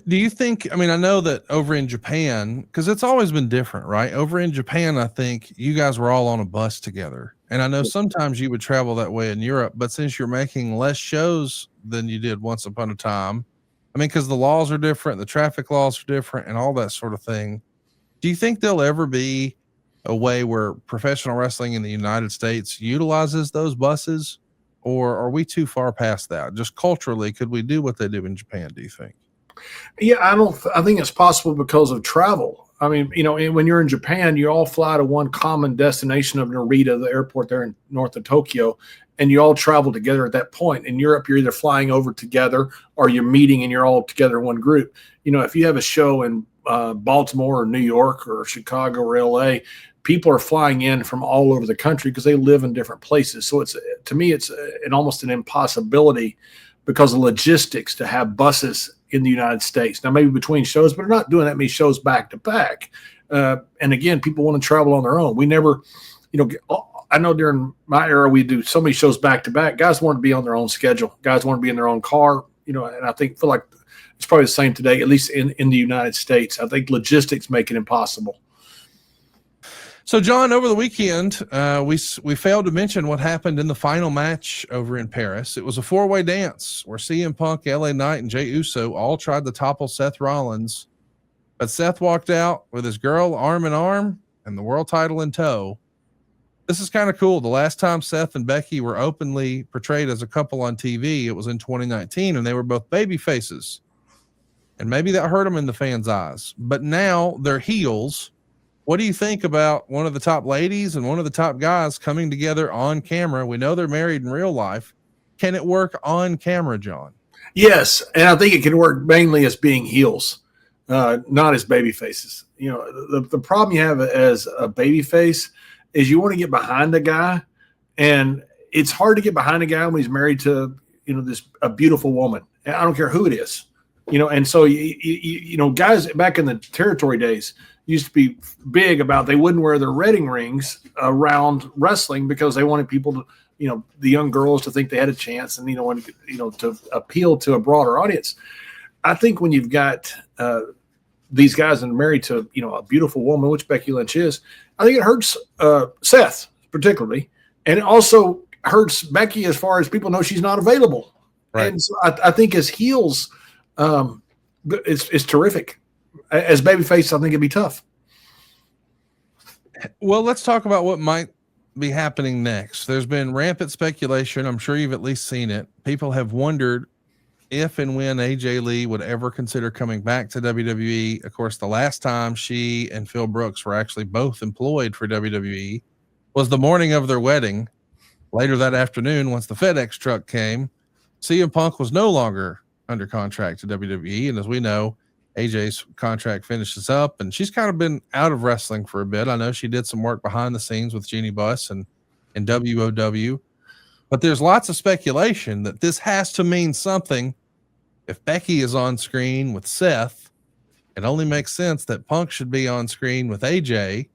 Do you think, I mean, I know that over in Japan, because it's always been different, right? Over in Japan, I think you guys were all on a bus together. And I know sometimes you would travel that way in Europe, but since you're making less shows than you did once upon a time, I mean, because the laws are different, the traffic laws are different, and all that sort of thing. Do you think there'll ever be a way where professional wrestling in the United States utilizes those buses, or are we too far past that? Just culturally, could we do what they do in Japan, do you think? Yeah, I think it's possible because of travel. I mean, when you're in Japan, you all fly to one common destination of Narita, the airport there in north of Tokyo, and you all travel together at that point. In Europe, you're either flying over together or you're meeting and you're all together in one group. If you have a show in Baltimore or New York or Chicago or LA, people are flying in from all over the country because they live in different places. So to me, it's almost an impossibility because of logistics to have buses in the United States. Now, maybe between shows, but they're not doing that many shows back to back. And again, people want to travel on their own. We never, I know during my era, we do so many shows back to back. Guys want to be on their own schedule. Guys want to be in their own car, and I feel like it's probably the same today, at least in the United States. I think logistics make it impossible. So, John, over the weekend, we failed to mention what happened in the final match over in Paris. It was a 4-way dance where CM Punk, LA Knight, and Jey Uso all tried to topple Seth Rollins, but Seth walked out with his girl arm in arm and the world title in tow. This is kind of cool. The last time Seth and Becky were openly portrayed as a couple on TV, it was in 2019, and they were both baby faces. And maybe that hurt them in the fans' eyes. But now they're heels. What do you think about one of the top ladies and one of the top guys coming together on camera? We know they're married in real life. Can it work on camera, John? Yes, and I think it can work mainly as being heels, not as baby faces. The problem you have as a baby face is you want to get behind the guy, and it's hard to get behind a guy when he's married to a beautiful woman. And I don't care who it is, And so guys back in the territory days used to be big about they wouldn't wear their wedding rings around wrestling because they wanted people to, the young girls to think they had a chance and, to appeal to a broader audience. I think when you've got these guys and married to, a beautiful woman, which Becky Lynch is, I think it hurts Seth particularly. And it also hurts Becky as far as people know she's not available. Right. And so I think as heels, it's terrific. As babyface, I think it'd be tough. Well, let's talk about what might be happening next. There's been rampant speculation. I'm sure you've at least seen it. People have wondered if and when AJ Lee would ever consider coming back to WWE. Of course, the last time she and Phil Brooks were actually both employed for WWE was the morning of their wedding. Later that afternoon, once the FedEx truck came, CM Punk was no longer under contract to WWE. And as we know, AJ's contract finishes up, and she's kind of been out of wrestling for a bit. I know she did some work behind the scenes with Jeannie Buss and WOW, but there's lots of speculation that this has to mean something. If Becky is on screen with Seth, it only makes sense that Punk should be on screen with AJ.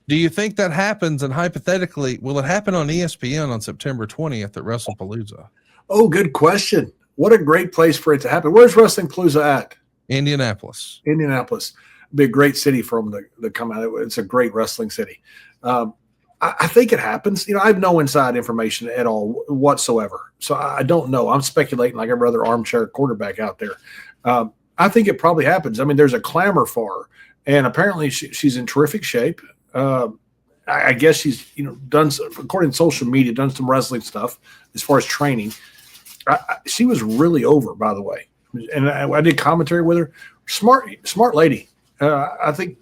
Do you think that happens? And hypothetically, will it happen on ESPN on September 20th at WrestlePalooza? Oh, good question. What a great place for it to happen. Where's Wrestlingpalooza at? Indianapolis. Be a great city for them to come out. It's a great wrestling city. I think it happens. I have no inside information at all whatsoever. So I don't know. I'm speculating like every other armchair quarterback out there. I think it probably happens. I mean, there's a clamor for her, and apparently she's in terrific shape. I guess she's, done, according to social media, done some wrestling stuff as far as training. She was really over, by the way. And I did commentary with her. Smart lady. I think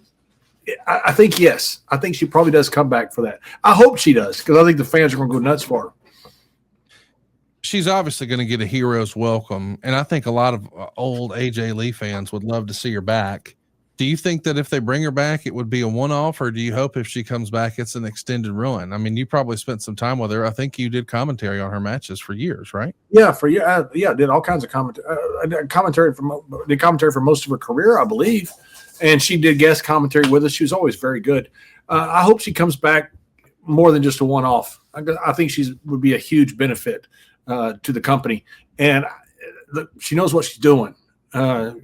yes. I think she probably does come back for that. I hope she does, because I think the fans are going to go nuts for her. She's obviously going to get a hero's welcome, and I think a lot of old AJ Lee fans would love to see her back. Do you think that if they bring her back, it would be a one-off, or do you hope if she comes back, it's an extended run? I mean, you probably spent some time with her. I think you did commentary on her matches for years, right? Yeah, I did all kinds of commentary. I did commentary for most of her career, I believe, and she did guest commentary with us. She was always very good. I hope she comes back more than just a one-off. I think she would be a huge benefit to the company, and she knows what she's doing.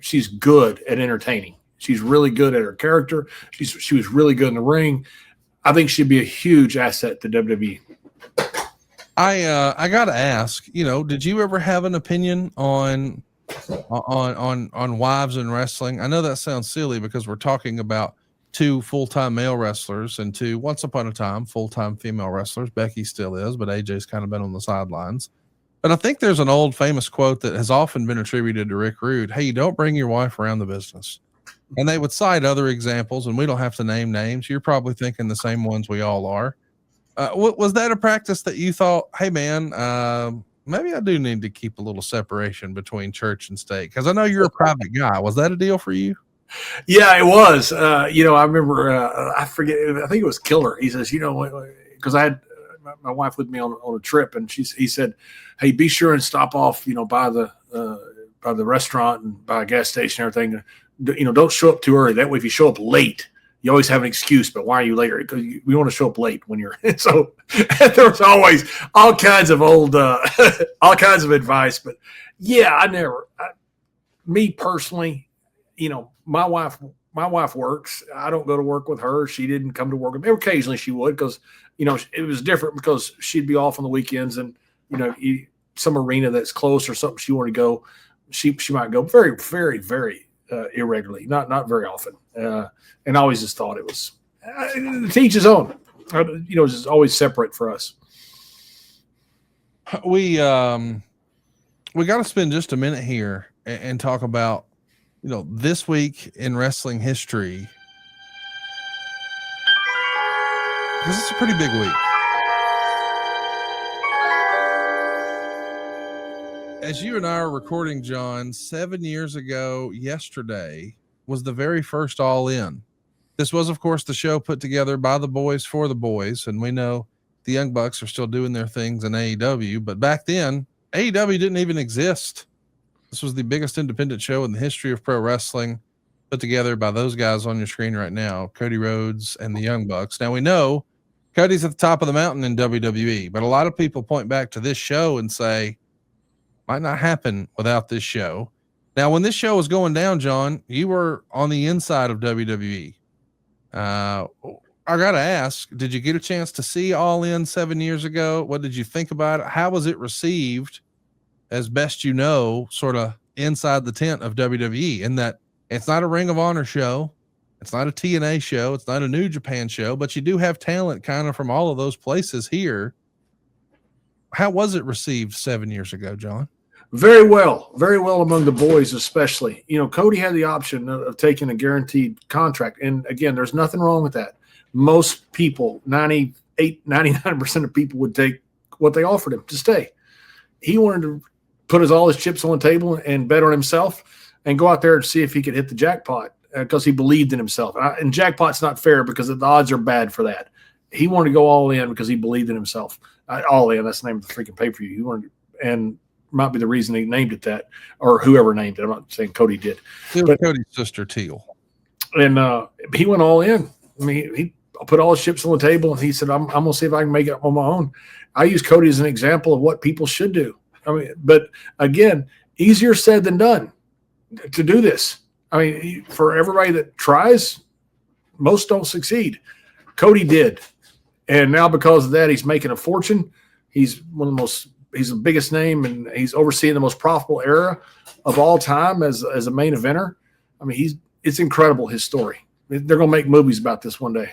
she's good at entertaining. She's really good at her character. She was really good in the ring. I think she'd be a huge asset to WWE. I gotta ask, did you ever have an opinion on wives in wrestling? I know that sounds silly because we're talking about 2 full-time male wrestlers and 2 once upon a time full-time female wrestlers. Becky still is, but AJ's kind of been on the sidelines. But I think there's an old famous quote that has often been attributed to Rick Rude. Hey, you don't bring your wife around the business. And they would cite other examples, and we don't have to name names. You're probably thinking the same ones we all are. Was that a practice that you thought, hey man, maybe I do need to keep a little separation between church and state? Cause I know you're a private guy. Was that a deal for you? Yeah, it was. I remember, I forget, I think it was Killer. He says, cause I had my wife with me on a trip, and he said, hey, be sure and stop off, by the restaurant and by a gas station and everything. Don't show up too early. That way, if you show up late, you always have an excuse, but why are you later? Because we want to show up late when you're so. There was always all kinds of all kinds of advice. But yeah, me personally, my wife works. I don't go to work with her. She didn't come to work with me. Occasionally she would, because it was different because she'd be off on the weekends, and some arena that's close or something she wanted to go. She might go very, very, very irregularly, not very often. And I always just thought it was to each his own. It's just always separate for us. We got to spend just a minute here and talk about, this week in wrestling history. This is a pretty big week. As you and I are recording, John, 7 years ago yesterday was the very first All In. This was, of course, the show put together by the boys for the boys. And we know the Young Bucks are still doing their things in AEW. But back then, AEW didn't even exist. This was the biggest independent show in the history of pro wrestling, put together by those guys on your screen right now, Cody Rhodes and the Young Bucks. Now, we know Cody's at the top of the mountain in WWE, but a lot of people point back to this show and say, might not happen without this show. Now, when this show was going down, John, you were on the inside of WWE. I got to ask, did you get a chance to see All In 7 years ago? What did you think about it? How was it received, as best you know, sort of inside the tent of WWE, in that it's not a Ring of Honor show. It's not a TNA show. It's not a New Japan show, but you do have talent kind of from all of those places here. How was it received 7 years ago, John? Very well among the boys, especially. Cody had the option of taking a guaranteed contract. And again, there's nothing wrong with that. Most people, 98, 99% of people would take what they offered him to stay. He wanted to put all his chips on the table and bet on himself and go out there and see if he could hit the jackpot, because he believed in himself. And jackpot's not fair because the odds are bad for that. He wanted to go all in because he believed in himself. All In, that's the name of the freaking pay-per-view. He wanted, and might be the reason he named it that, or whoever named it. I'm not saying Cody did. It was Cody's sister, Teal. And he went all in. I mean, he put all his chips on the table, and he said, I'm going to see if I can make it on my own. I use Cody as an example of what people should do. I mean, but again, easier said than done to do this. I mean, for everybody that tries, most don't succeed. Cody did. And now because of that, he's making a fortune. He's he's the biggest name, and he's overseeing the most profitable era of all time as a main eventer. I mean, it's incredible, his story. They're going to make movies about this one day.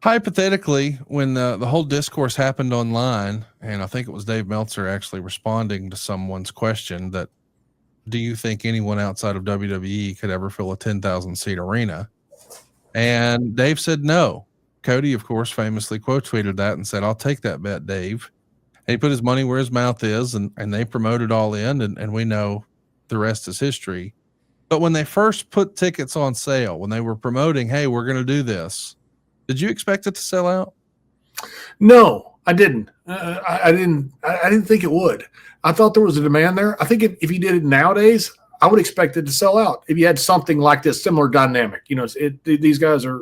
Hypothetically, when the whole discourse happened online, and I think it was Dave Meltzer actually responding to someone's question that, do you think anyone outside of WWE could ever fill a 10,000 seat arena? And Dave said no. Cody, of course, famously quote tweeted that and said, I'll take that bet, Dave. And he put his money where his mouth is, and they promoted All In, and we know the rest is history. But when they first put tickets on sale, when they were promoting, hey, we're going to do this, did you expect it to sell out? No, I didn't. I didn't think it would. I thought there was a demand there. I think if you did it nowadays, I would expect it to sell out. If you had something like this, similar dynamic, these guys are,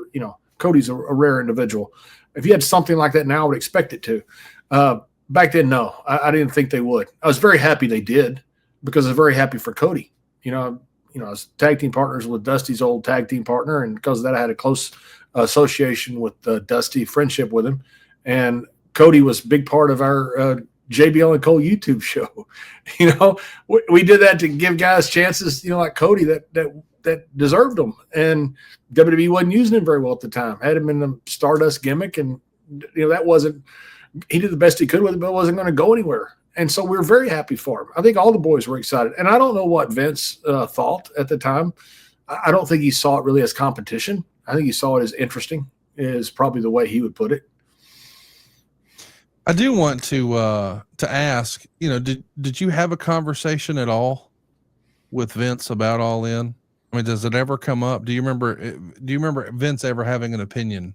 Cody's a rare individual. If you had something like that now, I would expect it to. Back then, no, I didn't think they would. I was very happy they did, because I was very happy for Cody. I was tag team partners with Dusty's old tag team partner, and because of that, I had a close association with Dusty, friendship with him, and Cody was a big part of our JBL and Cole YouTube show. We did that to give guys chances, like Cody that deserved them, and WWE wasn't using him very well at the time. Had him in the Stardust gimmick, and that wasn't. He did the best he could with it, but it wasn't going to go anywhere. And so we were very happy for him. I think all the boys were excited. And I don't know what Vince thought at the time. I don't think he saw it really as competition. I think he saw it as interesting, is probably the way he would put it. I do want to ask, did you have a conversation at all with Vince about All In? I mean, does it ever come up? Do you remember Vince ever having an opinion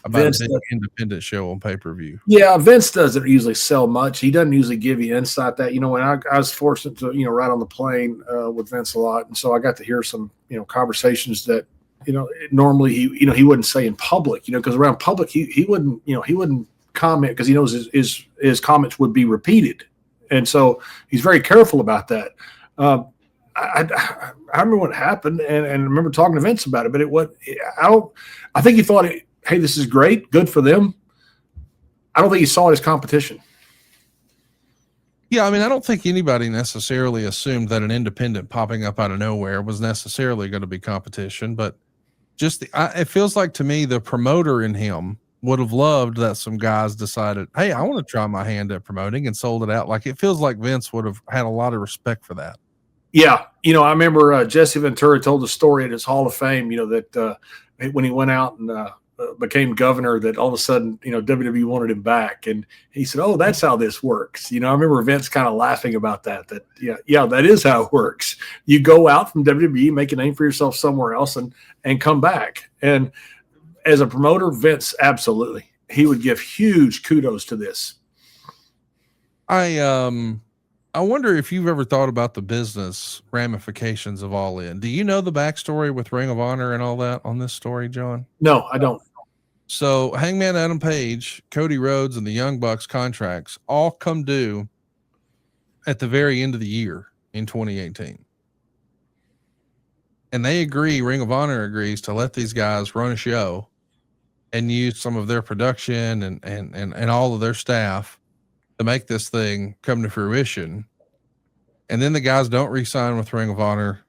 about an independent show on pay-per-view? Yeah, Vince doesn't usually sell much. He doesn't usually give you insight that, when I was fortunate to, ride on the plane with Vince a lot. And so I got to hear some, conversations that, normally he wouldn't say in public, because around public, he wouldn't comment because he knows his comments would be repeated. And so he's very careful about that. I remember what happened and I remember talking to Vince about it, but I think he thought, hey, this is great, good for them. I don't think he saw it as competition. Yeah, I mean, I don't think anybody necessarily assumed that an independent popping up out of nowhere was necessarily going to be competition, but just it feels like to me the promoter in him would have loved that some guys decided, hey, I want to try my hand at promoting, and sold it out. Like, it feels like Vince would have had a lot of respect for that. Yeah. I remember Jesse Ventura told the story at his Hall of Fame, that when he went out and became governor, that all of a sudden, WWE wanted him back. And he said, oh, that's how this works. I remember Vince kind of laughing about that that is how it works. You go out from WWE, make a name for yourself somewhere else and come back. And as a promoter, Vince, absolutely, he would give huge kudos to this. I wonder if you've ever thought about the business ramifications of All In. Do you know the backstory with Ring of Honor and all that on this story, John? No, I don't. So Hangman Adam Page, Cody Rhodes, and the Young Bucks contracts all come due at the very end of the year in 2018. And Ring of Honor agrees to let these guys run a show and use some of their production and all of their staff to make this thing come to fruition. And then the guys don't re-sign with Ring of Honor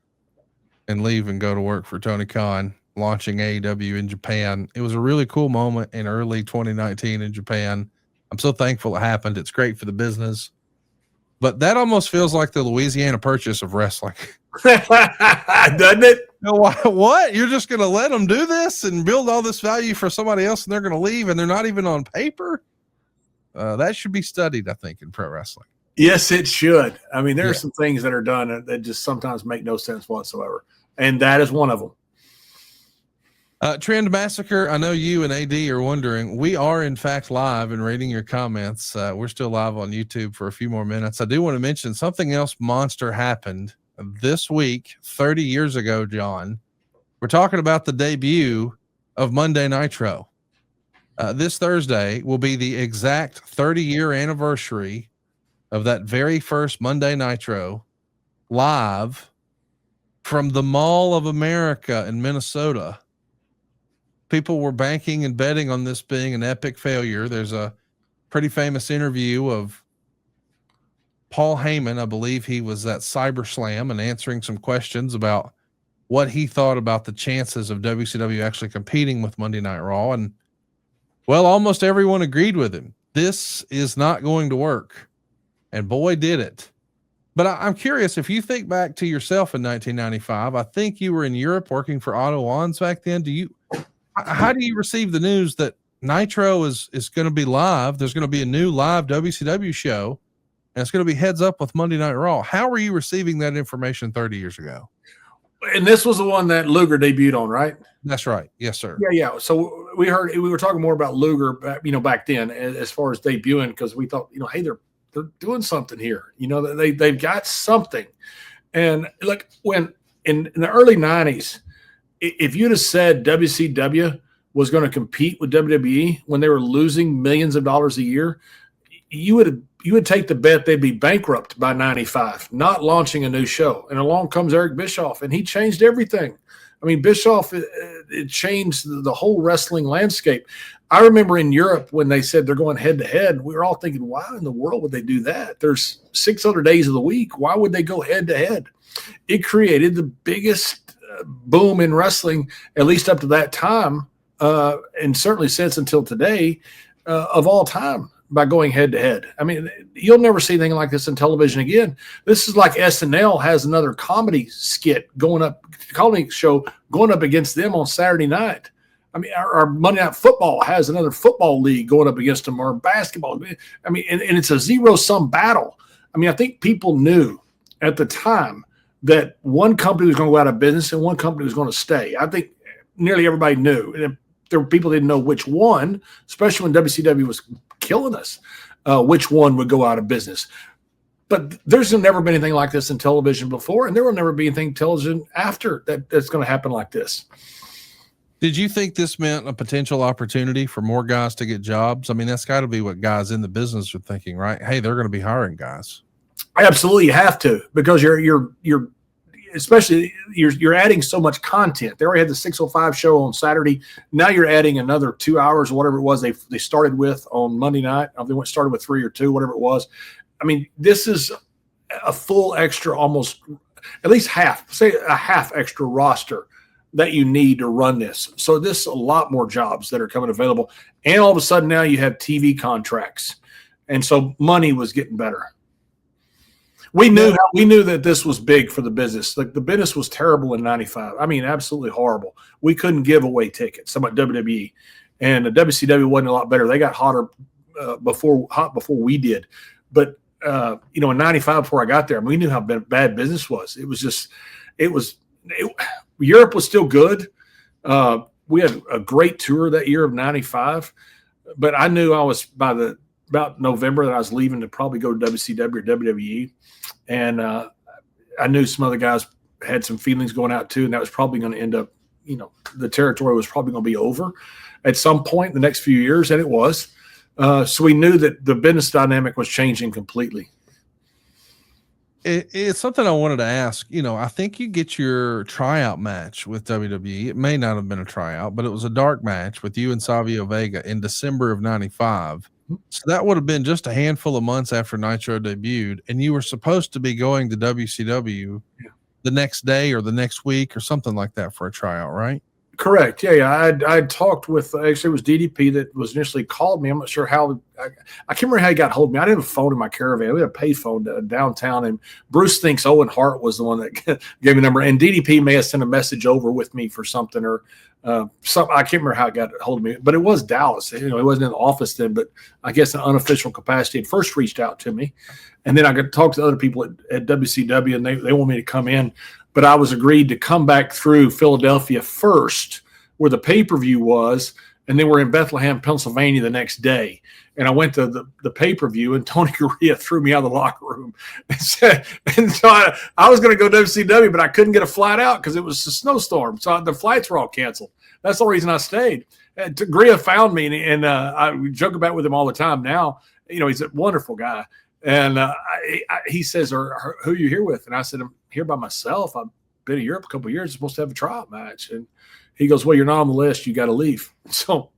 and leave and go to work for Tony Khan, launching AEW in Japan. It was a really cool moment in early 2019 in Japan. I'm so thankful it happened. It's great for the business. But that almost feels like the Louisiana Purchase of wrestling. Doesn't it? What? You're just going to let them do this and build all this value for somebody else, and they're going to leave, and they're not even on paper? That should be studied, I think, in pro wrestling. Yes, it should. I mean, there are some things that are done that just sometimes make no sense whatsoever. And that is one of them. Trend Massacre, I know you and AD are wondering. We are, in fact, live and reading your comments. We're still live on YouTube for a few more minutes. I do want to mention something else monster happened this week, 30 years ago, John. We're talking about the debut of Monday Nitro. This Thursday will be the exact 30-year anniversary of that very first Monday Nitro, live from the Mall of America in Minnesota. People were banking and betting on this being an epic failure. There's a pretty famous interview of Paul Heyman. I believe he was at CyberSlam and answering some questions about what he thought about the chances of WCW actually competing with Monday Night Raw. And well, almost everyone agreed with him. This is not going to work. And boy, did it. But I'm curious, if you think back to yourself in 1995, I think you were in Europe working for Otto Wands back then. How do you receive the news that Nitro is going to be live? There's going to be a new live WCW show, and it's going to be heads up with Monday Night Raw. How were you receiving that information 30 years ago? And this was the one that Luger debuted on, right? That's right. Yes, sir. Yeah. So we were talking more about Luger, back then as far as debuting, because we thought, hey, they're doing something here. They've got something. And like when in the early 90s, if you'd have said WCW was going to compete with WWE when they were losing millions of dollars a year, you would take the bet they'd be bankrupt by 95, not launching a new show. And along comes Eric Bischoff, and he changed everything. I mean, Bischoff, it changed the whole wrestling landscape. I remember in Europe when they said they're going head to head, we were all thinking, why in the world would they do that? There's 6 other days of the week. Why would they go head to head? It created the biggest boom in wrestling, at least up to that time, and certainly since until today, of all time, by going head to head. I mean, you'll never see anything like this in television again. This is like SNL has another comedy skit comedy show going up against them on Saturday night. I mean, our Monday Night Football has another football league going up against them, or basketball. I mean, and it's a zero-sum battle. I mean, I think people knew at the time that one company was going to go out of business and one company was going to stay. I think nearly everybody knew. And there were people that didn't know which one, especially when WCW was killing us, which one would go out of business. But there's never been anything like this in television before, and there will never be anything television after that's going to happen like this. Did you think this meant a potential opportunity for more guys to get jobs? I mean, that's got to be what guys in the business are thinking, right? Hey, they're going to be hiring guys. Absolutely, you have to, because you're especially you're adding so much content. They already had the 605 show on Saturday. Now you're adding another 2 hours or whatever it was they started with on Monday night. They started with 3 or 2, whatever it was. I mean, this is a full extra, almost at least half, say a half extra roster that you need to run this. So this is a lot more jobs that are coming available. And all of a sudden now you have TV contracts. And so money was getting better. We knew that this was big for the business. Like, the business was terrible in 95. I mean, absolutely horrible. We couldn't give away tickets. Some at WWE, and the WCW wasn't a lot better. They got hotter before we did. But in 95, before I got there, I mean, we knew how bad business was. Europe was still good. We had a great tour that year of 95, but I knew I was about November that I was leaving to probably go to WCW or WWE. And I knew some other guys had some feelings going out too, and that was probably going to end up, the territory was probably going to be over at some point in the next few years, and it was. So we knew that the business dynamic was changing completely. It's something I wanted to ask. I think you get your tryout match with WWE. It may not have been a tryout, but it was a dark match with you and Savio Vega in December of 95. So that would have been just a handful of months after Nitro debuted, and you were supposed to be going to WCW the next day or the next week or something like that for a tryout, right? Correct. Yeah. I talked with, actually it was DDP that was initially called me. I'm not sure how, I can't remember how he got hold of me. I didn't have a phone in my caravan. We had a pay phone downtown, and Bruce thinks Owen Hart was the one that gave me a number, and DDP may have sent a message over with me for something or something. I can't remember how it got a hold of me, but it was Dallas. He wasn't in the office then, but I guess in unofficial capacity had first reached out to me. And then I got to talk to other people at WCW, and they want me to come in. But I was agreed to come back through Philadelphia first, where the pay-per-view was, and then we're in Bethlehem, Pennsylvania the next day. And I went to the pay-per-view, and Tony Gurria threw me out of the locker room. And so I was going to go to WCW, but I couldn't get a flight out because it was a snowstorm. So the flights were all canceled. That's the reason I stayed. And Gurria found me, and I joke about it with him all the time now. He's a wonderful guy. And he says, who are you here with? And I said, I'm here by myself. I've been to Europe a couple of years. I'm supposed to have a tryout match. And he goes, well, you're not on the list. You got to leave. So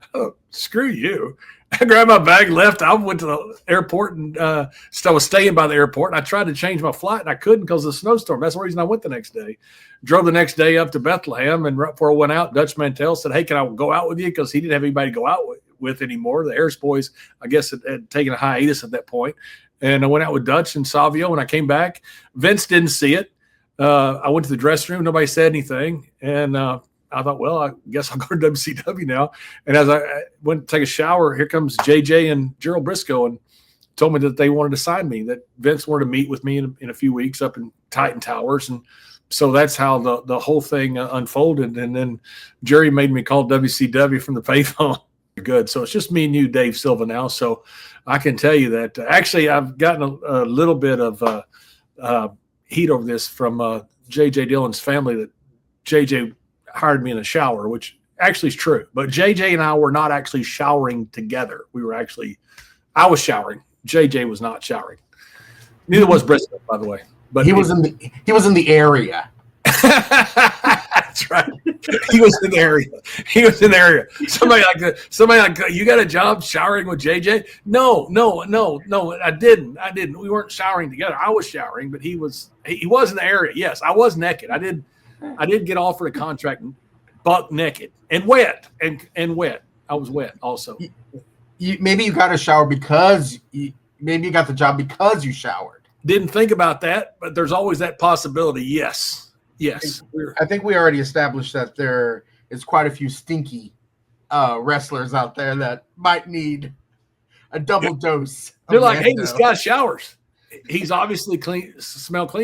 screw you. I grabbed my bag, left. I went to the airport, and I was staying by the airport. And I tried to change my flight, and I couldn't because of the snowstorm. That's the reason I went the next day. Drove the next day up to Bethlehem, and right before I went out, Dutch Mantell said, hey, can I go out with you? Because he didn't have anybody to go out with anymore. The Harris boys, I guess, had taken a hiatus at that point. And I went out with Dutch and Savio. When I came back, Vince didn't see it. I went to the dressing room. Nobody said anything. And I thought, well, I guess I'll go to WCW now. And as I went to take a shower, here comes JJ and Gerald Briscoe and told me that they wanted to sign me, that Vince wanted to meet with me in a few weeks up in Titan Towers. And so that's how the whole thing unfolded. And then Jerry made me call WCW from the payphone. Good. So it's just me and you, Dave Silva, now. So I can tell you that actually I've gotten a little bit of heat over this from J.J. Dillon's family, that J.J. hired me in a shower, which actually is true. But J.J. and I were not actually showering together. I was showering. JJ was not showering. Neither was Brett Smith, by the way. But he was in the area. That's right. He was in the area. Somebody like you got a job showering with JJ? No, I didn't. We weren't showering together. I was showering, but he was in the area. Yes, I was naked. I did get offered a contract buck naked and wet and wet. I was wet also. Maybe you got a shower because maybe you got the job because you showered. Didn't think about that, but there's always that possibility. Yes. I think we already established that there is quite a few stinky wrestlers out there that might need a double dose. They're like, hey, this guy showers. He's obviously smells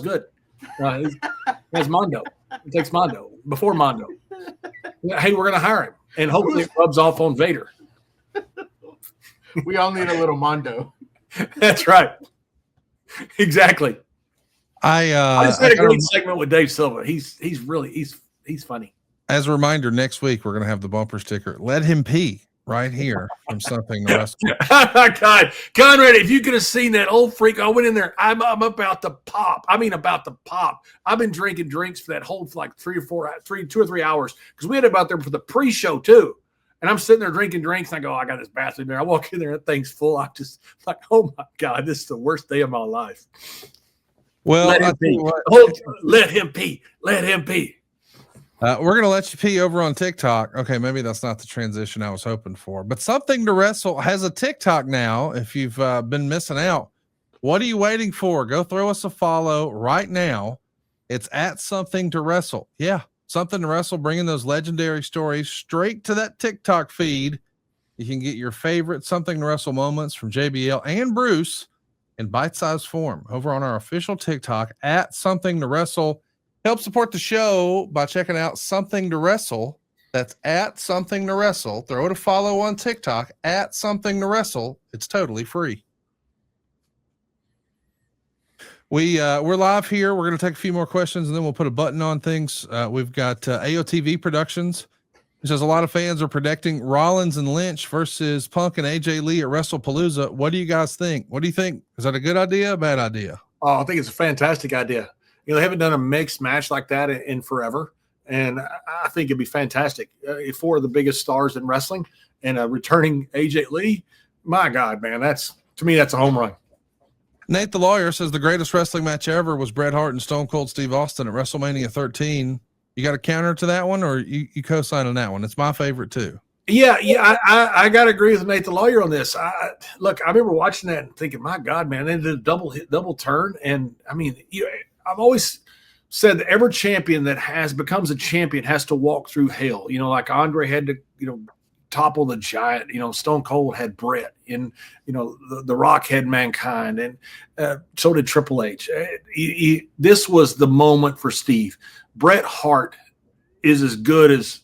good. He has Mondo. He takes Mondo before Mondo. Hey, we're gonna hire him, and hopefully it rubs off on Vader. We all need a little Mondo. That's right. Exactly. I just had a great segment with Dave Silva. He's funny. As a reminder, next week we're going to have the bumper sticker. Let him pee right here from Something to Wrestle. God, Conrad, if you could have seen that old freak, I went in there. I'm about to pop. I mean, about to pop. I've been drinking drinks for that whole for like 2 or 3 hours because we had about there for the pre-show too. And I'm sitting there drinking drinks, and I go, I got this bathroom there. I walk in there, that thing's full. I'm just like, oh my God, this is the worst day of my life. Well, let him pee. Let him pee. Let him pee. We're going to let you pee over on TikTok. Okay, maybe that's not the transition I was hoping for. But Something to Wrestle has a TikTok now. If you've been missing out, what are you waiting for? Go throw us a follow right now. It's at Something to Wrestle. Yeah, Something to Wrestle, bringing those legendary stories straight to that TikTok feed. You can get your favorite Something to Wrestle moments from JBL and Bruce in bite-sized form over on our official TikTok at Something to Wrestle. Help support the show by checking out Something to Wrestle. That's at Something to Wrestle. Throw it a follow on TikTok at Something to Wrestle. It's totally free. We're live here. We're going to take a few more questions and then we'll put a button on things. We've got AOTV Productions. It says a lot of fans are predicting Rollins and Lynch versus Punk and AJ Lee at WrestlePalooza. What do you guys think? What do you think? Is that a good idea? A bad idea? Oh, I think it's a fantastic idea. They haven't done a mixed match like that in forever. And I think it'd be fantastic. 4 of the biggest stars in wrestling and returning AJ Lee. My God, man, to me, that's a home run. Nate the Lawyer says the greatest wrestling match ever was Bret Hart and Stone Cold Steve Austin at WrestleMania 13. You got a counter to that one, or you co-sign on that one? It's my favorite too. Yeah. I got to agree with Nate the Lawyer on this. Look, I remember watching that and thinking, my God, man, they did a double turn. And I mean, I've always said that every champion that becomes a champion has to walk through hell. Like Andre had to, topple the giant. Stone Cold had Bret, and the Rock had Mankind, and so did Triple H. This was the moment for Steve. Bret Hart is as good as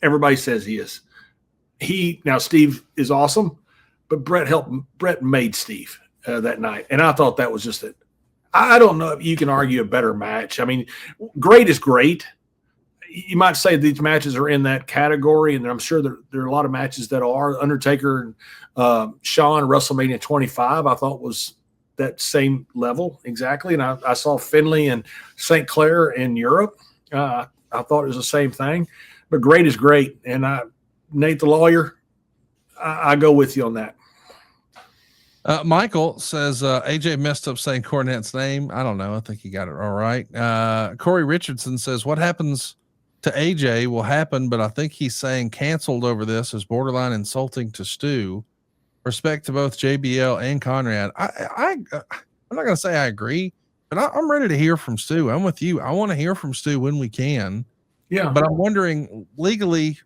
everybody says he is. Now Steve is awesome, but Bret made Steve that night, and I thought that was just it. I don't know if you can argue a better match. I mean, great is great. You might say these matches are in that category, and I'm sure there are a lot of matches that are. Undertaker and Shawn WrestleMania 25, I thought was that same level exactly. And I saw Finlay and St. Clair in Europe. I thought it was the same thing. But great is great. And Nate the Lawyer, I go with you on that. Michael says AJ messed up saying Cornette's name. I don't know. I think he got it all right. Corey Richardson says what happens to AJ will happen, but I think he's saying canceled over this is borderline insulting to Stu. Respect to both JBL and Conrad. I'm not going to say I agree, but I'm ready to hear from Stu. I'm with you. I want to hear from Stu when we can. Yeah. But I'm wondering legally,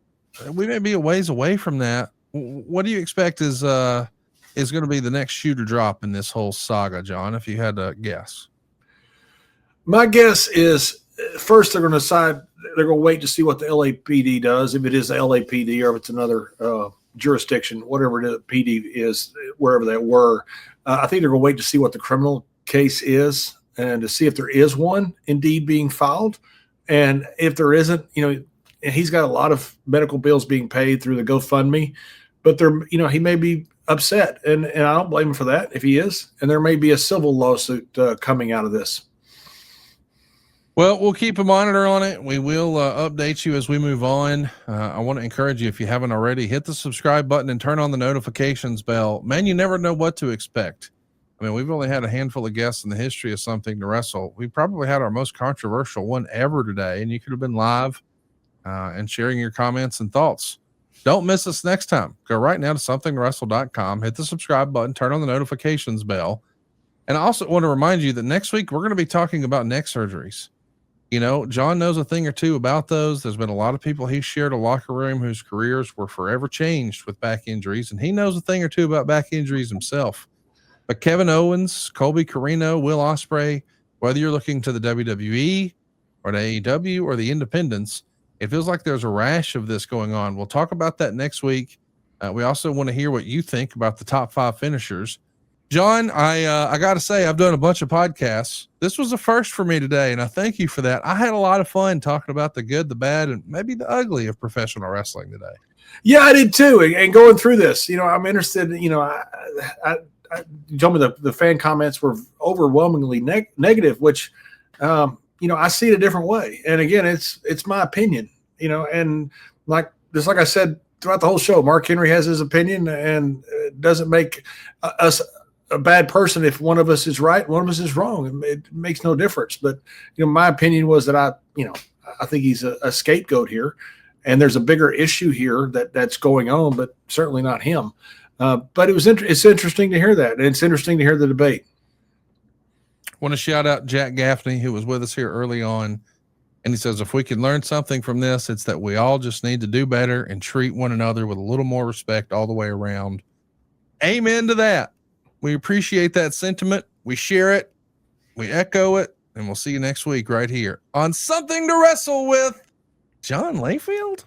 we may be a ways away from that. What do you expect is going to be the next shoe to drop in this whole saga, John, if you had to guess? My guess is first they're going to decide, they're going to wait to see what the LAPD does, if it is the LAPD or if it's another jurisdiction, whatever the PD is, wherever they were. I think they're going to wait to see what the criminal case is and to see if there is one indeed being filed. And if there isn't, and he's got a lot of medical bills being paid through the GoFundMe. but he may be upset, and I don't blame him for that if he is. And there may be a civil lawsuit coming out of this. Well, we'll keep a monitor on it. We will update you as we move on. I want to encourage you, if you haven't already, hit the subscribe button and turn on the notifications bell. Man, you never know what to expect. I mean, we've only had a handful of guests in the history of Something to Wrestle. We probably had our most controversial one ever today, and you could have been live and sharing your comments and thoughts. Don't miss us next time. Go right now to somethingtowrestle.com, hit the subscribe button, turn on the notifications bell. And I also want to remind you that next week we're going to be talking about neck surgeries. John knows a thing or two about those. There's been a lot of people he shared a locker room whose careers were forever changed with back injuries, and he knows a thing or two about back injuries himself. But Kevin Owens, Colby Carino, Will Ospreay, whether you're looking to the WWE or the AEW or the independents, it feels like there's a rash of this going on. We'll talk about that next week. We also want to hear what you think about the top 5 finishers. John, I got to say, I've done a bunch of podcasts. This was a first for me today, and I thank you for that. I had a lot of fun talking about the good, the bad, and maybe the ugly of professional wrestling today. Yeah, I did too. And going through this, I'm interested. You told me the fan comments were overwhelmingly negative, which, I see it a different way. And again, it's my opinion. And like I said throughout the whole show, Mark Henry has his opinion, and it doesn't make us a bad person if one of us is right, one of us is wrong. It makes no difference. But my opinion was that I think he's a scapegoat here, and there's a bigger issue here that's going on, but certainly not him. But it's interesting to hear that, and it's interesting to hear the debate. I want to shout out Jack Gaffney, who was with us here early on, and he says, if we can learn something from this, it's that we all just need to do better and treat one another with a little more respect all the way around. Amen to that. We appreciate that sentiment. We share it. We echo it. And we'll see you next week right here on Something to Wrestle with John Layfield.